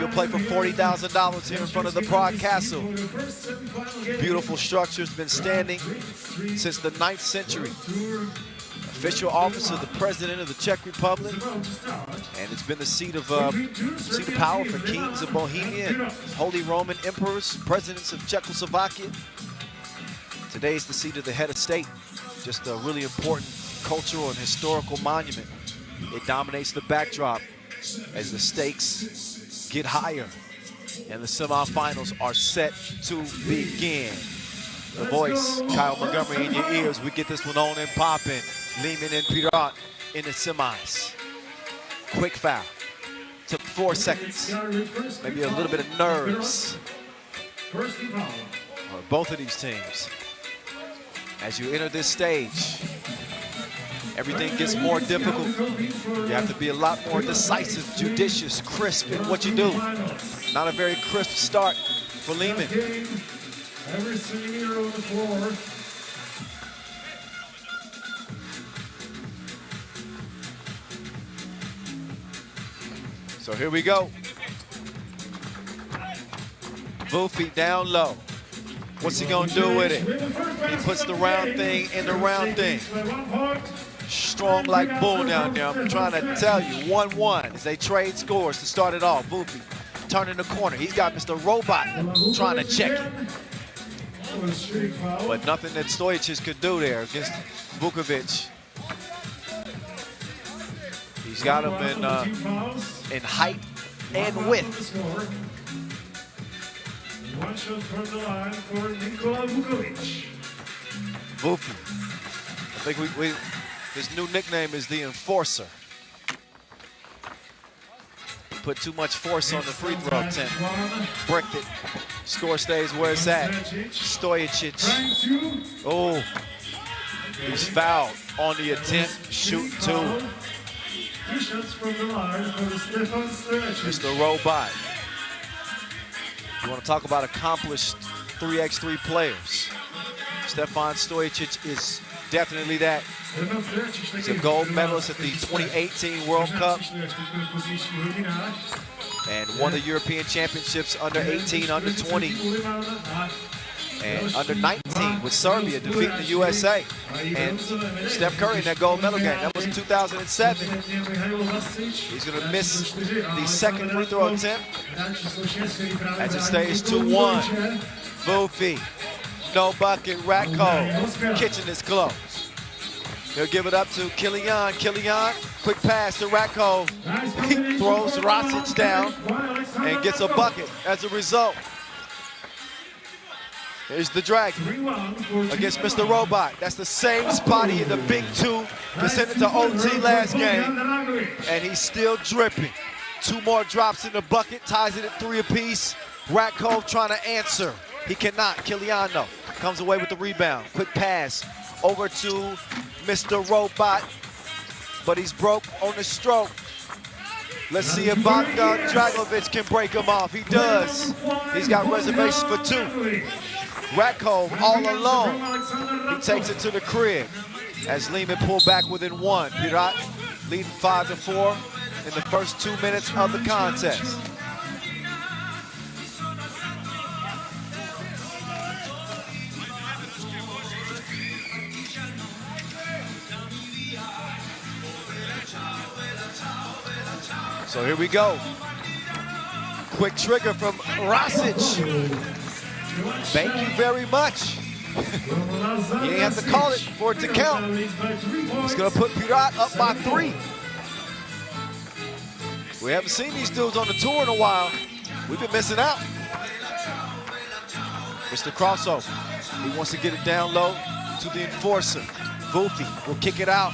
you'll play for $40,000 here in front of the Prague Castle. Beautiful structure's been standing since the 9th century. Official office of the President of the Czech Republic, and it's been the seat of power for kings of Bohemia and Holy Roman Emperors, presidents of Czechoslovakia. Today is the seat of the head of state, just a really important cultural and historical monument. It dominates the backdrop as the stakes get higher and the semifinals are set to begin. The voice, Kyle Montgomery, in your ears. We get this one on and popping. Liman and Pirot in the semis. Quick foul. Took 4 seconds. Maybe a little bit of nerves on both of these teams. As you enter this stage, everything gets more difficult. You have to be a lot more decisive, judicious, crisp in what you do. Not a very crisp start for Liman. Every senior on the floor. So here we go. Boofy down low. What's he gonna do with it? He puts the round thing in the round thing. Strong like bull down there. I'm trying to tell you, 1-1 as they trade scores to start it off. Boofy turning the corner. He's got Mr. Robot trying to check it. But nothing that Stojacic could do there against Vukovic. He's got him in height and width. One shot from the line for Vukovic. Vukovic. I think his new nickname is the Enforcer. He put too much force on the free throw attempt. Bricked it. Score stays where it's at. Stojacic. Oh, he's fouled on the attempt. Shoot 2. 2 shots from the line for Stefan Stojacic. Mr. Robot. You want to talk about accomplished 3x3 players. Stefan Stojacic is definitely that. He's a gold medalist at the 2018 World Cup and won the European Championships under 18, under 20, and under 19 with Serbia defeating the USA. And Steph Curry in that gold medal game, that was in 2007. He's going to miss the second free throw attempt as it stays 2-1. Vukovic, no bucket, Ratko, kitchen is closed. He'll give it up to Kilian. Kilian, quick pass to Ratko. He throws Rasic down and gets a bucket as a result. Here's the Dragon against Mr. Robot. That's the same spot he hit the big 2 to send it to OT last game. And he's still dripping. 2 more drops in the bucket, ties it at 3 apiece. Ratko trying to answer. He cannot. Kilian, though, comes away with the rebound. Quick pass over to Mr. Robot, but he's broke on the stroke. Let's see if Bogdan Dragovic can break him off. He does. He's got reservations for 2. Ratko all alone. He takes it to the crib as Liman pull back within 1. Pirot leading 5-4 in the first 2 minutes of the contest. So here we go. Quick trigger from Rasic. Thank you very much. You ain't have to call it for it to count. He's gonna put Pirot up by 3. We haven't seen these dudes on the tour in a while. We've been missing out. Mr. Crossover. He wants to get it down low to the Enforcer. Vukovic will kick it out.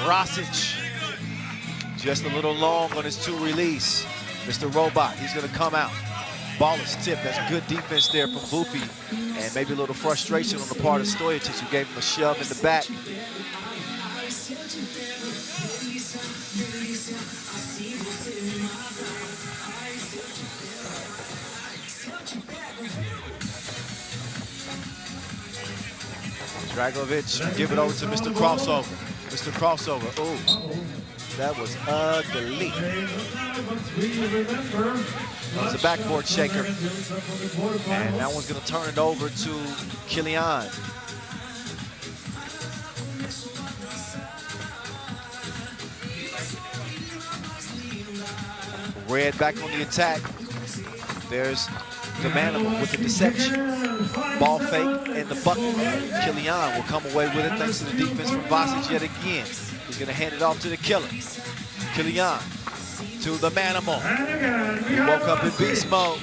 Rasic. Just a little long on his 2 release. Mr. Robot, he's gonna come out. Ball is tipped. That's good defense there from Vukovic. And maybe a little frustration on the part of Stojacic, who gave him a shove in the back. Dragovic, give it over to Mr. Crossover. Mr. Crossover, ooh. That was ugly. That was a backboard shaker. And that one's going to turn it over to Kilian. Red back on the attack. There's the Manimal with the deception. Ball fake in the bucket. Kilian will come away with it thanks to the defense from Vasic yet again. He's going to hand it off to the killer. Kilian to the Manimal. He woke up in beast mode.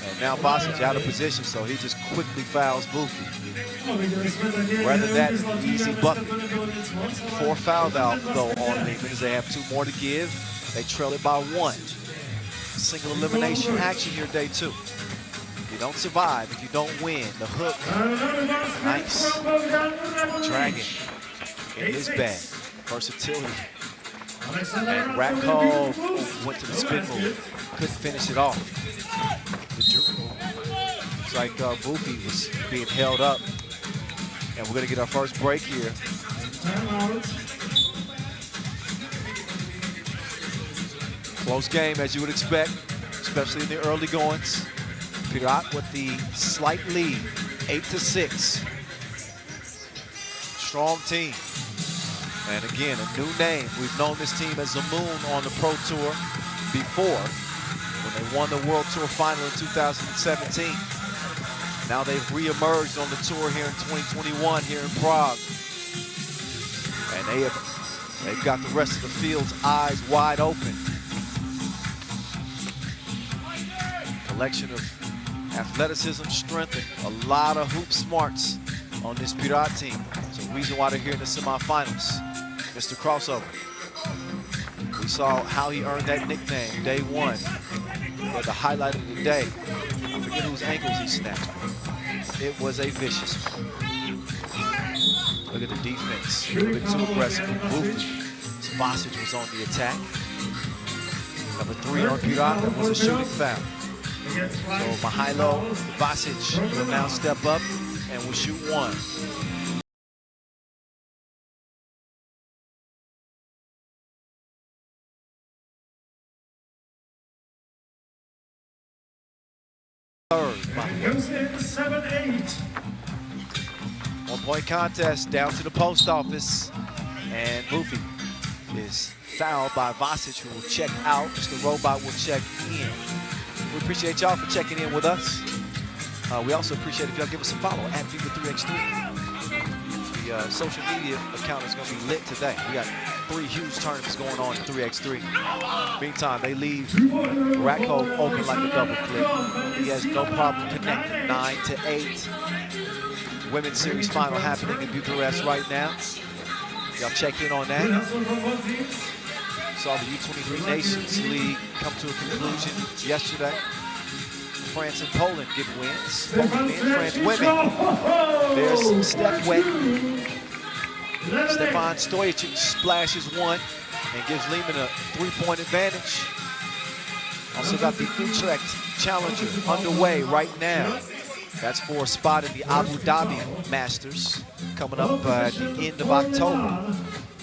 And now Vasic out of position, so he just quickly fouls Buki. Rather that easy bucket. 4 fouls out though on Liman as they have 2 more to give. They trail it by 1. Single elimination action here, day 2. You don't survive if you don't win. The hook, nice. Dragon in his bag. Versatility. And Rakov went to the spin move. Couldn't finish it off. It's like Buki was being held up. And we're going to get our first break here. Close game, as you would expect, especially in the early goings. Pirot with the slight lead, 8-6. Strong team. And again, a new name. We've known this team as the Moon on the Pro Tour before, when they won the World Tour Final in 2017. Now they've re-emerged on the tour here in 2021 here in Prague. And they've got the rest of the field's eyes wide open. Collection of athleticism, strength, and a lot of hoop smarts on this Pirot team. It's a reason why they're here in the semifinals. Mr. Crossover. We saw how he earned that nickname day 1. But the highlight of the day, I forget whose ankles he snapped. It was a vicious one. Look at the defense. A bit too aggressive from Buki. Vasic was on the attack. Number 3 on Pirot, that was a shooting foul. So Mihailo Vasic will now step up and will shoot 1. Third. 1-point contest down to the post office. And Buki is fouled by Vasic, who will check out. Mr. Robot will check in. We appreciate y'all for checking in with us. We also appreciate if y'all give us a follow at FIBA 3x3. The social media account is going to be lit today. We got 3 huge tournaments going on in 3x3. Meantime, they leave Rakov open like a double clip. He has no problem connecting. 9-8. Women's Series final happening in Bucharest right now. Y'all check in on that. Saw the U23 Nations League come to a conclusion yesterday. France and Poland get wins. Poland men, France women. There's Steph Wet. Stefan Stojacic splashes 1 and gives Liman a 3-point advantage. Also got the Utrecht Challenger underway right now. That's for a spot in the Abu Dhabi Masters coming up at the end of October,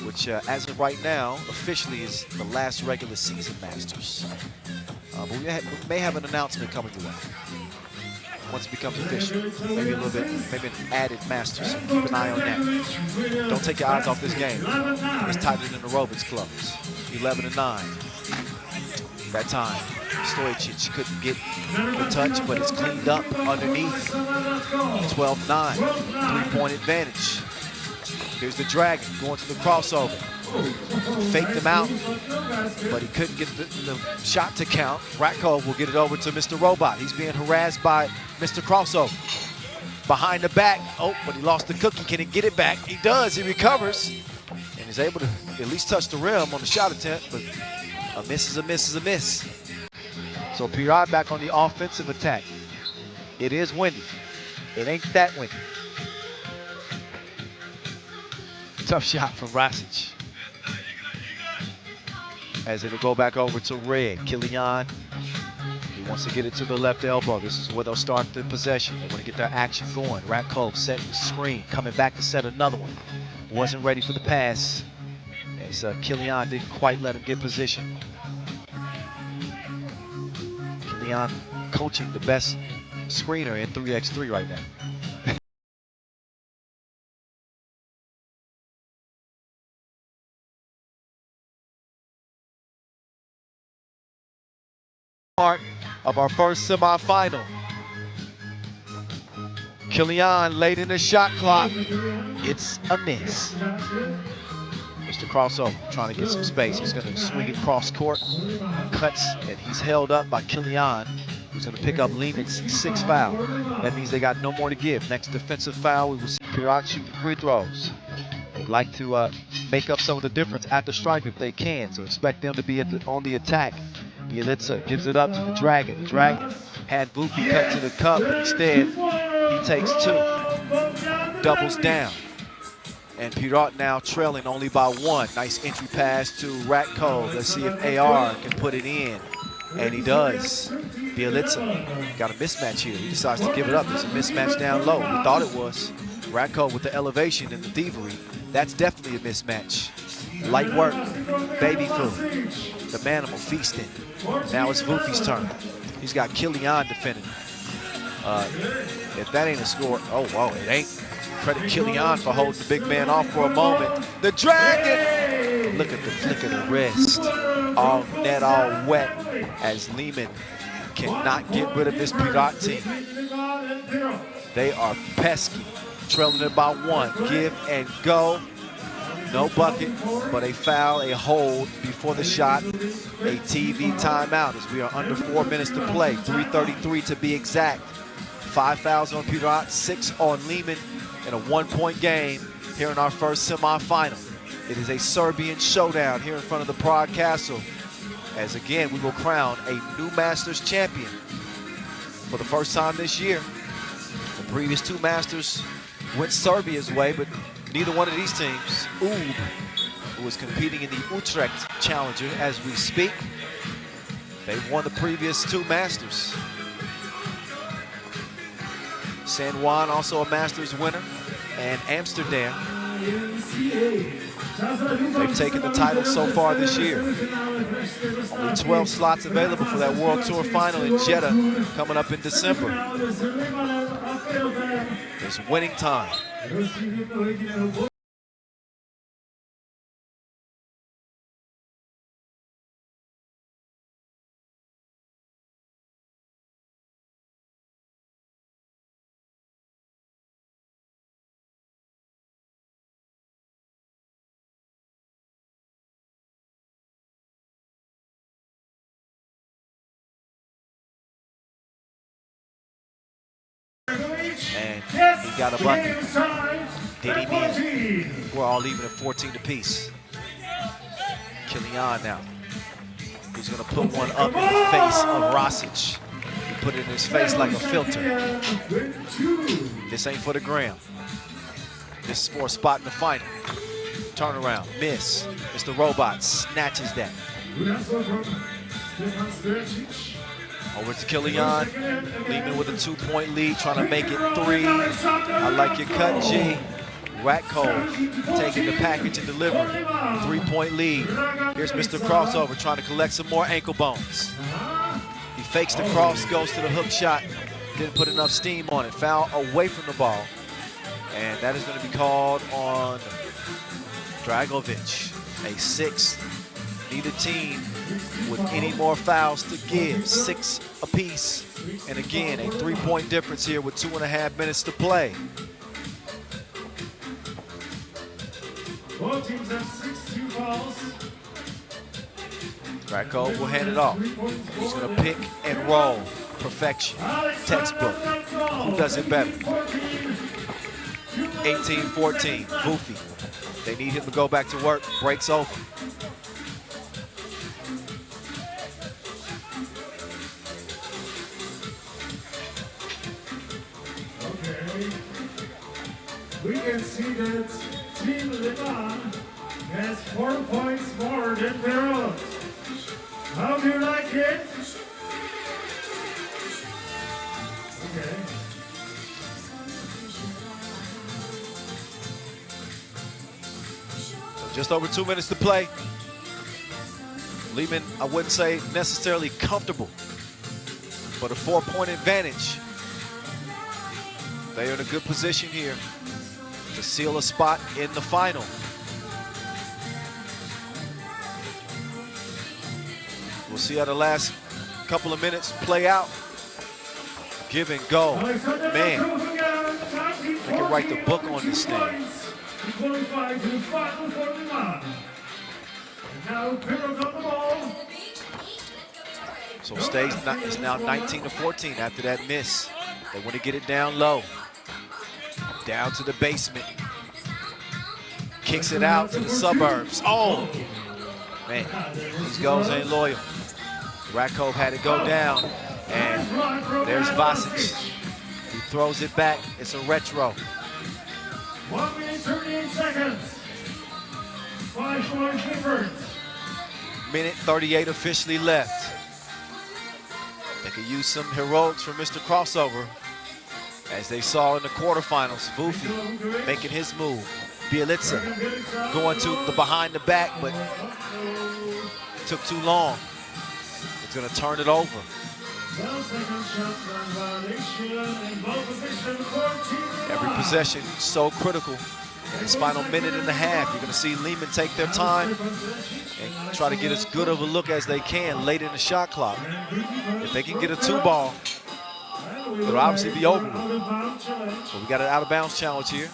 which as of right now, officially is the last regular season Masters. But we may have an announcement coming your way once it becomes official. Maybe a little bit, maybe an added Masters. Keep an eye on that. Don't take your eyes off this game. It's tighter than the aerobics clubs. 11-9. That time, Stojacic couldn't get the touch, but it's cleaned up underneath. 12-9. 3-point advantage. Here's the Dragon going to the crossover. Faked him out, but he couldn't get the shot to count. Rakov will get it over to Mr. Robot. He's being harassed by Mr. Crossover. Behind the back. Oh, but he lost the cookie. Can he get it back? He does. He recovers. And is able to at least touch the rim on the shot attempt, but a miss is a miss is a miss. So Pirot back on the offensive attack. It is windy. It ain't that windy. Tough shot from Vasic. As it'll go back over to Red. Kilian, he wants to get it to the left elbow. This is where they'll start the possession. They want to get their action going. Ratkov setting the screen, coming back to set another one. Wasn't ready for the pass, as Kilian didn't quite let him get position. Kilian coaching the best screener in 3x3 right now. Part of our first semifinal. Kilian late in the shot clock. It's a miss. Mr. Crossover trying to get some space. He's going to swing it cross court. Cuts, and he's held up by Kilian, who's going to pick up Liman's 6th foul. That means they got no more to give. Next defensive foul, we will see Pirot shooting free throws. They'd like to make up some of the difference at the stripe if they can, so expect them to be on the attack. Bielitsa gives it up to the Dragon. The Dragon had Vupi cut to the cup, but instead he takes 2. Doubles down. And Pirot now trailing only by 1. Nice entry pass to Ratkov. Let's see if AR can put it in. And he does. Bielitsa got a mismatch here. He decides to give it up. There's a mismatch down low. We thought it was. Ratkov with the elevation and the thievery. That's definitely a mismatch. Light work, baby food. The Manimal feasting. Now it's Vufi's turn. He's got Kilian defending. If that ain't a score, oh, whoa, it ain't. Credit Kilian for holding the big man off for a moment. The Dragon! Look at the flick of the wrist. All net, all wet, as Liman cannot get rid of this Pirot team. They are pesky. Trailing it by 1. Give and go. No bucket, but a foul, a hold before the shot, a TV timeout as we are under 4 minutes to play, 3:33 to be exact. 5 fouls on Pirot, 6 on Liman in a 1-point game here in our first semifinal. It is a Serbian showdown here in front of the Prague Castle, as again we will crown a new Masters champion for the first time this year. The previous 2 Masters went Serbia's way, but neither one of these teams, Ub, who is competing in the Utrecht Challenger as we speak, they've won the previous 2 Masters. San Juan, also a Masters winner, and Amsterdam. They've taken the title so far this year. Only 12 slots available for that World Tour final in Jeddah coming up in December. It's winning time. And he got a bucket. Did he mean? We're all even at 14 apiece. Kilian now. He's going to put one up in the face of Rosic. He put it in his face like a filter. This ain't for the gram. This is for a spot in the final. Turnaround, miss. Mr. Robot snatches that. Over to Kilian, Liman with a 2-point lead, trying to make it 3. I like your cut, G. Ratkov taking the package and delivering. 3-point lead. Here's Mr. Crossover trying to collect some more ankle bones. He fakes the cross, goes to the hook shot. Didn't put enough steam on it. Foul away from the ball. And that is going to be called on Dragovic. A 6th. Neither team with any more fouls to give. 6 apiece. And again, a 3-point difference here with 2.5 minutes to play. Both teams have 6 fouls. Ratkov will hand it off. He's going to pick and roll. Perfection. Textbook. Who does it better? 18-14. Vufi. They need him to go back to work. Breaks open. We can see that Team Liman has 4 points more than Pirot. How do you like it? Just over 2 minutes to play. Liman, I wouldn't say necessarily comfortable, but a 4-point advantage. They are in a good position here to seal a spot in the final. We'll see how the last couple of minutes play out. Give and go. Man, I can write the book on this thing. So it's now 19-14 after that miss. They want to get it down low. Down to the basement. Kicks it out to the suburbs. Oh! Man, these goals ain't loyal. Rakov had to go down. And there's Vasic. He throws it back. It's a retro. 1 minute 38 seconds. 5 points difference. Minute 38 officially left. They could use some heroics from Mr. Crossover, as they saw in the quarterfinals. Vufi making his move. Bielitsa going to the behind the back, but took too long. It's going to turn it over. Every possession so critical in this final minute and a half. You're going to see Liman take their time and try to get as good of a look as they can late in the shot clock. If they can get a 2-ball, it'll obviously be over. But we got an out-of-bounds challenge here,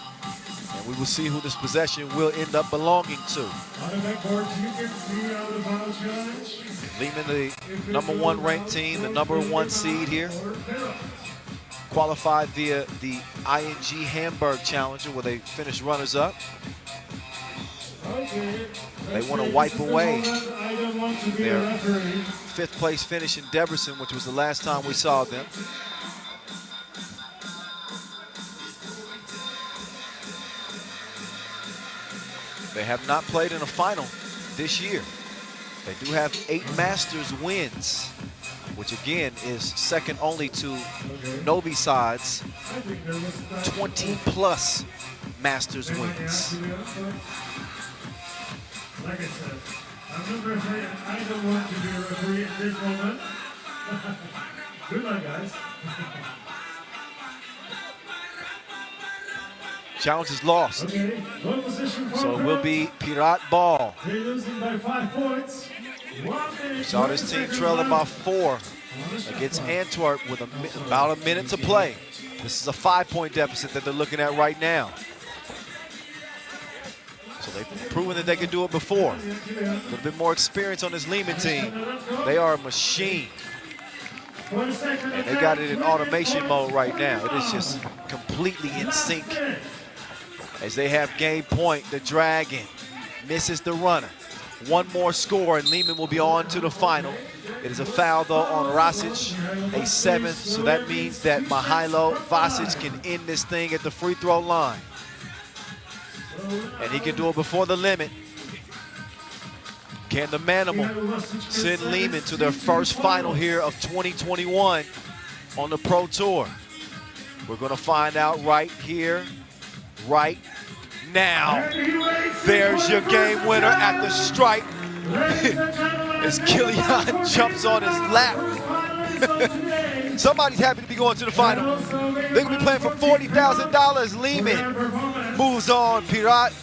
and we will see who this possession will end up belonging to. Liman, the #1 ranked team, the #1 seed here, qualified via the ING Hamburg Challenger, where they finished runners-up. They want to wipe away their 5th place finish in Debrecen, which was the last time we saw them. They have not played in a final this year. They do have 8 Masters wins, which again is second only to Novi sides, 20+ Masters wins. Like I said, I'm not referee, and I don't want to be a referee at this moment. Good luck, guys. Challenge is lost. Okay, so it will be Pirot ball. They're losing by 5 points. Saw this team trailing by 4 against Antwerp with about a minute to play. This is a 5-point deficit that they're looking at right now. So they've proven that they can do it before. A little bit more experience on this Liman team. They are a machine. And they got it in automation mode right now. It is just completely in sync. As they have game point, the Dragon misses the runner. 1 more score and Liman will be on to the final. It is a foul though on Rasic, a 7th, so that means that Mihailo Vasic can end this thing at the free throw line. And he can do it before the limit. Can the Manimal send Liman to their first final here of 2021 on the Pro Tour? We're gonna find out right here, right now. There's your game winner at the stripe. As Killian jumps on his lap. Somebody's happy to be going to the final. They're gonna be playing for $40,000. Liman moves on. Pirot,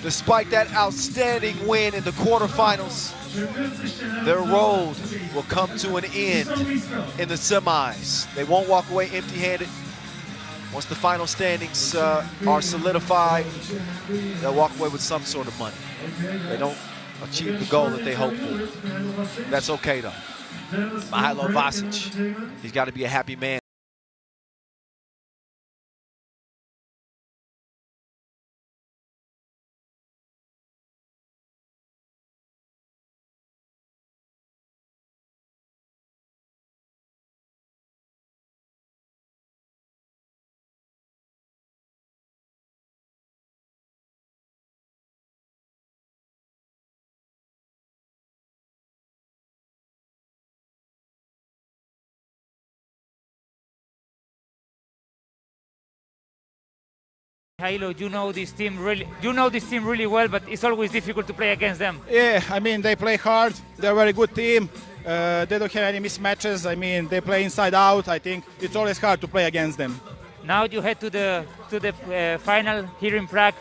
despite that outstanding win in the quarterfinals, their road will come to an end in the semis. They won't walk away empty-handed. Once the final standings are solidified, they'll walk away with some sort of money. They don't achieve the goal that they hope for. That's okay though. Mihailo Vasic, he's got to be a happy man. Hilo, you know this team really well, but it's always difficult to play against them. Yeah, I mean, they play hard. They're a very good team. They don't have any mismatches. I mean, they play inside out. I think it's always hard to play against them. Now you head to the final here in Prague.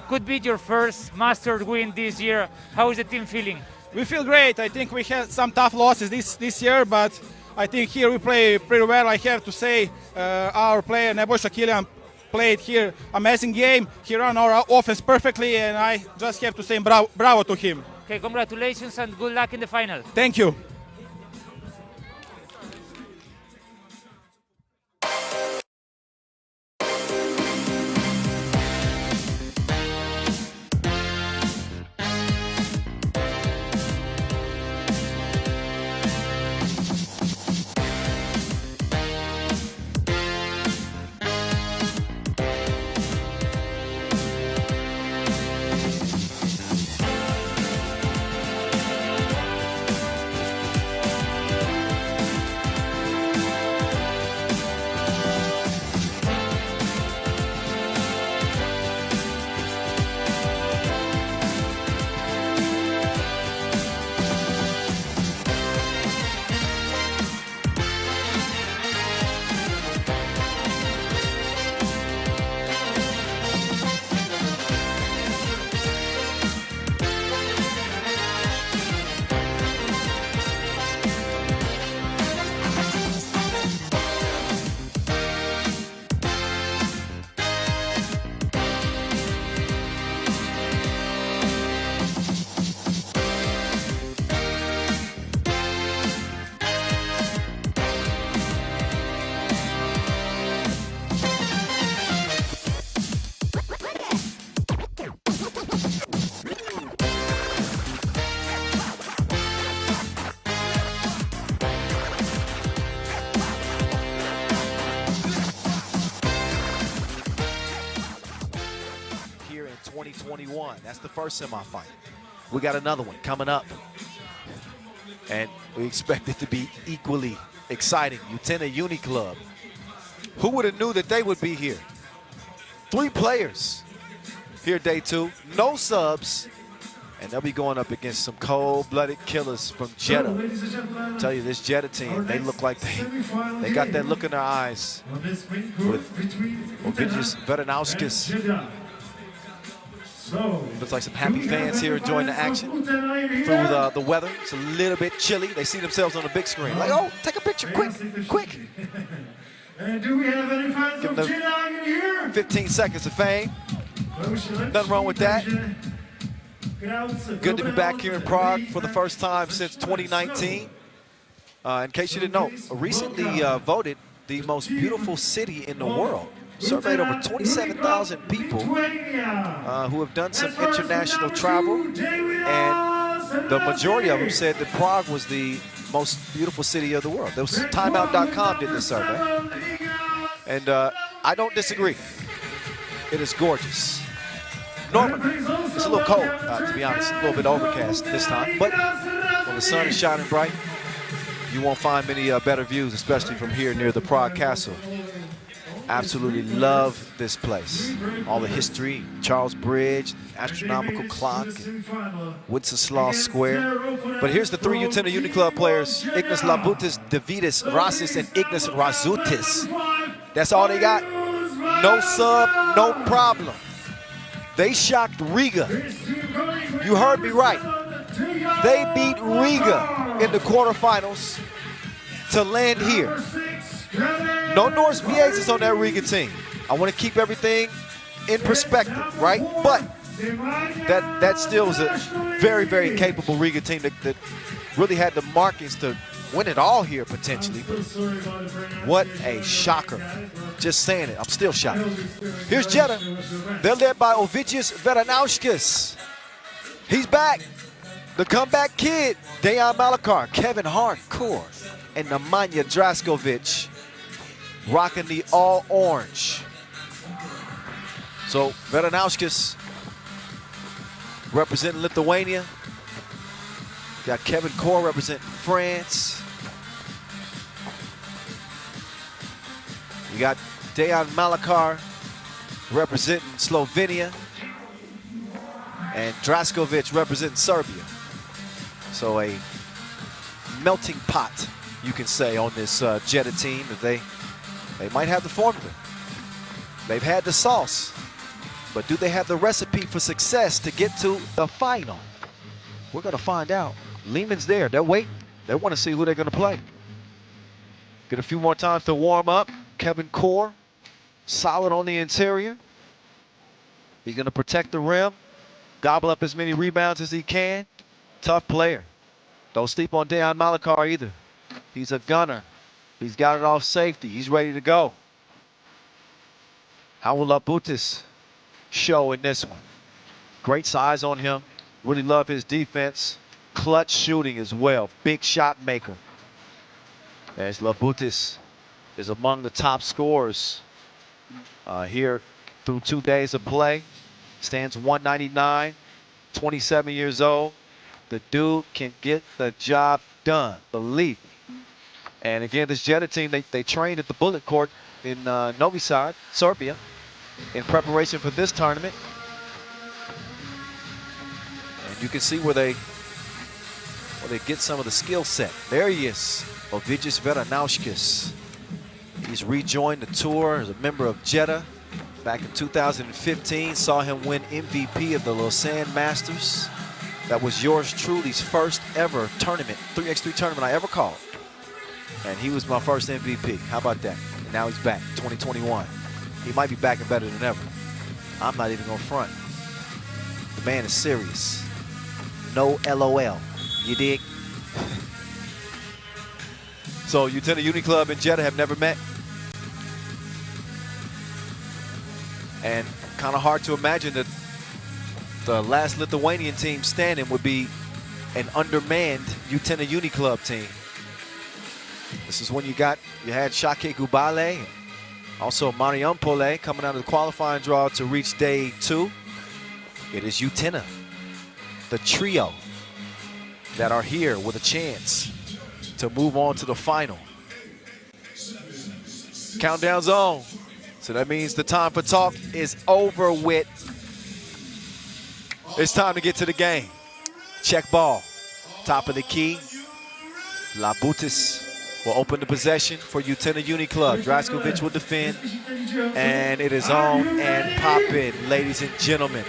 Could be your first master win this year. How is the team feeling? We feel great. I think we had some tough losses this year, but I think here we play pretty well. I have to say, our player Nebojša Kilian played here amazing game. He ran our offense perfectly, and I just have to say bravo to him. Okay, congratulations and good luck in the final. Thank you. Here in 2021, that's the first semifinal. We got another one coming up, and we expect it to be equally exciting. Utena Uniclub. Who would have knew that they would be here? 3 players here day 2, no subs, and they'll be going up against some cold-blooded killers from Jeddah. I tell you, this Jeddah team, they look like they got that look in their eyes with Ovidijus Veranauskas. Looks like some happy fans here enjoying the action through the weather. It's a little bit chilly. They see themselves on the big screen. Like, oh, take a picture, quick, quick. Do we have any fans Give of them Jeddah in here? 15 seconds of fame. Nothing wrong with that. Good to be back here in Prague for the first time since 2019. In case you didn't know, recently voted the most beautiful city in the world. Surveyed over 27,000 people who have done some international travel, and the majority of them said that Prague was the most beautiful city of the world. Timeout.com did this survey, and I don't disagree. It is gorgeous. Normally, it's a little cold, to be honest, a little bit overcast this time, but when the sun is shining bright, you won't find many better views, especially from here near the Prague Castle. Absolutely love this place. All the history, Charles Bridge, astronomical clock, Wenceslas Square. But here's the 3 Utena Uniclub players, Ignas Labutis, Davidis Rasis, and Ignas Razutis. That's all they got. No sub, no problem. They shocked Riga. You heard me right. They beat Riga in the quarterfinals to land here. No Norse VAs on that Riga team. I want to keep everything in perspective, right? But that still was a very, very capable Riga team that really had the markings to win it all here potentially. But what a shocker. Just saying it, I'm still shocked. Here's Jeddah. They're led by Ovidijus Veranauskas. He's back. The comeback kid, Dejan Malakar, Kevin Harcourt, and Nemanja Draskovic rocking the all orange. So Veranauskas representing Lithuania. Got Kevin Core representing France. You got Dejan Malakar representing Slovenia, and Draskovic representing Serbia. So a melting pot, you can say, on this Jeddah team. If they might have the formula. They've had the sauce, but do they have the recipe for success to get to the final? We're gonna find out. Liman's there, they're waiting. They wanna see who they're gonna play. Get a few more times to warm up. Kevin Core, solid on the interior. He's gonna protect the rim, gobble up as many rebounds as he can. Tough player. Don't sleep on Dejan Malakar either. He's a gunner. He's got it off safety. He's ready to go. How will Labutis show in this one? Great size on him. Really love his defense. Clutch shooting as well. Big shot maker. As Labutis is among the top scorers here through 2 days of play. Stands 199, 27 years old. The dude can get the job done, believe me. And again, this Jeddah team, they trained at the Bullet Court in Novi Sad, Serbia, in preparation for this tournament. And you can see where they get some of the skill set. There he is, Ovidijs Veranauskis. He's rejoined the tour as a member of Jeddah back in 2015. Saw him win MVP of the Lausanne Masters. That was yours truly's first ever tournament, 3x3 tournament I ever called. And he was my first MVP. How about that? And now he's back, 2021. He might be back and better than ever. I'm not even gonna front. The man is serious. No LOL. You dig? So Utena Uniclub and Jeddah have never met. And kind of hard to imagine that the last Lithuanian team standing would be an undermanned Utena Uniclub team. This is when you had Šakiai Gulbelė, and also Marijampolė coming out of the qualifying draw to reach day 2. It is Utena, the trio that are here with a chance to move on to the final. Countdown's on. So that means the time for talk is over with. It's time to get to the game. Check ball. Top of the key. Labutis will open the possession for Utena Uniclub. Draskovic will defend. And it is on and popping, ladies and gentlemen.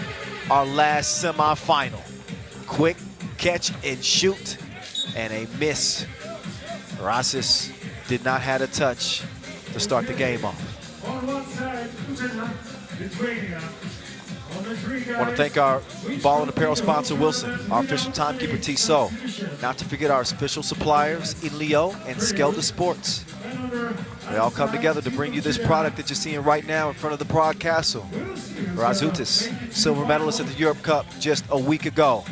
Our last semifinal. Quick catch and shoot. And a miss. Rasis did not have a touch to start the game off. On one side, Utena, Lithuania. I want to thank our ball and apparel sponsor, Wilson, our official timekeeper, Tissot. Not to forget our official suppliers, Inlio and Skelda Sports. They all come together to bring you this product that you're seeing right now in front of the Prague Castle. Razutis, silver medalist at the Europe Cup just a week ago,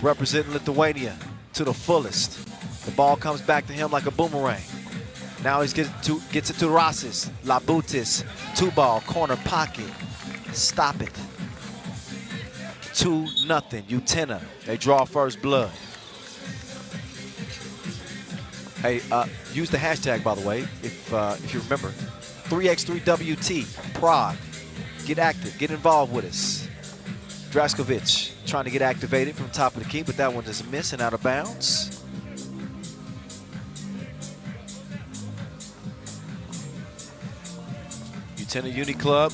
representing Lithuania to the fullest. The ball comes back to him like a boomerang. Now he gets it to Rasis. Labutis, 2-ball, corner pocket. Stop it. 2-0, Utena. They draw first blood. Hey, use the hashtag, by the way, if you remember. 3x3WT, Prague. Get active, get involved with us. Draskovic trying to get activated from top of the key, but that one is a miss and out of bounds. Utena Uniclub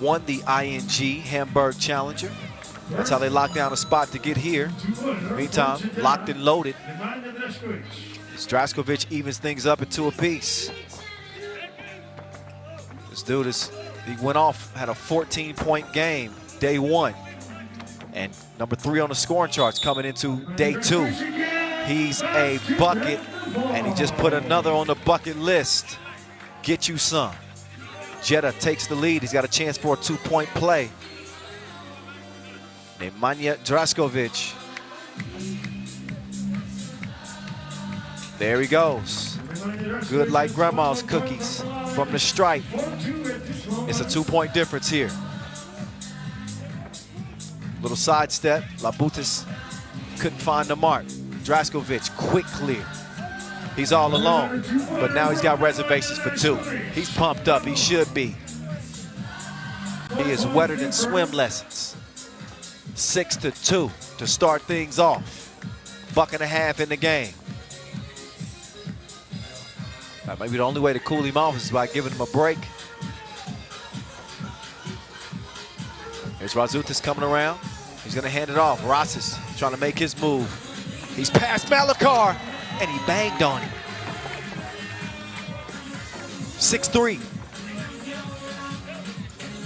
won the ING Hamburg Challenger. That's how they locked down a spot to get here. Meantime, locked and loaded. Draskovic evens things up at 2 apiece. This dude he went off, had a 14-point game day 1. And number 3 on the scoring charts coming into day 2. He's a bucket, and he just put another on the bucket list. Get you some. Jeddah takes the lead. He's got a chance for a 2-point play. Nemanja Draskovic. There he goes. Good like grandma's cookies from the stripe. It's a 2-point difference here. Little sidestep. Labutis couldn't find the mark. Draskovic, quick clear. He's all alone, but now he's got reservations for 2. He's pumped up, he should be. He is wetter than swim lessons. 6-2 to start things off. $1.50 in the game. Maybe the only way to cool him off is by giving him a break. Here's Razoutis coming around. He's going to hand it off. Rosses trying to make his move. He's past Malakar, and he banged on him. 6-3.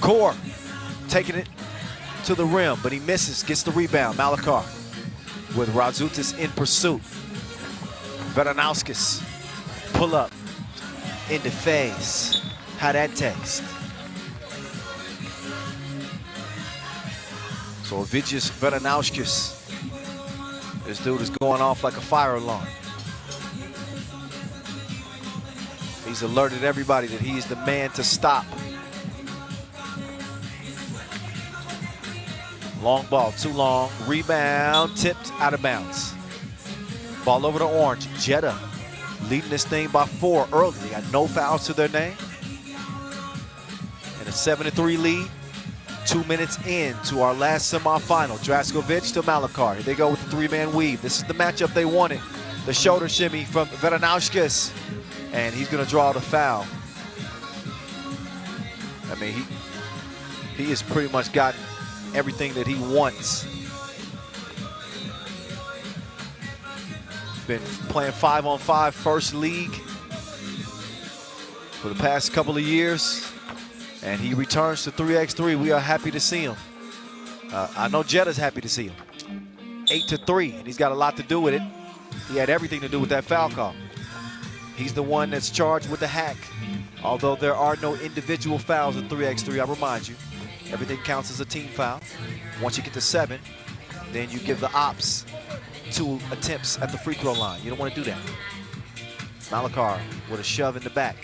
Core taking it to the rim, but he misses, gets the rebound. Malakar with Razoutis in pursuit. Veranauskis pull up in the face. How that taste? So Ovidius Veranauskis. This dude is going off like a fire alarm. He's alerted everybody that he's the man to stop. Long ball, too long. Rebound, tipped out of bounds. Ball over to Orange. Jeddah leading this thing by 4 early. They got no fouls to their name. And a 7-3 lead. 2 minutes into our last semifinal. Draskovic to Malakar. Here they go with the 3-man weave. This is the matchup they wanted. The shoulder shimmy from Veranauskis. And he's going to draw the foul. I mean, he has pretty much gotten everything that he wants. Been playing 5-on-5 first league for the past couple of years. And he returns to 3x3. We are happy to see him. I know Jeddah's happy to see him. 8-3, and he's got a lot to do with it. He had everything to do with that foul call. He's the one that's charged with the hack. Although there are no individual fouls in 3x3, I remind you. Everything counts as a team foul. Once you get to 7, then you give the ops 2 attempts at the free throw line. You don't want to do that. Malakar with a shove in the back.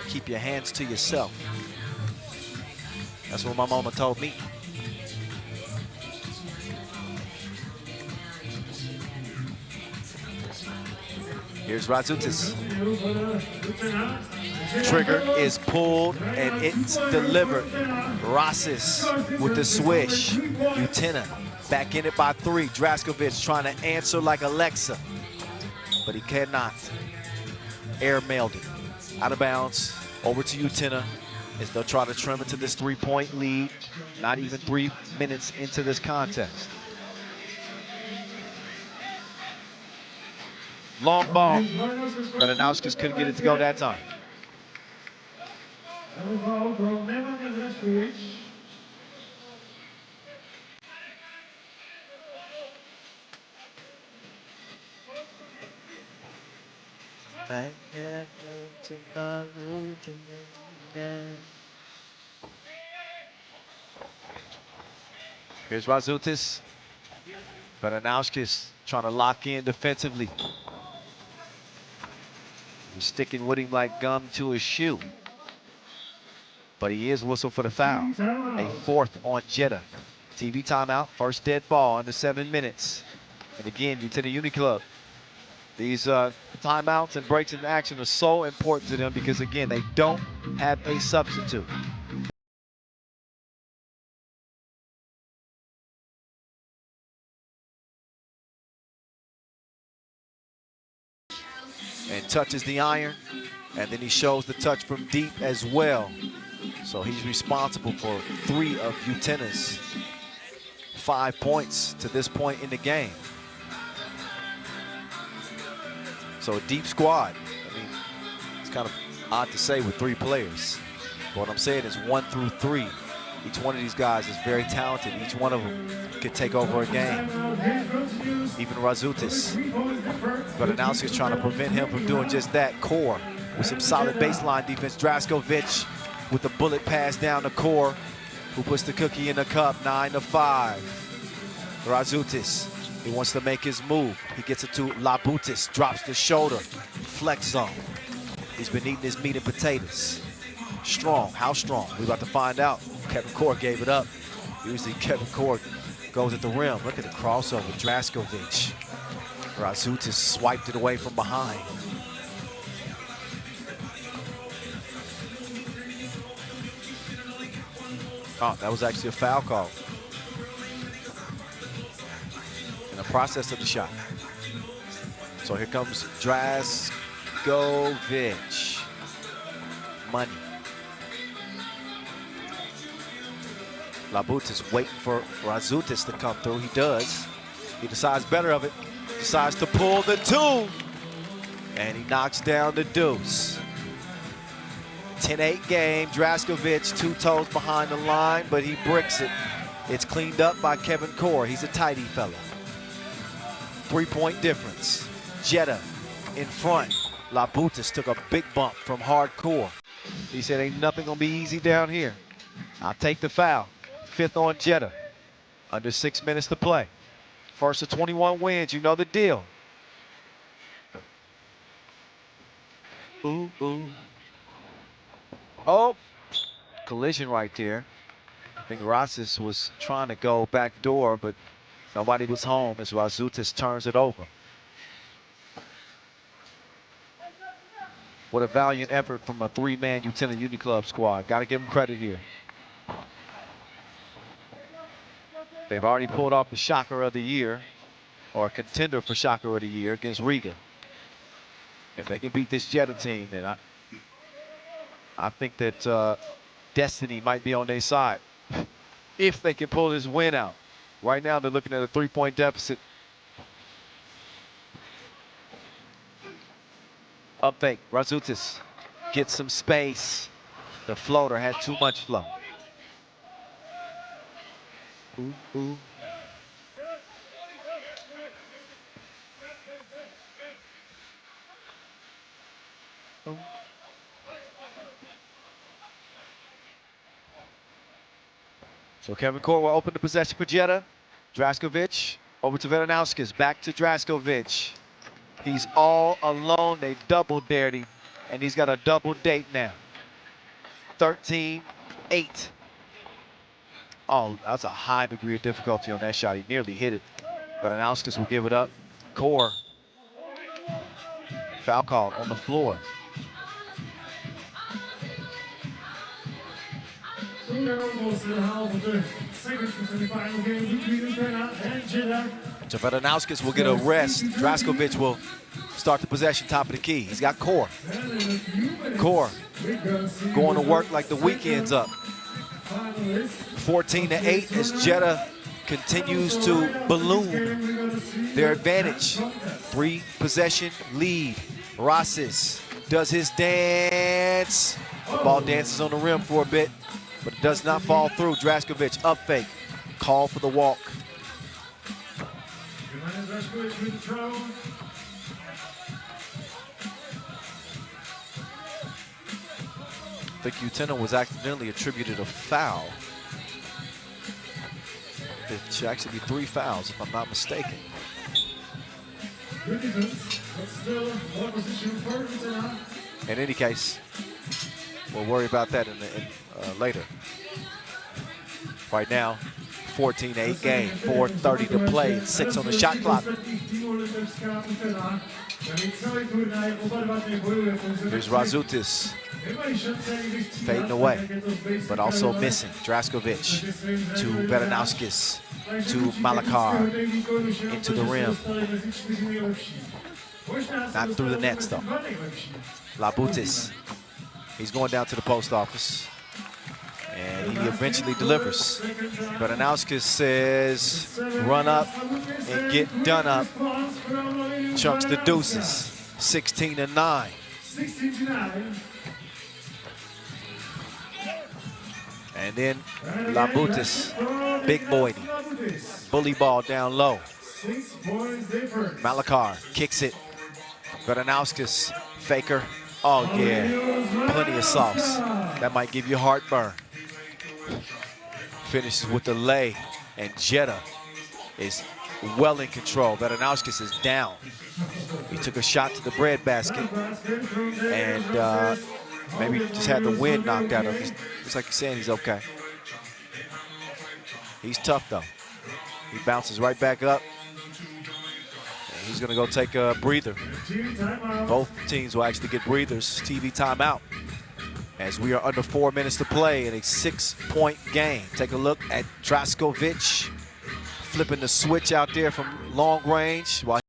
Keep your hands to yourself. That's what my mama told me. Here's Razoutis. Trigger is pulled and it's delivered. Rosses with the swish. Utena back in it by 3. Draskovic trying to answer like Alexa, but he cannot. Air mailed it. Out of bounds, over to Utena as they'll try to trim it to this 3-point lead. Not even 3 minutes into this contest. Long ball. Veranauskis couldn't get it to go that time. Here's Razoutis. Veranauskis trying to lock in defensively. He's sticking with him like gum to his shoe. But he is whistled for the foul. A 4th on Jeddah. TV timeout, first dead ball under 7 minutes. And again, Utena Uniclub. These timeouts and breaks in action are so important to them because, again, they don't have a substitute. And touches the iron, and then he shows the touch from deep as well. So he's responsible for 3 of Utena's 5 points to this point in the game. So a deep squad. I mean, it's kind of odd to say with 3 players. But what I'm saying is 1 through 3. Each one of these guys is very talented. Each one of them could take over a game. Even Razoutis. Veranauskis is trying to prevent him from doing just that. Core with some solid baseline defense. Draskovic with the bullet pass down the Core, who puts the cookie in the cup. 9-5. Razoutis, he wants to make his move. He gets it to Labutis, drops the shoulder. Flex zone. He's been eating his meat and potatoes. Strong, how strong? We're about to find out. Kevin Core gave it up. Usually Kevin Core goes at the rim. Look at the crossover, Draskovic. Razoutis swiped it away from behind. Oh, that was actually a foul call in the process of the shot. So here comes Draskovic. Money. Labutis waiting for Razutis to come through. He does. He decides better of it. Decides to pull the two. And he knocks down the deuce. 10-8 game. Draskovic 2 toes behind the line, but he bricks it. It's cleaned up by Kevin Core. He's a tidy fella. 3-point difference. Jeddah in front. Labutis took a big bump from hardcore. He said, ain't nothing gonna be easy down here. I'll take the foul. 5th on Jeddah. Under 6 minutes to play. First of 21 wins, you know the deal. Ooh, ooh. Oh, collision right there. I think Rossis was trying to go back door, but nobody was home as Razutis turns it over. What a valiant effort from a 3-man Utena Uniclub squad. Got to give them credit here. They've already pulled off the shocker of the year, or a contender for shocker of the year against Riga. If they can beat this Jeddah team, then I think that destiny might be on their side. If they can pull this win out. Right now, they're looking at a 3-point deficit. Up fake, Razutis gets some space. The floater had too much flow. Ooh, ooh. Oh. So Kevin Core will open the possession for Jeddah. Draskovic over to Veranauskas, back to Draskovic. He's all alone. They double dared him, and he's got a double date now. 13-8. Oh, that's a high degree of difficulty on that shot. He nearly hit it, but Veranauskas will give it up. Core. Foul call on the floor. So now goes to the half of the second semifinal game between Utena and Jeddah. So Veranauskas will get a rest. Draskovic will start the possession top of the key. He's got Core. Core going to work like the weekend's up. 14-8 as Jeddah continues to balloon their advantage. 3-possession lead. Rossis does his dance. The ball dances on the rim for a bit, but it does not fall through. Draskovic up fake. Call for the walk. I think Utena was accidentally attributed a foul. It should actually be 3 fouls, if I'm not mistaken. In any case, we'll worry about that later. Right now, 14-8 game, 4:30 to play, 6 on the shot clock. Here's Razutis, fading away, but also missing. Draskovic to Veranauskas, to Malakar, into the rim. Not through the nets though. Labutis, he's going down to the post office. And he eventually delivers. Veranauskas says, run up and get done up. Chunks the deuces, 16-9. And then Labutis, big boy, bully ball down low. Malakar kicks it. Veranauskas, faker. Oh yeah, plenty of sauce. That might give you heartburn. Finishes with the lay, and Jeddah is well in control. Veranauskas is down. He took a shot to the breadbasket, and maybe just had the wind knocked out of him. Looks like he's saying he's okay. He's tough though. He bounces right back up. And he's gonna go take a breather. Both teams will actually get breathers. TV timeout. as we are under 4 minutes to play in a 6-point game. Take a look at Draskovic flipping the switch out there from long range. While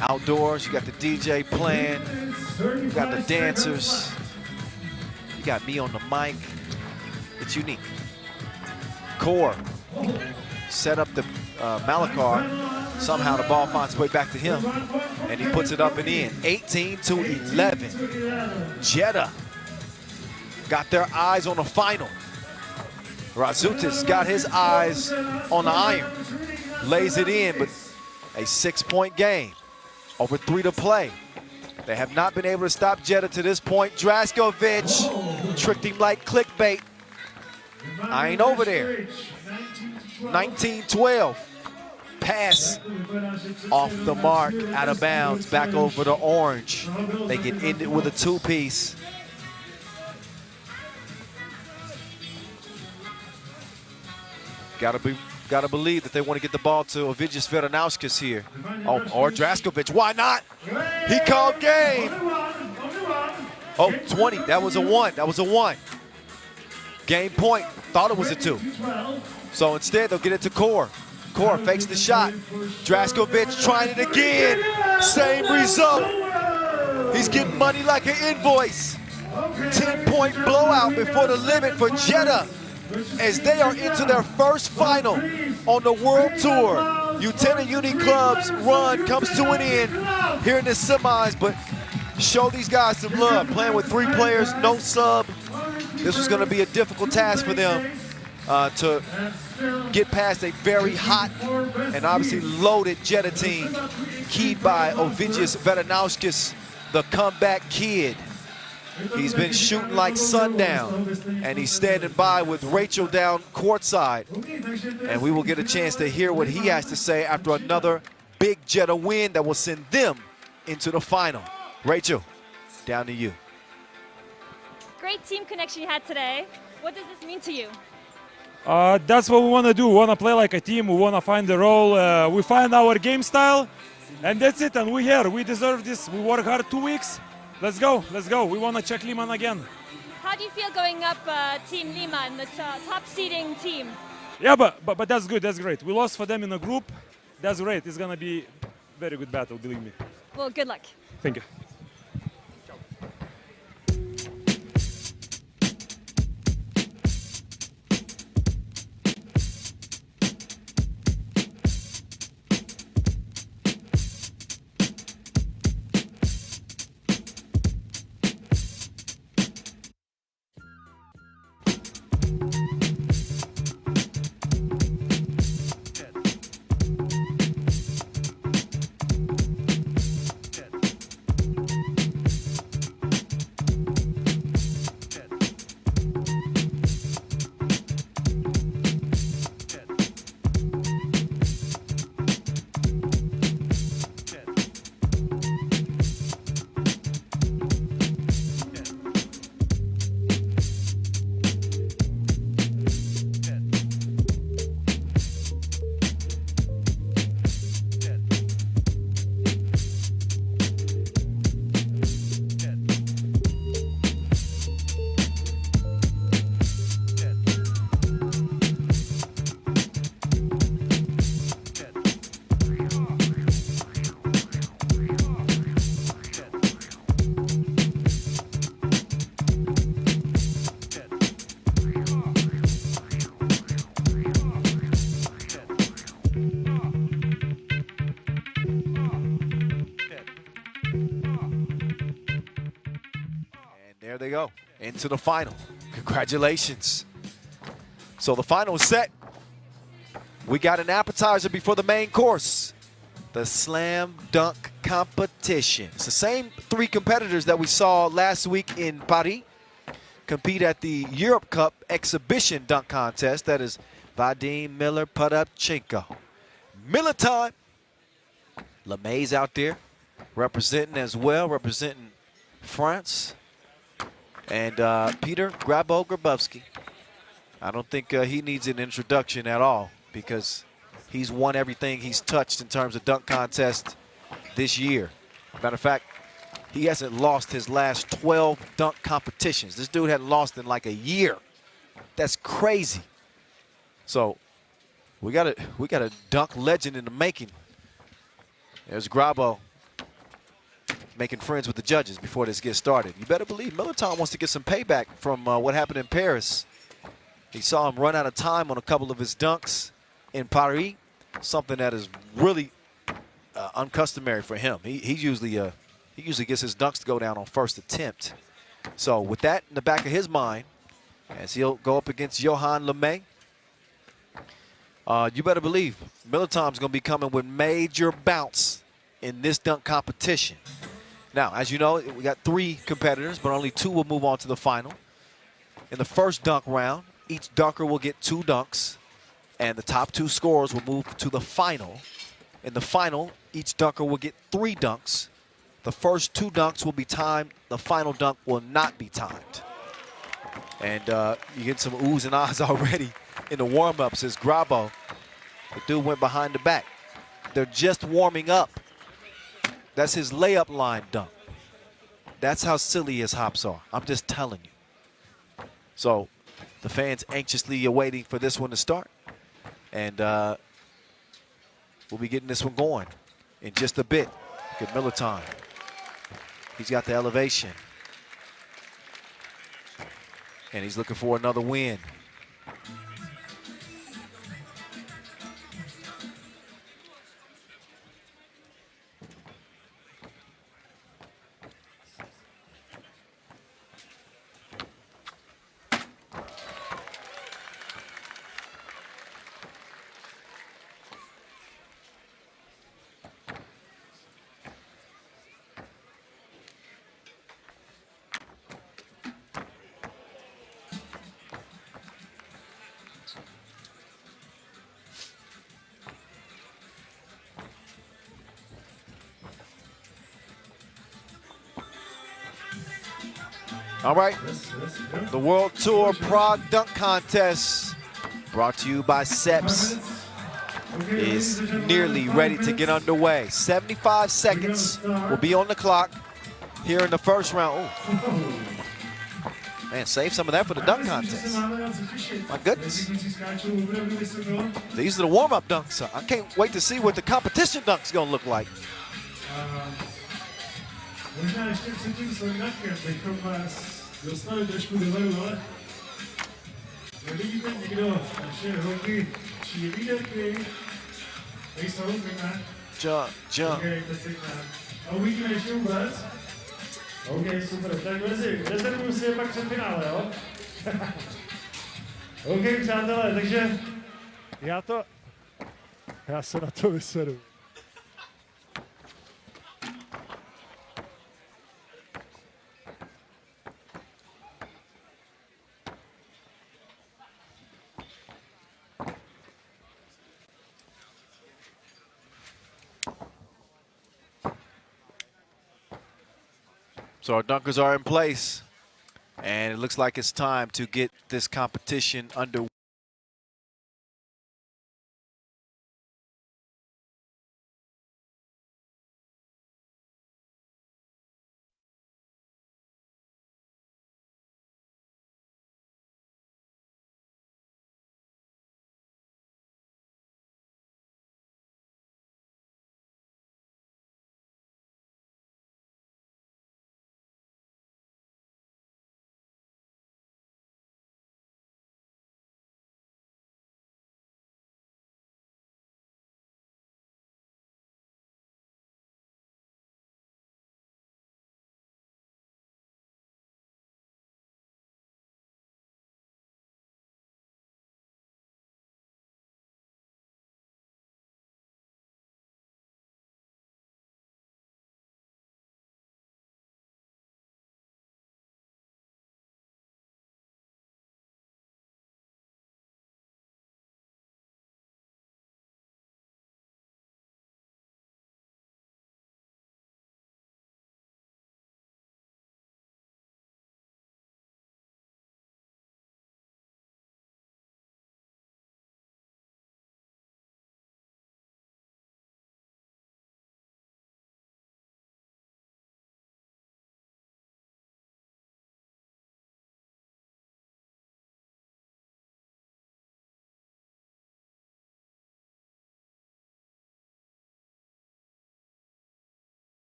outdoors, you got the DJ playing, you got the dancers, you got me on the mic. It's unique. Core set up the Malakar. Somehow the ball finds its way back to him, and he puts it up and in. 18-11. Jeddah got their eyes on the final. Razutis got his eyes on the iron. Lays it in, but a 6-point game, over 3 to play. They have not been able to stop Jeddah to this point. Draskovic tricked him like clickbait. I ain't over there. 19-12. Pass off the mark, out of bounds, back over to Orange. They get ended with a 2-piece. Gotta believe that they want to get the ball to Ovidijus Veranauskas here. Oh, or Draskovic, why not? He called game. Oh, 20, that was a 1, that was a 1. Game point, thought it was a 2. So instead, they'll get it to Core. Core fakes the shot. Draskovic trying it again. Same result. He's getting money like an invoice. 10-point blowout before the limit for Jeddah, as they are into their first final on the World Tour. Utena Uniclub's run comes to an end here in the semis, but show these guys some love. Playing with 3 players, no sub. This was going to be a difficult task for them to get past a very hot and obviously loaded Jeddah team, keyed by Ovidijus Veranauskas, the comeback kid. He's been shooting like sundown, and he's standing by with Rachel down courtside. And we will get a chance to hear what he has to say after another big Jeddah win that will send them into the final. Rachel, down to you. Great team connection you had today. What does this mean to you? That's what we want to do. We want to play like a team. We want to find the role. We find our game style, and that's it. And we're here. We deserve this. We work hard 2 weeks. Let's go. Let's go. We want to check Liman again. How do you feel going up Team Liman, the top seeding team? Yeah, but that's good. That's great. We lost for them in a group. That's great. It's going to be a very good battle, believe me. Well, good luck. Thank you. There they go, into the final. Congratulations. So the final is set. We got an appetizer before the main course. The slam dunk competition. It's the same 3 competitors that we saw last week in Paris compete at the Europe Cup exhibition dunk contest. That is Vadim Miller, Podapchenko. Miller time. LeMay's out there representing as well, representing France. And Peter Grabowski. I don't think he needs an introduction at all because he's won everything he's touched in terms of dunk contest this year. Matter of fact, he hasn't lost his last 12 dunk competitions. This dude hadn't lost in like a year. That's crazy. So we got a dunk legend in the making. There's Grabo making friends with the judges before this gets started. You better believe Militon wants to get some payback from what happened in Paris. He saw him run out of time on a couple of his dunks in Paris, something that is really uncustomary for him. He usually gets his dunks to go down on first attempt. So with that in the back of his mind, as he'll go up against Johan LeMay, you better believe Militon's going to be coming with major bounce in this dunk competition. Now, as you know, we got 3 competitors, but only 2 will move on to the final. In the first dunk round, each dunker will get 2 dunks, and the top 2 scorers will move to the final. In the final, each dunker will get 3 dunks. The first 2 dunks will be timed. The final dunk will not be timed. And you get some oohs and ahs already in the warm-ups as Grabo, the dude went behind the back. They're just warming up. That's his layup line dunk. That's how silly his hops are. I'm just telling you. So the fans anxiously awaiting for this one to start. And we'll be getting this one going in just a bit. Look at Militon. He's got the elevation. And he's looking for another win. All right, the World Tour Prague Dunk Contest, brought to you by Seps, is nearly ready to get underway. 75 seconds will be on the clock here in the first round. Ooh. Man, save some of that for the dunk contest. My goodness. These are the warm-up dunks. I can't wait to see what the competition dunk's gonna look like. Možná ještě před tím slednatkem bychom vás dostali trošku dozadu, ale nevidíte někdo naše holky cheerleaderky? Nejsou, ne? Jump. OK, teď se a uvidíme ještě vůbec? OK, super, tak brzy, rezervuju si je pak před finále, jo? OK, přátelé, takže já se na to vysedu. So our dunkers are in place, and it looks like it's time to get this competition underway.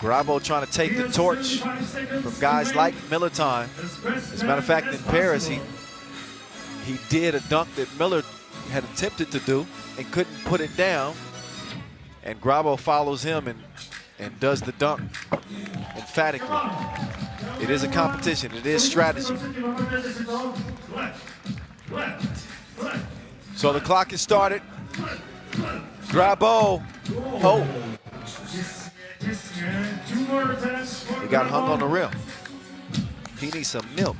Grabo trying to take the torch from guys like Militine. As a matter of fact, in Paris, he did a dunk that Miller had attempted to do and couldn't put it down. And Grabo follows him and does the dunk emphatically. It is a competition. It is strategy. So the clock is started. Grabo. Oh. He got hung on the rim. He needs some milk.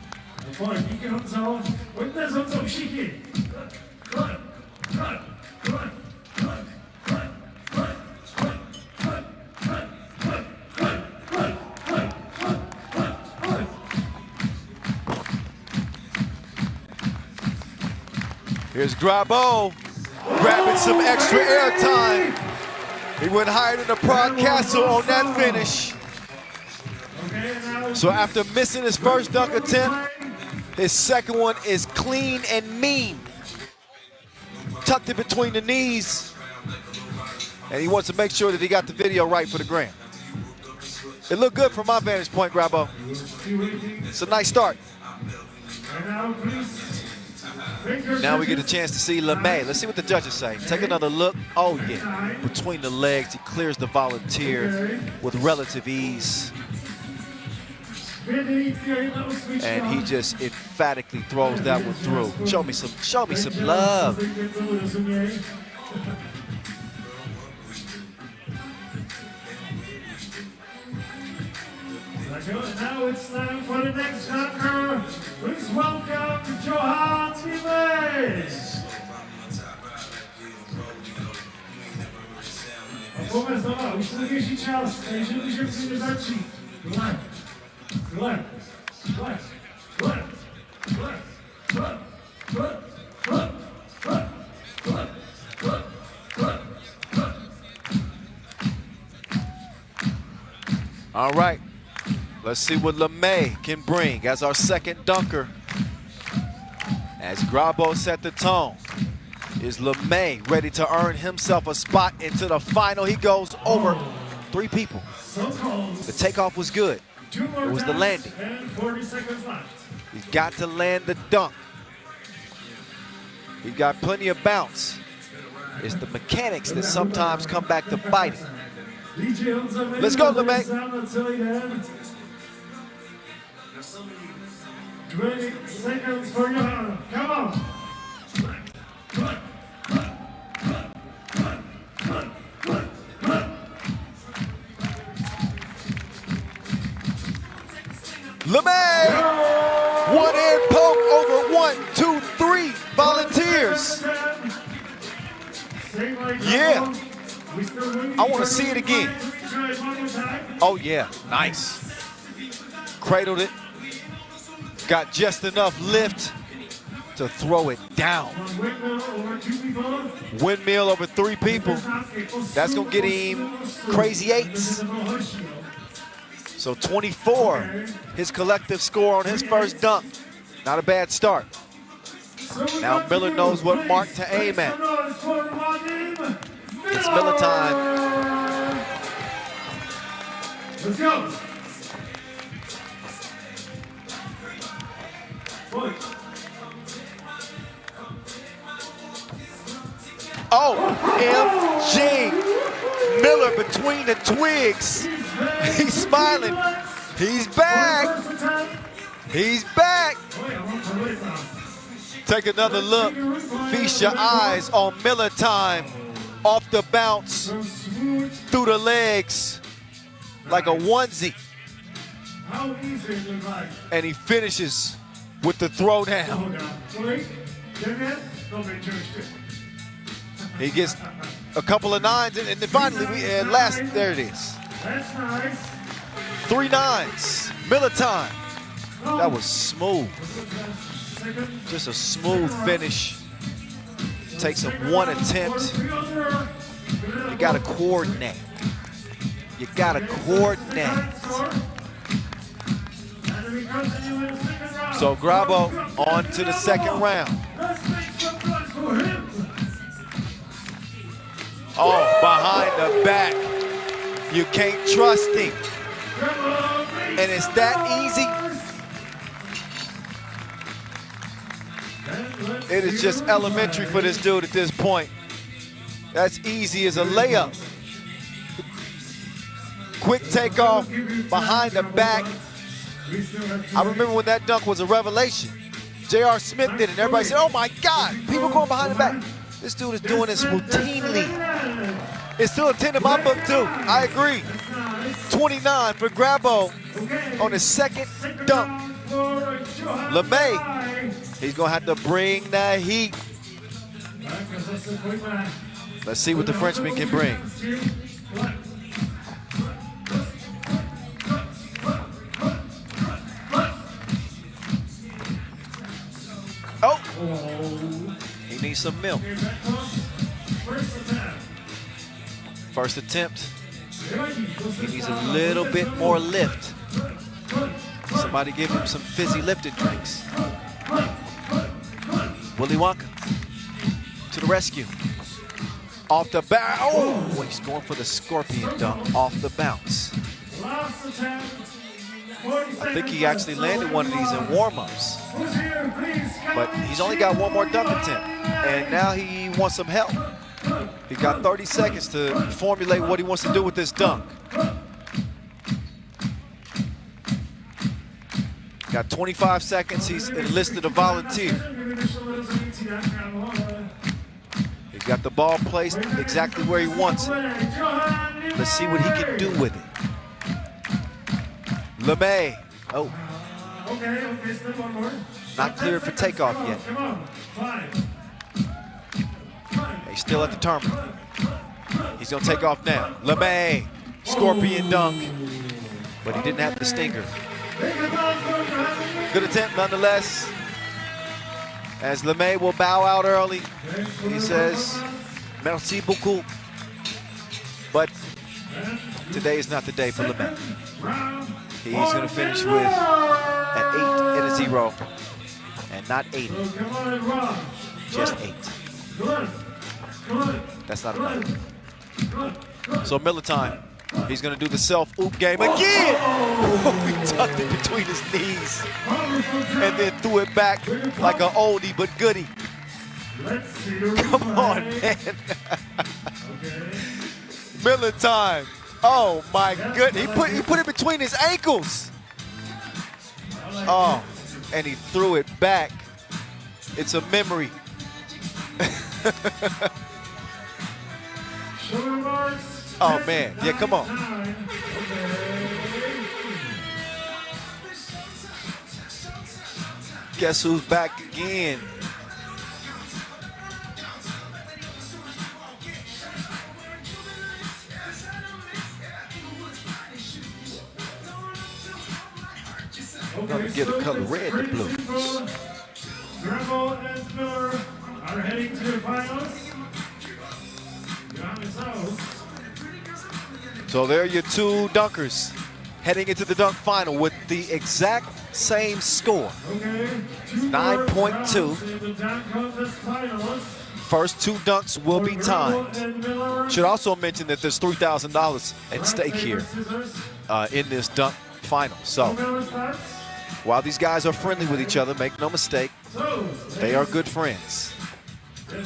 Here's Grabo grabbing some extra airtime. He went higher than the Prague Castle on that finish. So after missing his first dunk attempt, his second one is clean and mean. Tucked it between the knees. And he wants to make sure that he got the video right for the gram. It looked good from my vantage point, Grabo. It's a nice start. Now we get a chance to see Liman. Let's see what the judges say. Take another look. Oh, yeah. Between the legs, he clears the volunteer with relative ease. And he just emphatically throws that one through. Show me some love. Now it's time for the next dunker. Please welcome Johan Liman. Moment, dobra, už to běží čas, takže můžeme začít. All right, let's see what Liman can bring as our second dunker. As Grabo set the tone, is Liman ready to earn himself a spot into the final? He goes over 3 people. The takeoff was good. It was the landing. He's got to land the dunk. He's got plenty of bounce. It's the mechanics that sometimes come back to bite him. Let's go, Liman. 20 seconds for Johan. Come on. Liman! One hand poke over 1, 2, 3 volunteers. Yeah. I want to see it again. Oh, yeah. Nice. Cradled it. Got just enough lift to throw it down. Windmill over 3 people. That's going to get him crazy 8s. So 24, his collective score on his first dunk. Not a bad start. Now Miller knows what mark to aim at. It's Miller time. Let's go. Oh, MG. Miller between the twigs. He's smiling. He's back. He's back. Take another look. Feast your eyes on Miller time. Off the bounce. Through the legs. Like a onesie. And he finishes with the throwdown. He gets a couple of 9s, and then finally, there it is. 3 9s, Miller time. That was smooth. Just a smooth finish. Takes him 1 attempt. You gotta coordinate. You gotta coordinate. So Grabo on to the second round. Oh, behind the back. You can't trust him. And it's that easy. It is just elementary for this dude at this point. That's easy as a layup. Quick takeoff behind the back. I remember when that dunk was a revelation. J.R. Smith did it, and everybody said, oh my God, people going behind the back. This dude is doing this routinely. It's still a 10 in my book too, I agree. 29 for Grabo on his second dunk. LeMay, he's gonna have to bring the heat. Let's see what the Frenchman can bring. Oh, he needs some milk. First attempt. He needs a little bit more lift. Somebody give him some fizzy lifted drinks. Willy Wonka to the rescue. Off the bounce. Oh, he's going for the scorpion dunk off the bounce. I think he actually landed one of these in warm-ups. But he's only got one more dunk attempt. And now he wants some help. He got 30 seconds to formulate what he wants to do with this dunk. Got 25 seconds. He's enlisted a volunteer. He's got the ball placed exactly where he wants it. Let's see what he can do with it. LeMay. Oh. Not cleared for takeoff yet. He's still at the terminal. He's going to take off now. LeMay. Scorpion dunk. But he didn't have the stinger. Good attempt nonetheless. As LeMay will bow out early. He says, merci beaucoup. But today is not the day for LeMay. He's going to finish with an 8 and a 0. And not 80. Just 8. That's not enough. So Miller time. He's going to do the self-oop game again. Oh, he tucked it between his knees. And then threw it back like an oldie but goodie. Come on, man. Miller time. Oh my goodness. He put it between his ankles. Oh, and he threw it back. It's a memory. Oh man, yeah, come on. Guess who's back again? I'm gonna get the color red to blues. Grabo and Miller are heading to the finals. So there are your two dunkers heading into the dunk final with the exact same score. 9.2. First two dunks will be timed. Should also mention that there's $3,000 at stake here in this dunk final. So while these guys are friendly with each other, make no mistake, they are good friends.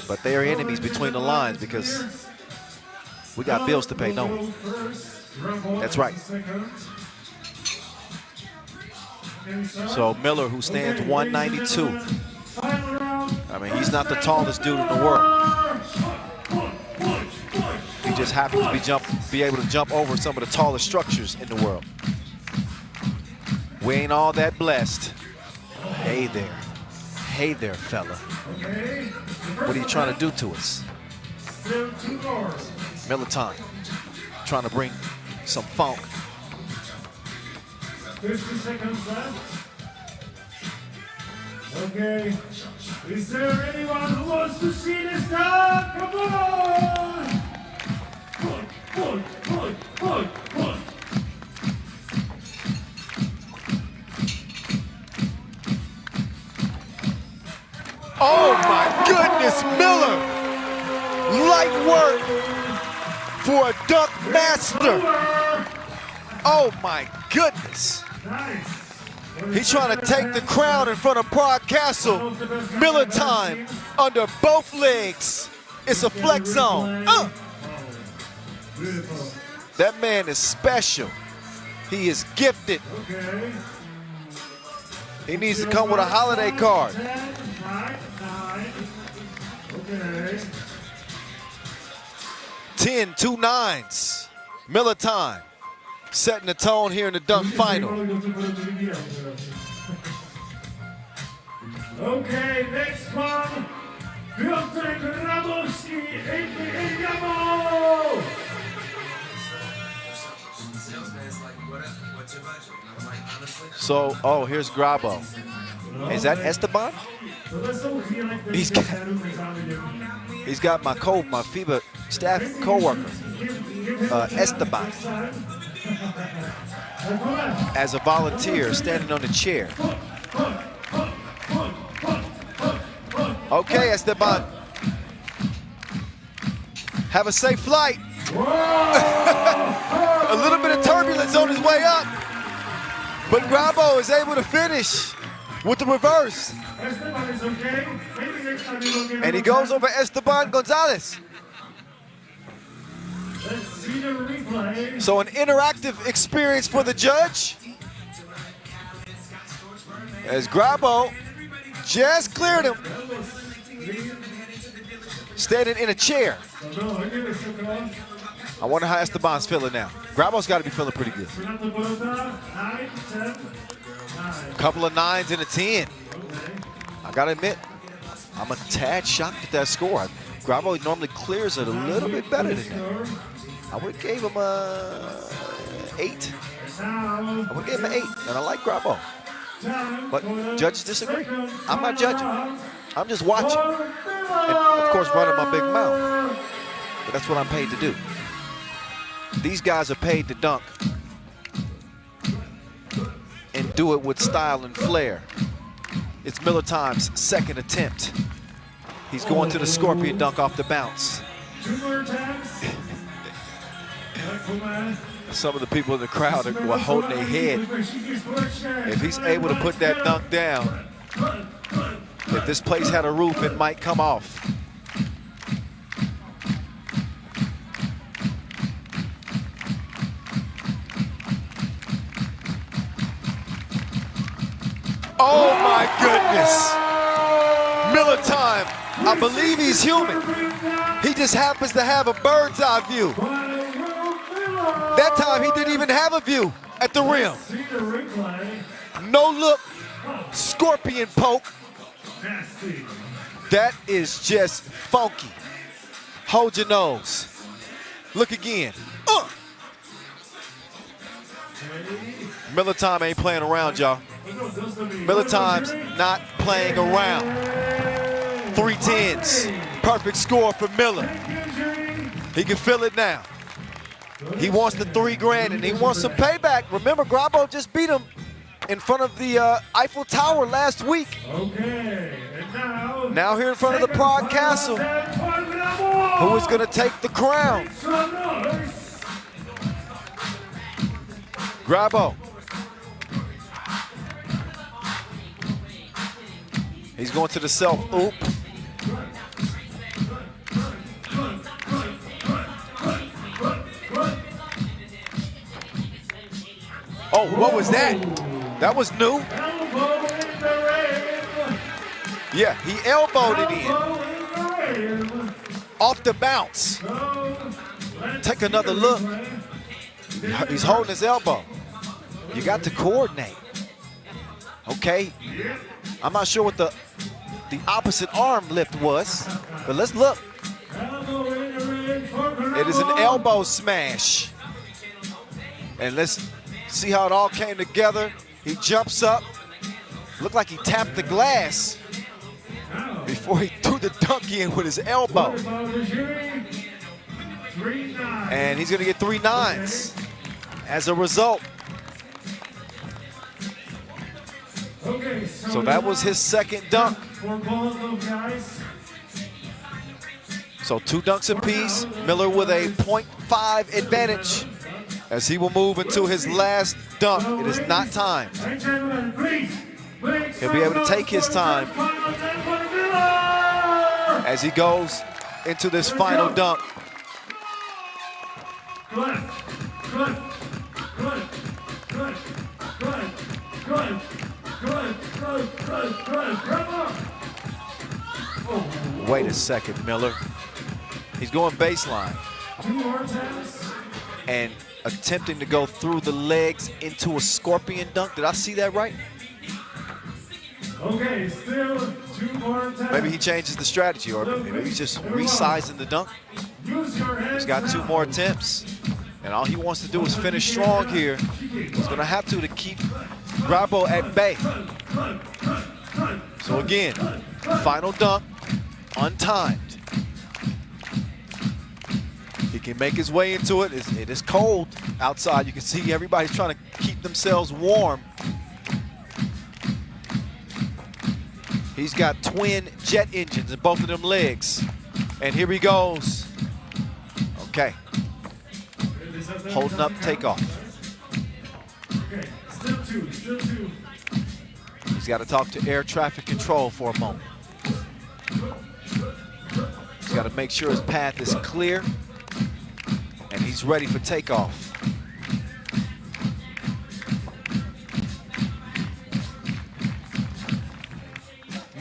But they are enemies between the lines because we got bills to pay, don't we? That's right. So Miller, who stands 192. I mean, he's not the tallest dude in the world. He just happens to be able to jump over some of the tallest structures in the world. We ain't all that blessed. Hey there. Hey there, fella. What are you trying to do to us? Miller time. Trying to bring some funk. 50 seconds left. Okay. Is there anyone who wants to see this dunk? Come on! Pull. Oh my goodness, Miller! Light work for a dunk master. Oh my goodness. He's trying to take the crown in front of Prague Castle. Miller time under both legs. It's a flex zone. That man is special. He is gifted. He needs to come with a holiday card. 10, 2 9s. Miller time. Setting the tone here in the dunk final. Okay, next one. Piotr Grabowski, a.k.a. Gabo! So, oh, here's Grabo. Is that Esteban? He's got my FIBA staff co-worker, Esteban, as a volunteer standing on the chair. Okay, Esteban. Have a safe flight. A little bit of turbulence on his way up, but Grabo is able to finish with the reverse. And he goes over Esteban Gonzalez. So an interactive experience for the judge, as Grabo just cleared him, standing in a chair. I wonder how Esteban's feeling now. Grabo's got to be feeling pretty good. Couple of 9s and a 10. I got to admit, I'm a tad shocked at that score. Grabo normally clears it a little bit better than that. I would have gave him a 8. I would have gave him an 8, and I like Grabo. But judges disagree. I'm not judging. I'm just watching. And of course, running my big mouth. But that's what I'm paid to do. These guys are paid to dunk and do it with style and flair. It's Miller time's second attempt. He's going to the scorpion dunk off the bounce. Some of the people in the crowd were holding their head. If he's able to put that dunk down, if this place had a roof, it might come off. Oh my goodness. Miller time. I believe he's human. He just happens to have a bird's eye view. That time he didn't even have a view at the rim. No look, scorpion poke. That is just funky. Hold your nose. Look again. Miller time ain't playing around, y'all. Miller time's not playing around. 3 10s. Perfect score for Miller. He can feel it now. He wants the $3 grand and he wants some payback. Remember, Grabo just beat him in front of the Eiffel Tower last week. Okay, and now here in front of the Prague Castle, who is going to take the crown? Grabo. He's going to the self-oop. Oh, what was that? That was new. Yeah, he elbowed it in. Off the bounce. Take another look. He's holding his elbow. You got to coordinate. Okay. I'm not sure what the opposite arm lift was, but let's look. It is an elbow smash. And let's see how it all came together. He jumps up. Looked like he tapped the glass before he threw the dunk in with his elbow. And he's going to get 3 9s as a result. So that was his second dunk. So 2 dunks apiece. Miller with a 0.5 advantage as he will move into his last dunk. It is not timed. He'll be able to take his time as he goes into this final dunk. Wait a second, Miller. He's going baseline and attempting to go through the legs into a scorpion dunk. Did I see that right? Okay, still 2 more attempts. Maybe he changes the strategy, or maybe he's just resizing the dunk. He's got 2 more attempts, and all he wants to do is finish strong here. He's gonna have to keep Grabo at bay. So again, final dunk, untimed. He can make his way into it. It is cold outside. You can see everybody's trying to keep themselves warm. He's got twin jet engines in both of them legs. And here he goes. Okay. Holding up takeoff. Okay, still 2, still 2. He's got to talk to air traffic control for a moment. He's got to make sure his path is clear and he's ready for takeoff.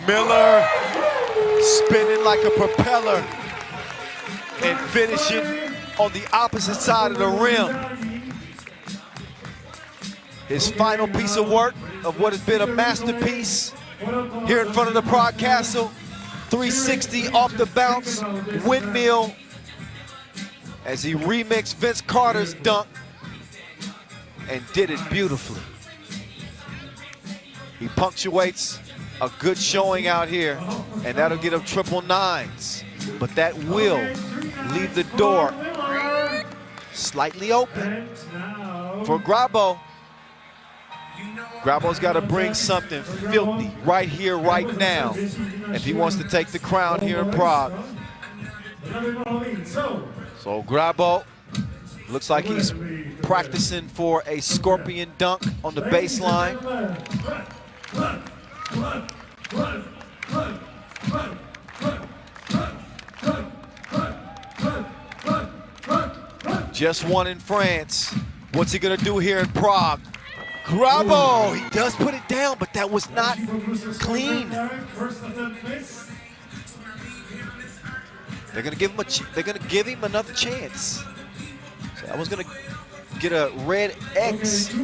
Miller spinning like a propeller and finishing on the opposite side of the rim. His final piece of work of what has been a masterpiece here in front of the Prague Castle. 360 off the bounce, windmill, as he remixed Vince Carter's dunk and did it beautifully. He punctuates a good showing out here, and that'll get him triple nines. But that will leave the door slightly open for Grabo. Grabo's got to bring something filthy right here, right now, if he wants to take the crown here in Prague. So Grabo looks like he's practicing for a scorpion dunk on the baseline. Just won in France. What's he gonna do here in Prague? Grabo, he does put it down, but that was not clean. They're gonna give him another chance. So I was gonna get a red X.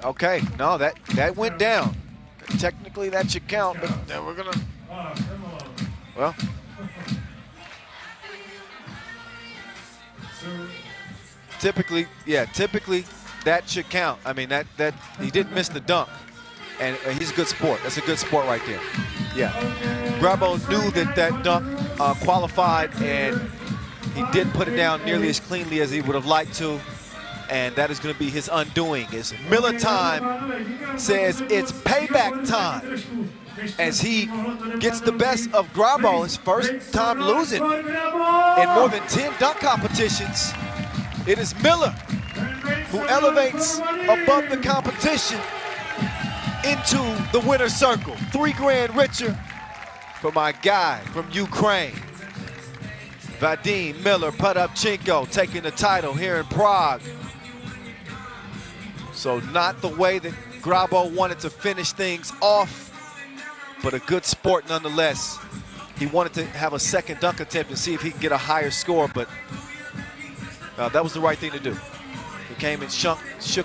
Okay, no, that went down. Technically, that should count, but then we're gonna. Well. Typically that should count. I mean, that he didn't miss the dunk, and he's a good sport. That's a good sport right there. Yeah, Grabo knew that dunk qualified, and he didn't put it down nearly as cleanly as he would have liked to, and that is going to be his undoing. As Miller time says it's payback time, as he gets the best of Grabo, his first time losing in more than 10 dunk competitions. It is Miller who elevates above the competition into the winner's circle. $3 grand richer for my guy from Ukraine. Vadim Miller Podopchenko taking the title here in Prague. So not the way that Grabo wanted to finish things off, but a good sport nonetheless. He wanted to have a second dunk attempt and see if he can get a higher score, but that was the right thing to do. He came and shook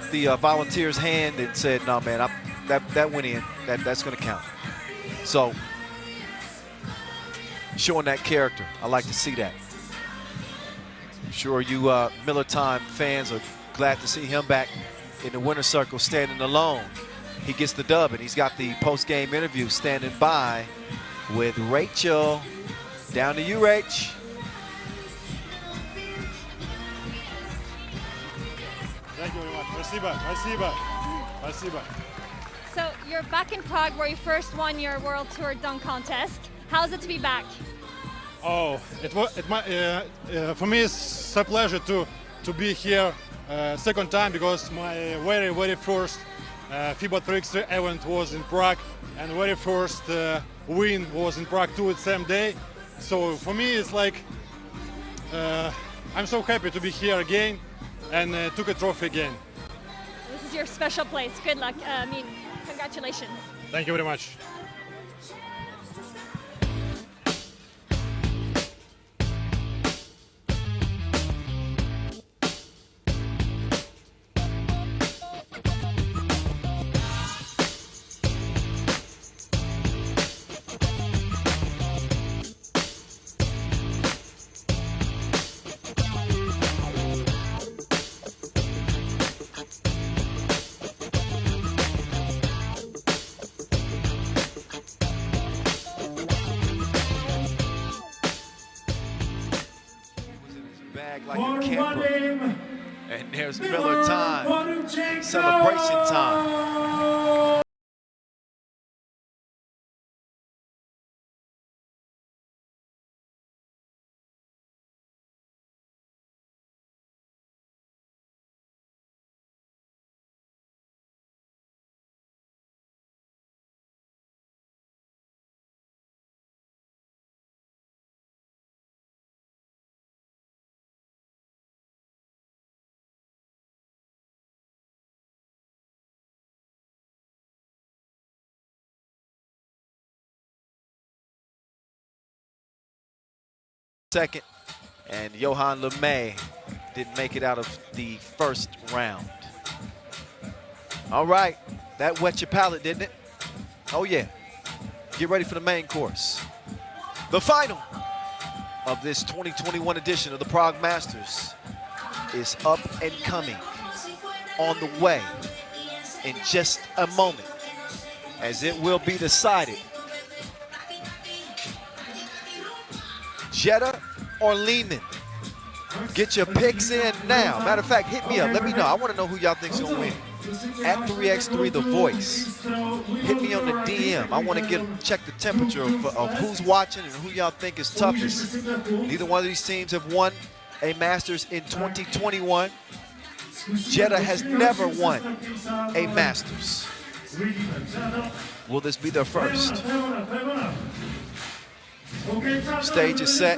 the volunteer's hand and said, "No, man, that went in. That's going to count." So, showing that character, I like to see that. I'm sure you Miller Time fans are glad to see him back in the winner's circle, standing alone. He gets the dub, and he's got the post-game interview standing by with Rachel. Down to you, Rach. Thank you very much. Спасибо, спасибо, спасибо. So you're back in Prague where you first won your World Tour dunk contest. How's it to be back? Oh, for me it's a pleasure to be here second time, because my very first FIBA 3x3 event was in Prague, and very first win was in Prague too, the same day. So for me it's like I'm so happy to be here again and took a trophy again. This is your special place. Good luck. Congratulations. Thank you very much. Like a camper. And there's Miller time, celebration time. Second, and Johan Liman didn't make it out of the first round. All right, that wet your palate, didn't it? Oh yeah. Get ready for the main course. The final of this 2021 edition of the Prague Masters is up and coming, on the way in just a moment, as it will be decided. Jeddah or Liman? Get your picks in now. Matter of fact, hit me up. Let me know. I want to know who y'all think's gonna win. At 3x3 The Voice. Hit me on the DM. I want to check the temperature of who's watching and who y'all think is toughest. Neither one of these teams have won a Masters in 2021. Jeddah has never won a Masters. Will this be their first? Stage is set.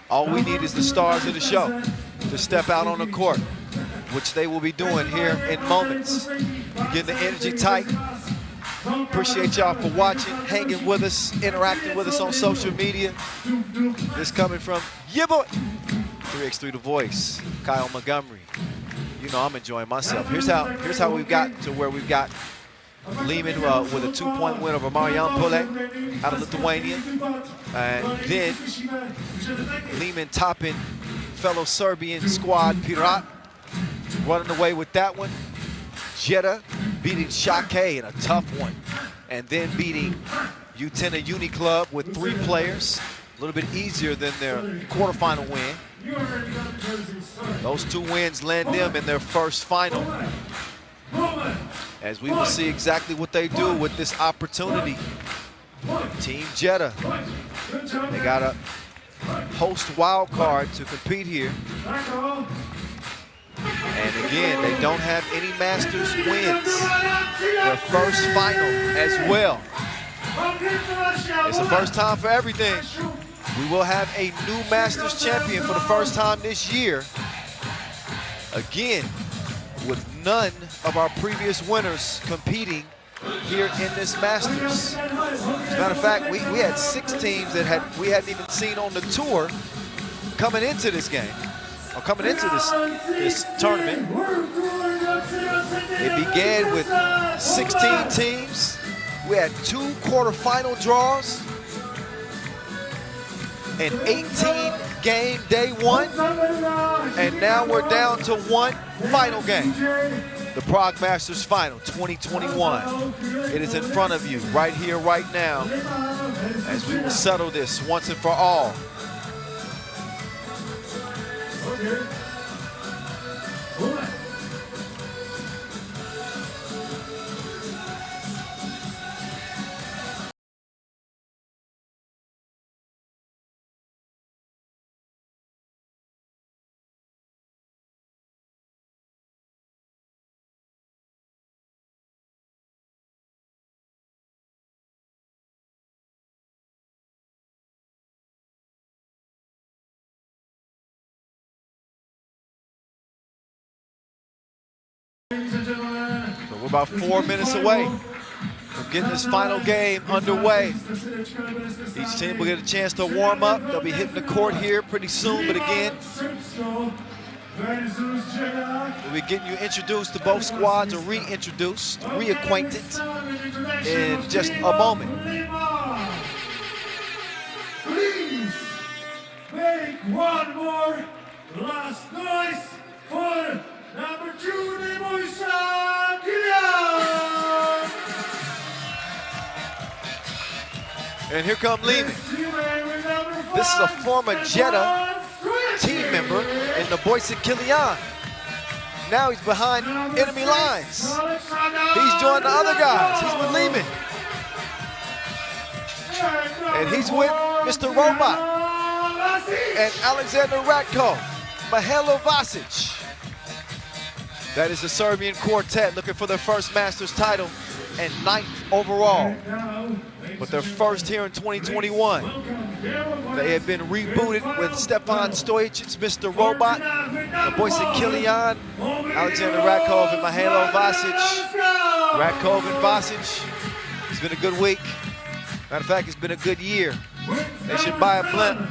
All we need is the stars of the show to step out on the court, which they will be doing here in moments. Getting the energy tight. Appreciate y'all for watching, hanging with us, interacting with us on social media. This coming from your boy, 3x3 The Voice, Kyle Montgomery. You know I'm enjoying myself. Here's how we've got to where we've got Liman with a 2-point win over Marijampolė out of Lithuania. And then Liman topping fellow Serbian squad Pirot, running away with that one. Jeddah beating Šakiai in a tough one. And then beating Utena Uniclub with 3 players. A little bit easier than their quarterfinal win. Those 2 wins land them in their first final, as we will see exactly what they do with this opportunity. Team Jeddah, they got a host wild card to compete here. And again, they don't have any Masters wins. Their first final as well. It's the first time for everything. We will have a new Masters champion for the first time this year. Again, with none of our previous winners competing here in this Masters. As a matter of fact, we had 6 teams that we hadn't even seen on the tour coming into this game, or coming into this tournament. It began with 16 teams. We had 2 quarterfinal draws, an 18-game day 1, and now we're down to 1 final game. The Prague Masters Final 2021. It is in front of you right here, right now, as we will settle this once and for all. So we're about 4 minutes away from getting this final game underway. Each team will get a chance to warm up. They'll be hitting the court here pretty soon, but again, we'll be getting you introduced to both squads, or reintroduced, reacquainted in just a moment. Please make one more last noise for number 2, Shakiai. And here come Liman. This is a former Jeddah team member in the Boyce Kilian. Now he's behind enemy lines. He's joined the other guys. He's with Liman. And he's with Mr. Robot and Alexander Ratko, Mahalo Vasic. That is the Serbian quartet looking for their first Masters title and 9th overall. But they're first here in 2021. They have been rebooted with Stepan Stojicic, Mr. Robot, the Boyce Kilian, Alexander Ratko and Mahalo Vasic. Ratko and Vasic. It's been a good week. Matter of fact, it's been a good year. They should buy a blimp.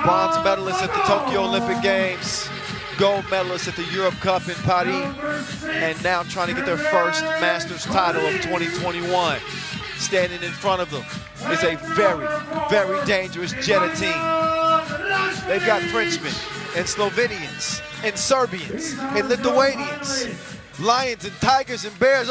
Bronze medalist at the Tokyo Olympic Games, gold medalist at the Europe Cup in Paris, and now trying to get their first Masters title of 2021. Standing in front of them is a very, very dangerous Jeddah team. They've got Frenchmen and Slovenians and Serbians and Lithuanians, lions and tigers and bears.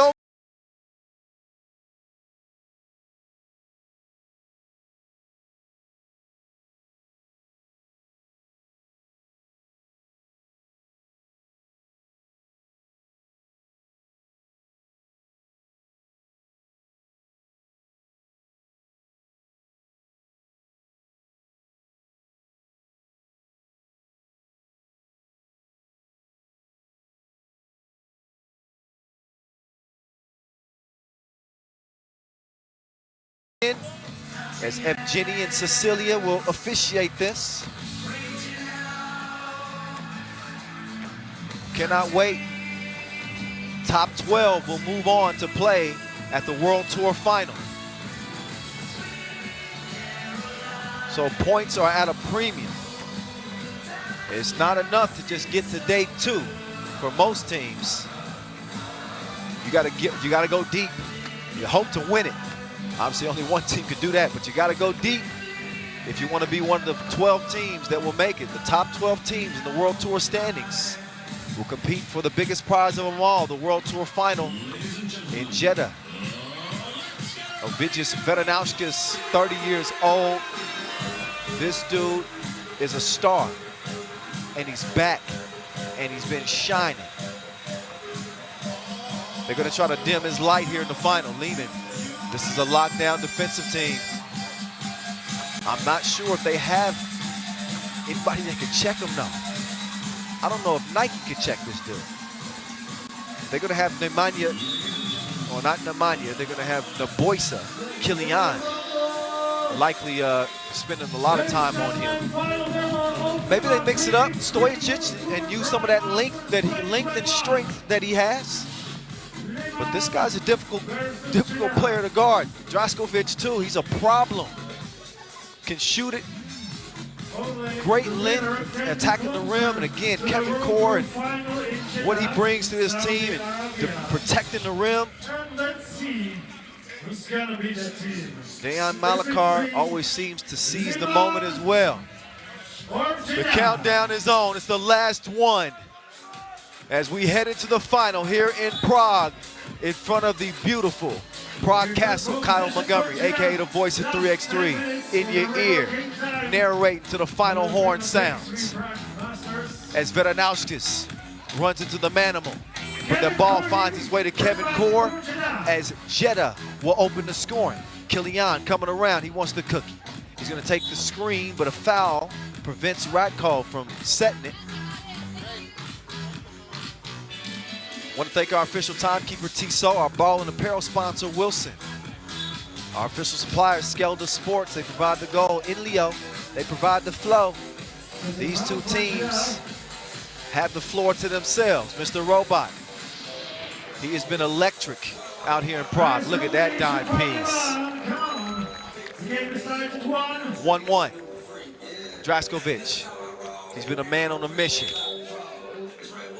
As Evgeny and Cecilia will officiate this. Cannot wait. Top 12 will move on to play at the World Tour Final. So points are at a premium. It's not enough to just get to day 2 for most teams. You gotta go deep. You hope to win it. Obviously, only one team could do that, but you got to go deep if you want to be one of the 12 teams that will make it. The top 12 teams in the World Tour standings will compete for the biggest prize of them all, the World Tour Final in Jeddah. Ovidijus Veranauskas, 30 years old. This dude is a star, and he's back, and he's been shining. They're going to try to dim his light here in the final. Liman. This is a lockdown defensive team. I'm not sure if they have anybody that can check him now. I don't know if Nike can check this dude. They're going to have Nemanja, or not Nemanja, they're going to have the Boyce Kilian, likely spending a lot of time on him. Maybe they mix it up, Stojicic, and use some of that length and strength that he has. But this guy's a difficult player to guard. Draskovic too, he's a problem. Can shoot it. Great length, attacking the rim, and again, Kevin Core and what he brings to this team and protecting the rim. Dejan Malakar always seems to seize the moment as well. The countdown is on, it's the last one. As we head into the final here in Prague, in front of the beautiful Prague Castle, Kyle Montgomery, aka the voice of 3x3, in your ear, narrating to the final horn sounds. As Veranauskas runs into the manimal, but the ball finds its way to Kevin Core, as Jeddah will open the scoring. Kilian coming around, he wants the cookie. He's gonna take the screen, but a foul prevents Ratko from setting it. Want to thank our official timekeeper, Tissot, our ball and apparel sponsor, Wilson. Our official suppliers, Skelda Sports, they provide the goal. Inleo, they provide the flow. These two teams have the floor to themselves. Mr. Robot He has been electric out here in Prague. Look at that dime piece. 1-1. Draskovic. He's been a man on a mission.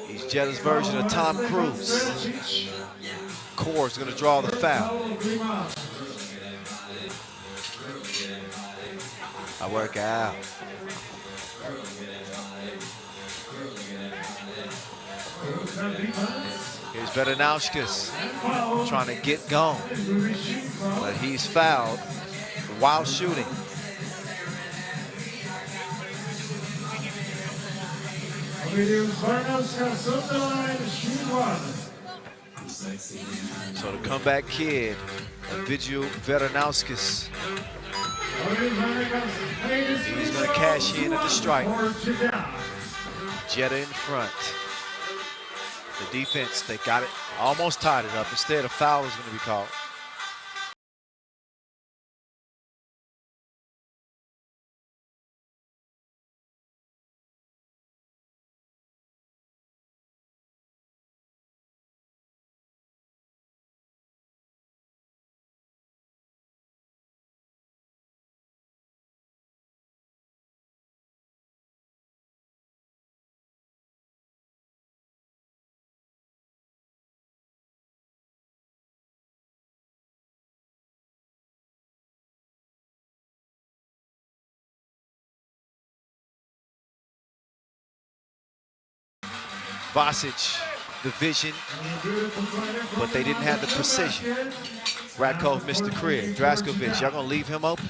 He's Jeddah's version of Tom Cruise. Kor's going to draw the foul. I work out. Here's Veranauskas trying to get going, but he's fouled while shooting. So the comeback kid, Vidju Veranauskas, he's going to cash in at the strike. Jeddah in front. The defense, they got it, almost tied it up. Instead, a foul is going to be called. Vasic, the vision, but they didn't have the precision. Radkov missed the crib. Draskovic, y'all gonna leave him open?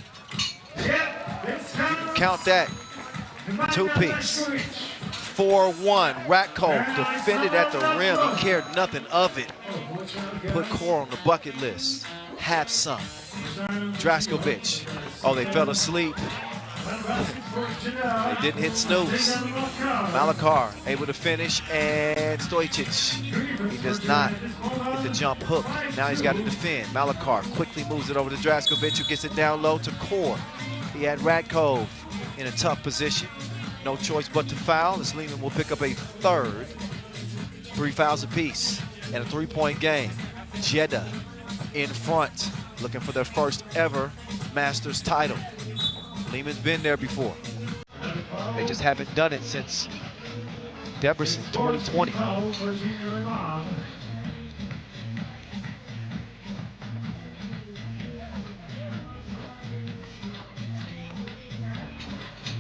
Count that. Two-piece. 4-1. Radkov defended at the rim. He cared nothing of it. Put Kor on the bucket list. Have some. Draskovic. Oh, they fell asleep. They didn't hit snooze. Malakar able to finish, and Stojicic, he does not hit the jump hook. Now he's got to defend. Malakar quickly moves it over to Draskovic, who gets it down low to Kor. He had Radkov in a tough position. No choice but to foul, as Liman will pick up a third. 3 fouls apiece and a 3-point game. Jeddah in front, looking for their first ever Masters title. Liman's been there before. They just haven't done it since Debrecen 2020.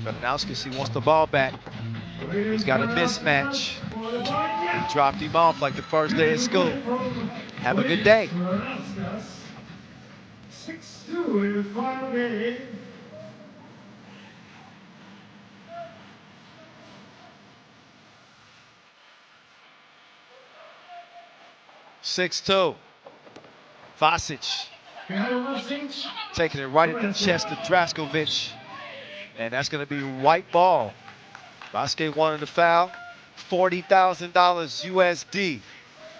Veranauskas, he wants the ball back. He's got a mismatch. He dropped him off like the first day of school. Have a good day. 6-2 in the final game. 6-2. Vasic taking it right at the chest of Draskovic. And that's going to be white ball. Vasic wanted the foul. $40,000 USD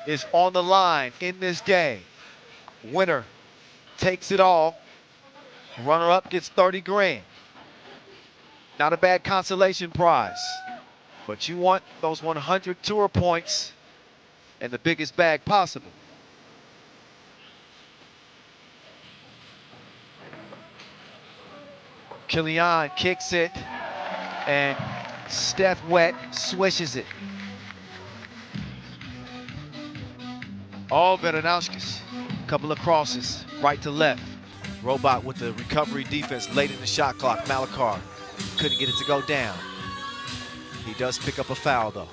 is on the line in this game. Winner takes it all. Runner-up gets 30 grand. Not a bad consolation prize. But you want those 100 tour points and the biggest bag possible. Kilian kicks it, and Steph Wet swishes it. All Veranauskas. Couple of crosses, right to left. Robot with the recovery defense late in the shot clock. Malakar couldn't get it to go down. He does pick up a foul, though.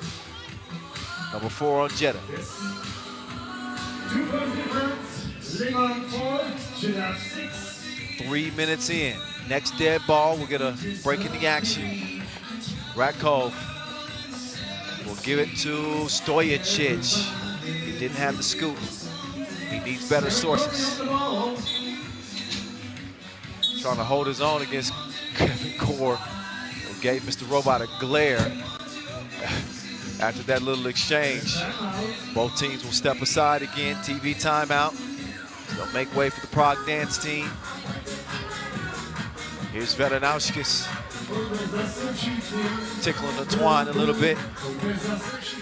Number 4 on Jeddah. 3 minutes in. Next dead ball, we'll get a break in the action. Radkov will give it to Stojicic. He didn't have the scoop. He needs better sources. Trying to hold his own against Kevin Kor, who gave Mr. Robot a glare. After that little exchange, both teams will step aside again. TV timeout. They'll make way for the Prague dance team. Here's Veranauskas. Tickling the twine a little bit.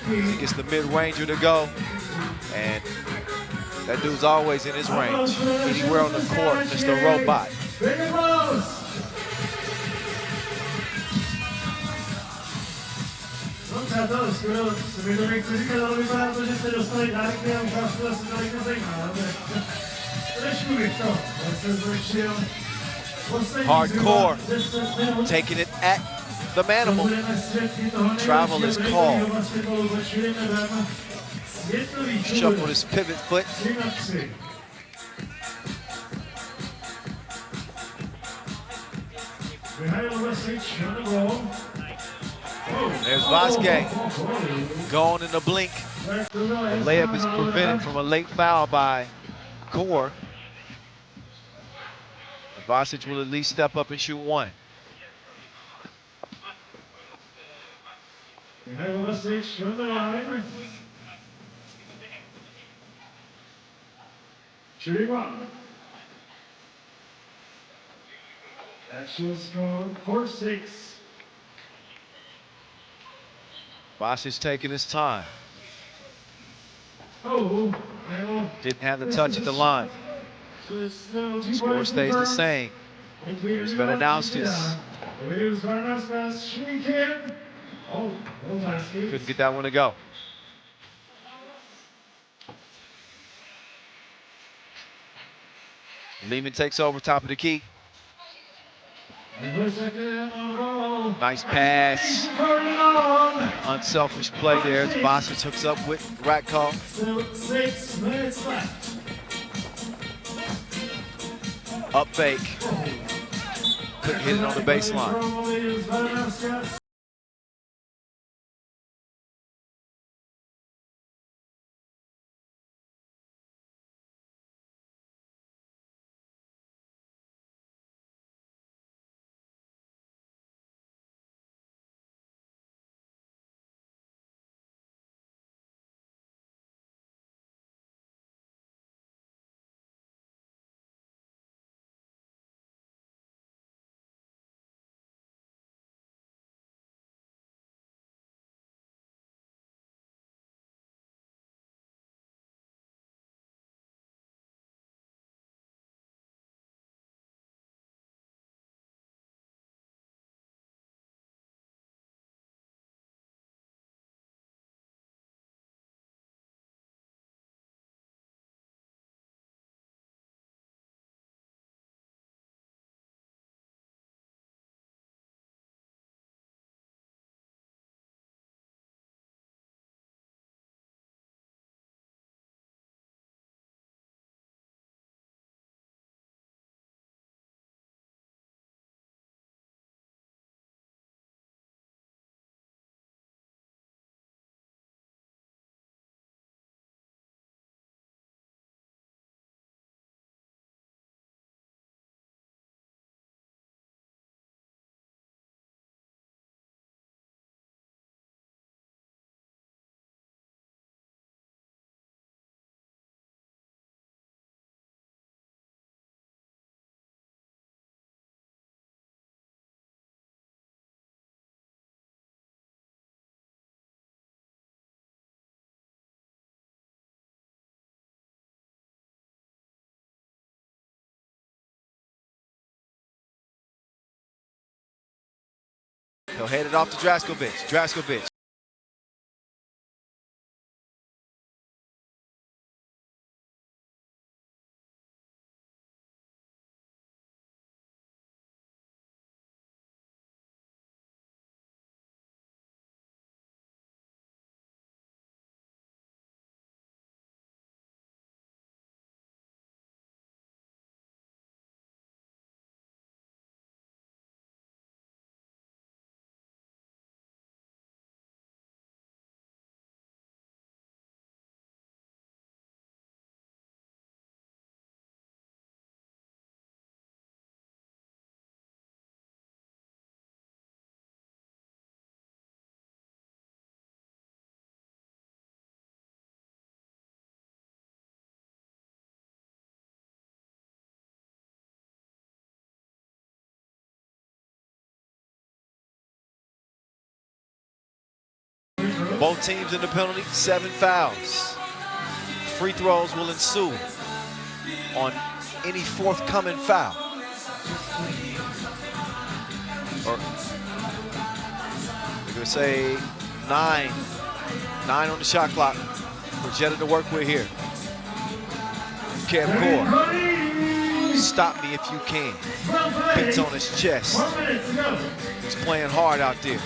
He gets the mid-ranger to go. And that dude's always in his range. Anywhere on the court, Mr. Robot. No přátelé, skoro se mi to nechce říkat, ale vypadá to, že jste dostali dárky a ukázku asi tolik nezajímá. Trošku bych to, já jsem zlepšil. Hardcore, taking it at the Manimal. Travel is called. Shuffled his pivot foot. There's Vasquez going in the blink. The layup is prevented from a late foul by Core. Vasic will at least step up and shoot one. Shooting one. Actual score 4-6. Vasic taking his time. Oh, didn't have the touch at the line. Score stays the same. Here's Vedanowskis. Couldn't get that one to go. Liman takes over top of the key. Nice pass. Unselfish play there. Vasic hooks up with Ratkov. 6 minutes left. Up fake. Couldn't hit it on the baseline. He'll hand it off to Draskovic. Draskovic. Both teams in the penalty, 7 fouls. Free throws will ensue on any forthcoming foul. Or we're gonna say 9 on the shot clock for Jeddah to work with here. Kev Core, stop me if you can. Beats on his chest. He's playing hard out there.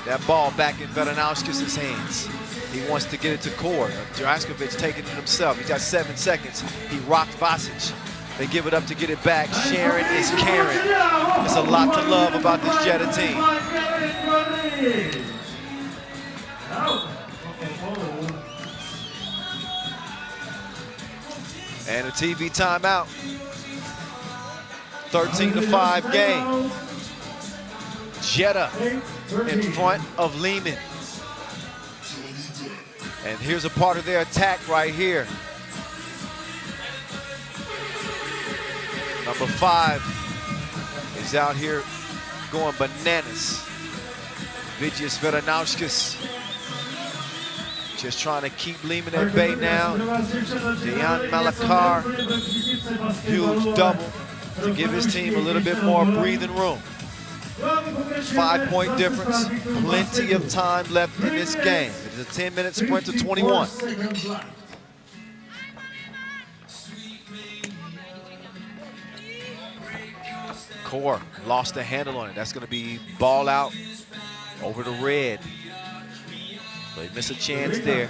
That ball back in Vedanauskis' hands. He wants to get it to Core. Draskovic taking it himself. He's got 7 seconds. He rocked Vasic. They give it up to get it back. Sharon is caring. There's a lot to love about this Jeddah team. And a TV timeout. 13-5 game. Jeddah in front of Liman. And here's a part of their attack right here. Number 5 is out here going bananas. Vigius Vedanauskis just trying to keep Liman at bay now. Dejan Malakar, huge double to give his team a little bit more breathing room. 5-point difference, plenty of time left in this game. It is a 10-minute sprint to 21. Core lost the handle on it. That's going to be ball out over the red. They miss a chance there.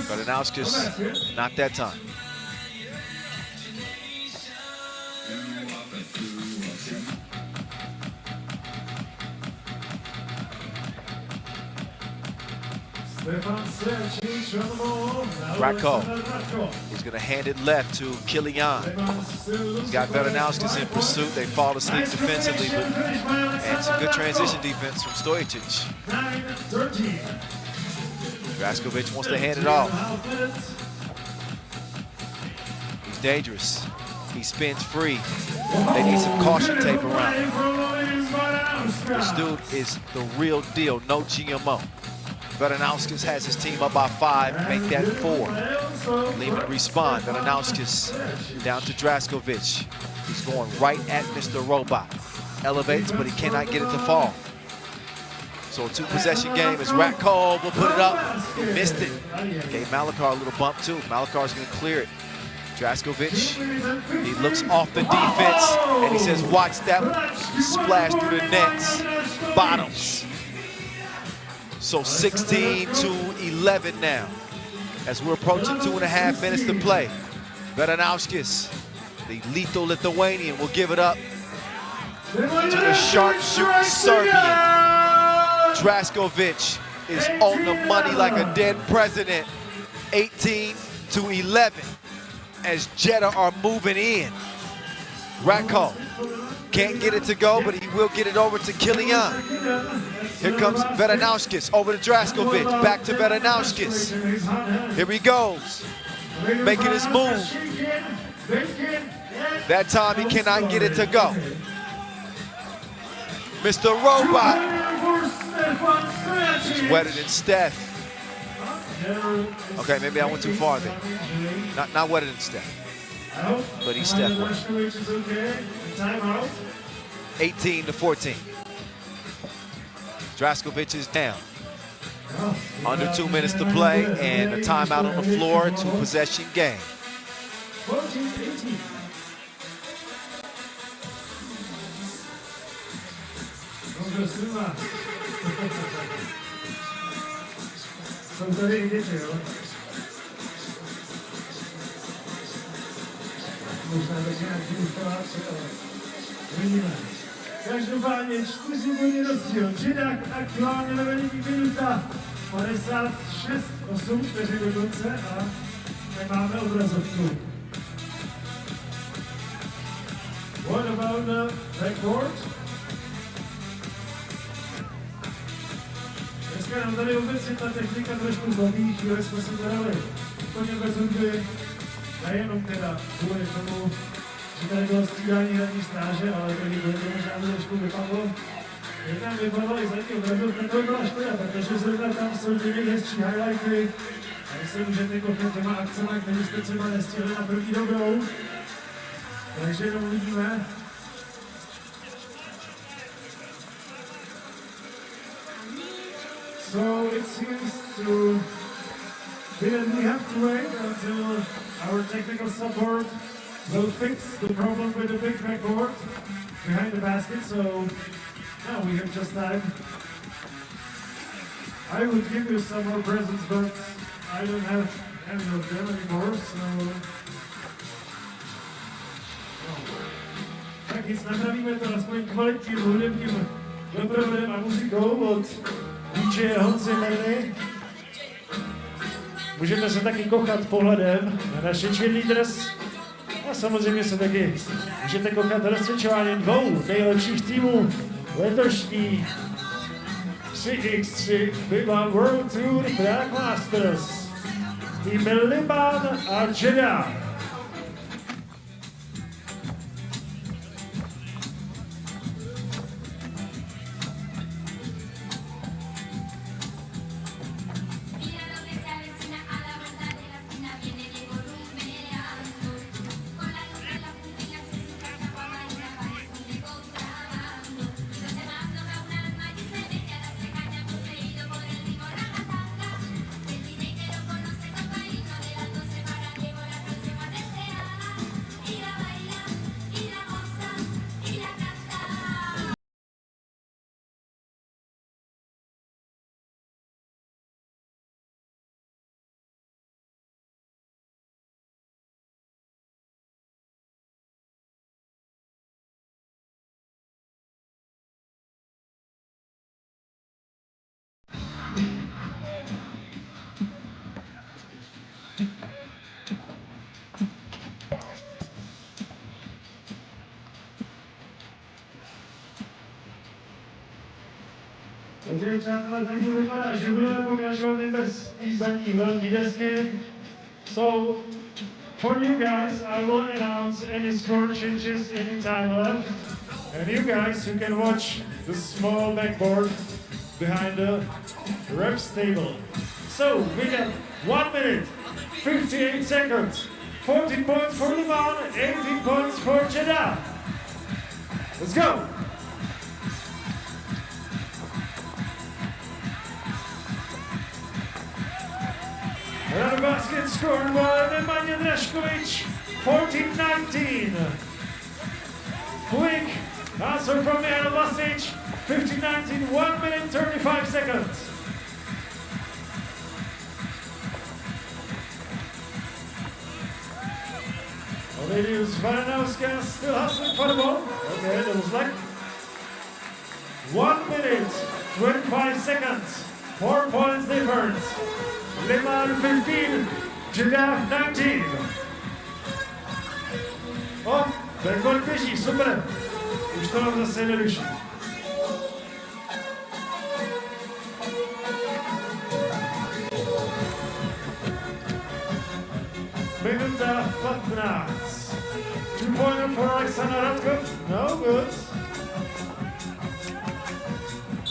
Vedanauskis, not that time. Ratko is going to hand it left to Kilian. He's got Vedanauskis in pursuit. They fall asleep defensively, and some good transition defense from Stojicic. Draskovic wants to hand it off. He's dangerous. He spins free. They need some caution tape around him. This dude is the real deal, no GMO. Vedanauskis has his team up by 5, make that 4. Liman respond. Vedanauskis down to Draskovic. He's going right at Mr. Robot. Elevates, but he cannot get it to fall. So a 2-possession game as Ratko will put it up. He missed it. Gave Malakar a little bump too. Malakar's going to clear it. Draskovic, he looks off the defense and he says, watch that splash through the nets. Bottoms. So 16-11 now, as we're approaching 2.5 minutes to play. Vedanauskis, the lethal Lithuanian, will give it up to the sharpshooting Serbian. Draskovic is on the money like a dead president. 18-11, as Jeddah are moving in. Ratko can't get it to go, but he will get it over to Kilian. Here comes Vedanauskis over to Draskovic, back to Vedanauskis. Here he goes, making his move. That time he cannot get it to go. Mr. Robot is wetter than Steph. Okay, maybe I went too far there. Not wetter than Steph, but he's Steph wet. 18-14. Draskovic is down. Under 2 minutes to play and a timeout on the floor, 2-possession game. Každopádně 4 body rozdíl. Jeddah aktuálně na velikých minuta 56-8 vteřin do konce a nemáme obrazovku. What about the record? Dneska nám tady obecně ta technika trošku zlobí, chvíli jsme si to dali úplně bez hudby, nejenom teda kvůli tomu, že tady bylo střídání hradní stráže, ale tady bylo to možná trošku vypadlo. Jedna vypadala zatím opravdu, to byla škoda, protože zrovna tam jsou ty nejhezčí highlighty. A vy se můžete koupit těma akcema, které jste třeba nestihli na první dobrou. Takže jenom uvidíme. So it seems to be that we have to wait until our technical support will fix the problem with the big backboard behind the basket. So now we have just time. I would give you some more presents, but I don't have any of them anymore, so... Tak nic, napravíme to aspoň kvalitním hudebním doprovodem a muzikou od DJ Honzy Merny. Můžete se taky kochat pohledem na naše cheerleaders a samozřejmě se taky můžete kochat rozcvičováním dvou nejlepších týmů letošní 3x3 FIBA World Tour Prague Masters. Týmy Liman a Jeddah. Takže přátelé, tak to vypadá, že budeme pokračovat i bez písaní velký desky. So, for you guys, I will announce any score changes any time left. And you guys, you can watch the small backboard behind the refs table. So, we got 1 minute, 58 seconds, 14 points for Liman, 18 points for Jeddah. Let's go! Another basket scored by Leman 14-19. Quick answer from Mihail Vasic, 15-19, 1 minute 35 seconds. Oledius Varanauskas still hustling for the ball. Okay, that was luck. 1 minute 25 seconds, 4 points difference. Liman 15, Jeddah 19. O, ten gol běží, super. Už to nám zase jednodušší. Minuta 15. 2-pointer for Alexander Radkov. No good.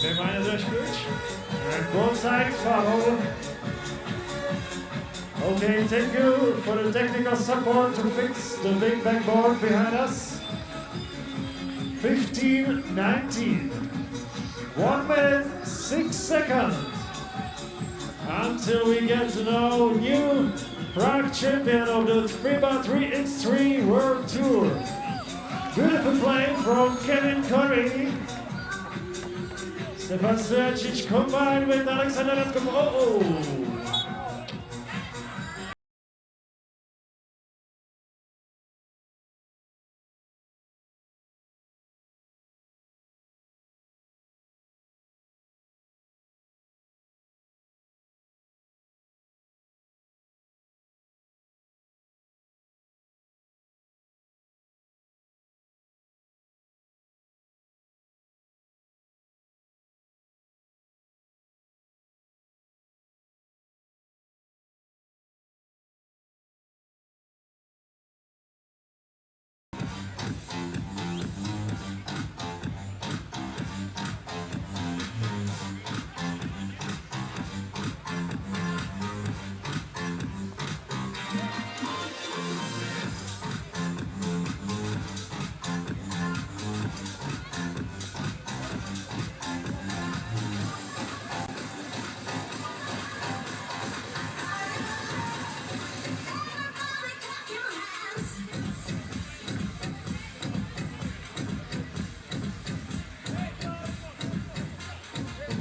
Nemanja Draškovic. And both sides foul. Okay, thank you for the technical support to fix the big backboard behind us. 15-19. 1 minute, 6 seconds. Until we get to know new Prague champion of the FIBA 3x3 World Tour. Beautiful play from Kevin Curry. Stefan Stojacic combined with Alexander Radkov. Oh!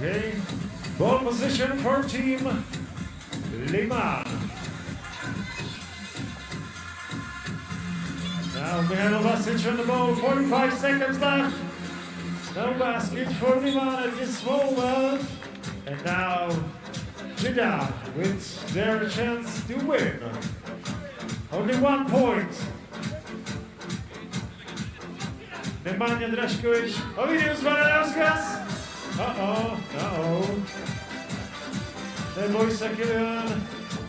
Okay. Ball position for team Liman. Now Mihailo Vasic on the ball, 45 seconds left. No basket for Liman at this moment. And now Jeddah with their chance to win. Only 1 point. Nemanja Drašković, Ovidius Varanauskas. Nebojsa Kilian,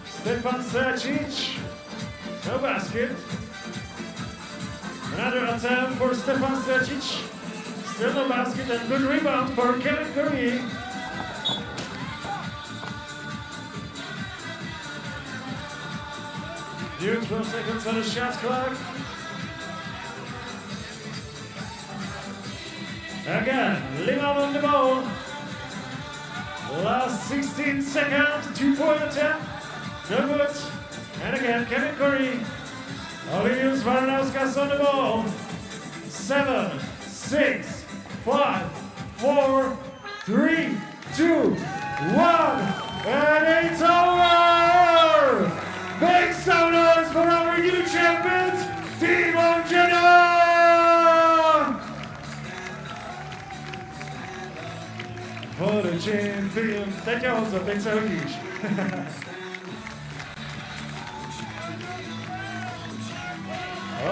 Stefan Stracic. No basket. Another attempt for Stefan Stracic. Still no basket and good rebound for Kevin Curry. Due 12 seconds on the shot clock. Again, Liman on the ball. Last 16 seconds, 2-point attempt. No good. And again, Kevin Curry. Ovidius Varanauskas on the ball. 7, 6, 5, 4, 3, 2, 1. And it's over! Make some noise for our new champions, Team of Jeddah! For the champion, teď je Honzo, teď se hodíš.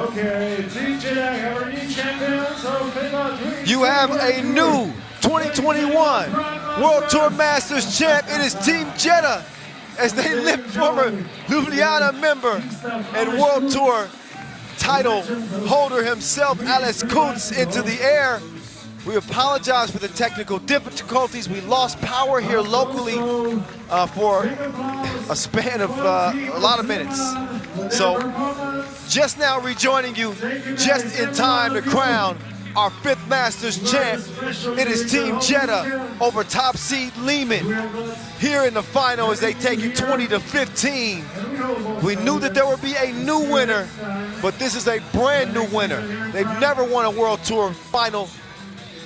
Okay, Team Jeddah, our new champions of FIBA 3x3. You have a new 2021 World Tour Masters champ. It is Team Jeddah as they lift former Ljubljana member and World Tour title holder himself, Alex Kuntz, into the air. We apologize for the technical difficulties. We lost power here locally for a span of a lot of minutes. So just now rejoining you, just in time to crown our 5th Masters champ. It is Team Jeddah over top seed Liman here in the final as they take it 20-15. We knew that there would be a new winner, but this is a brand new winner. They've never won a World Tour final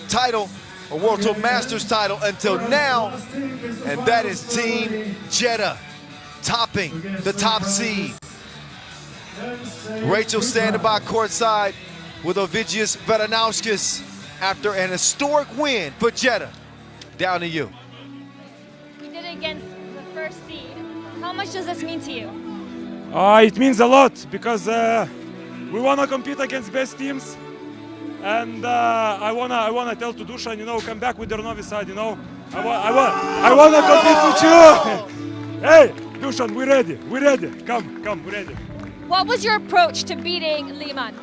title, a World Tour Masters title until now, and that is Team Jeddah topping the top seed. Rachel standing by courtside with Ovidius Varanauskas after an historic win for Jeddah. Down to you. You did it against the first seed. How much does this mean to you? It means a lot because we want to compete against best teams. And I wanna tell to Dusan, come back with their novi side, I wanna compete with you. Hey, Dusan, we're ready. Come, we're ready. What was your approach to beating Liman?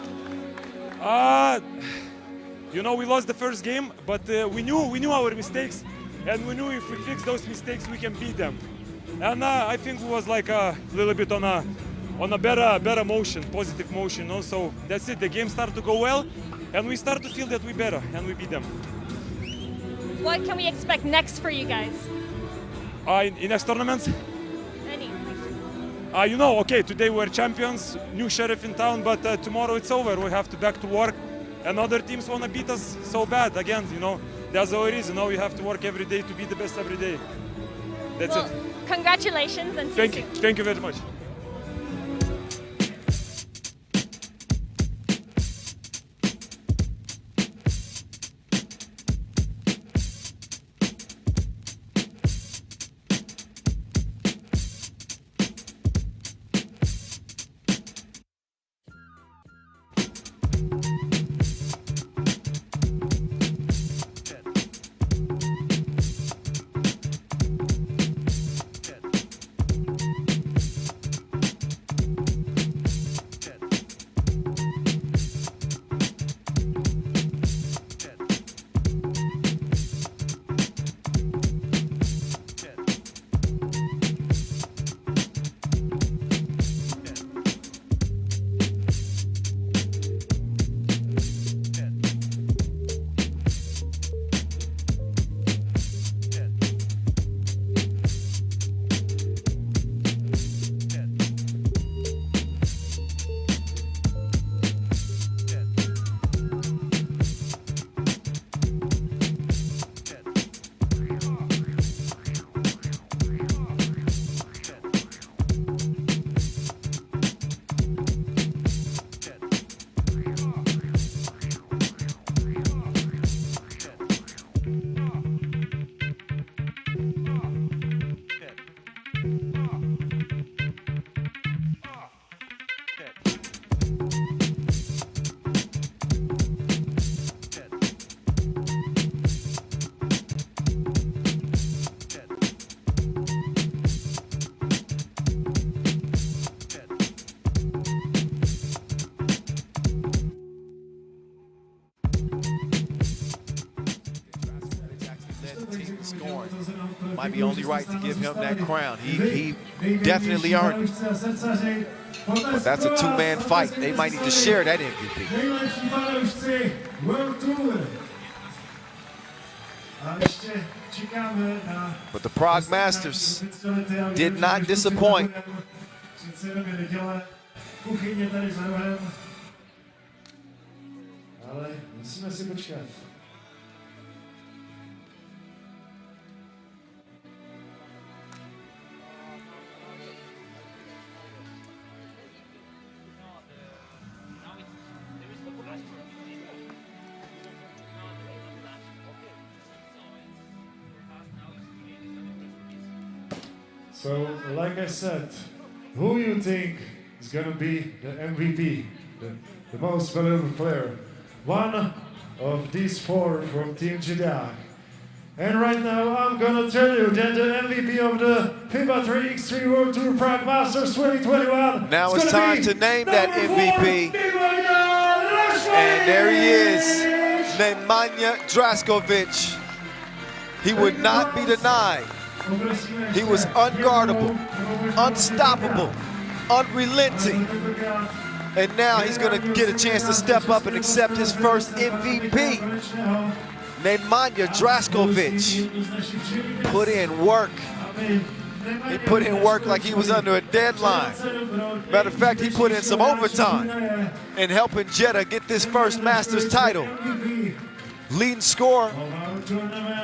We lost the first game, but we knew our mistakes, and we knew if we fix those mistakes, we can beat them. And I think it was like a little bit on a better motion, positive motion. So that's it. The game started to go well. And we start to feel that we're better, and we beat them. What can we expect next for you guys? In next tournaments? Any. Okay, today we're champions, new sheriff in town, but tomorrow it's over. We have to back to work, and other teams want to beat us so bad. Again, that's how it is. You have to work every day to be the best every day. That's it. Congratulations, and thank you. Thank you very much. team in scoring. Might be only right to give him that crown. He definitely earned it. But that's a two-man fight. They might need to share that MVP. But the Prague Masters did not disappoint. So, like I said, who you think is going to be the MVP, the most valuable player? One of these four from Team Jeddah. And right now, I'm going to tell you that the MVP of the FIBA 3x3 World Tour Prague Masters 2021. Now it's time to name that MVP. And there he is, Nemanja Draskovic. He would not be denied. He was unguardable, unstoppable, unrelenting. And now he's going to get a chance to step up and accept his first MVP. Nemanja Draskovic put in work. He put in work like he was under a deadline. Matter of fact, he put in some overtime in helping Jeddah get this first Masters title. Leading scorer,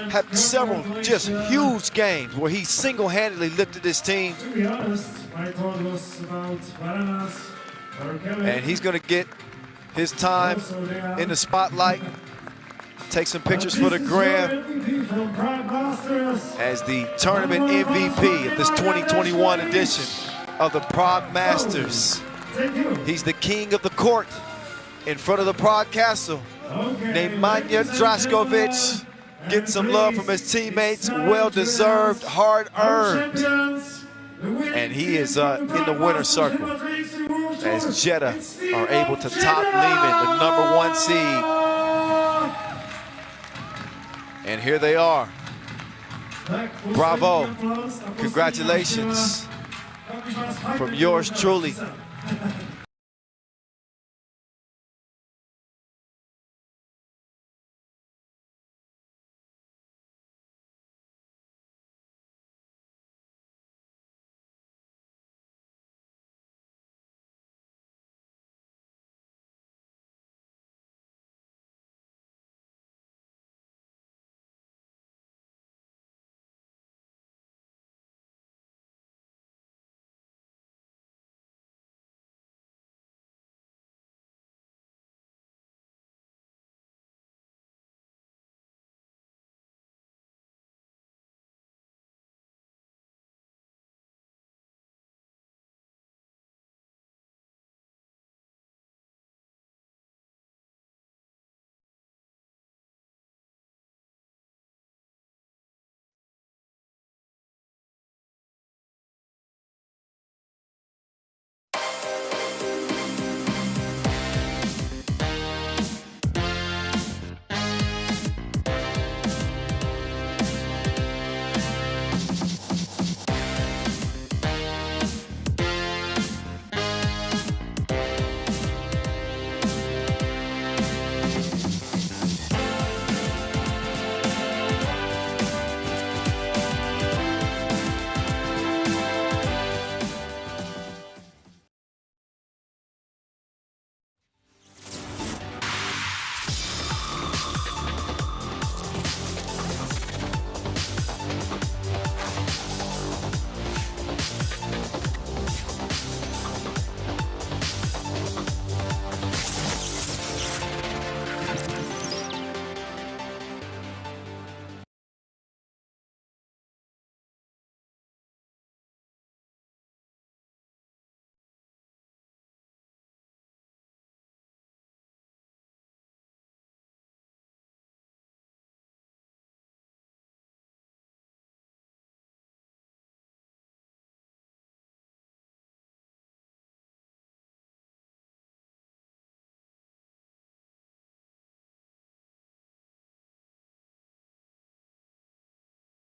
had several just huge games where he single-handedly lifted his team. And he's going to get his time in the spotlight. Take some pictures for the gram as the tournament MVP of this 2021 edition of the Prague Masters. He's the king of the court in front of the Prague Castle. Nemanja Draskovic getting some love from his teammates, well-deserved, hard-earned. And he is in the winner's circle as Jeddah are able to top Liman, the #1 seed. And here they are. Bravo. Congratulations from yours truly,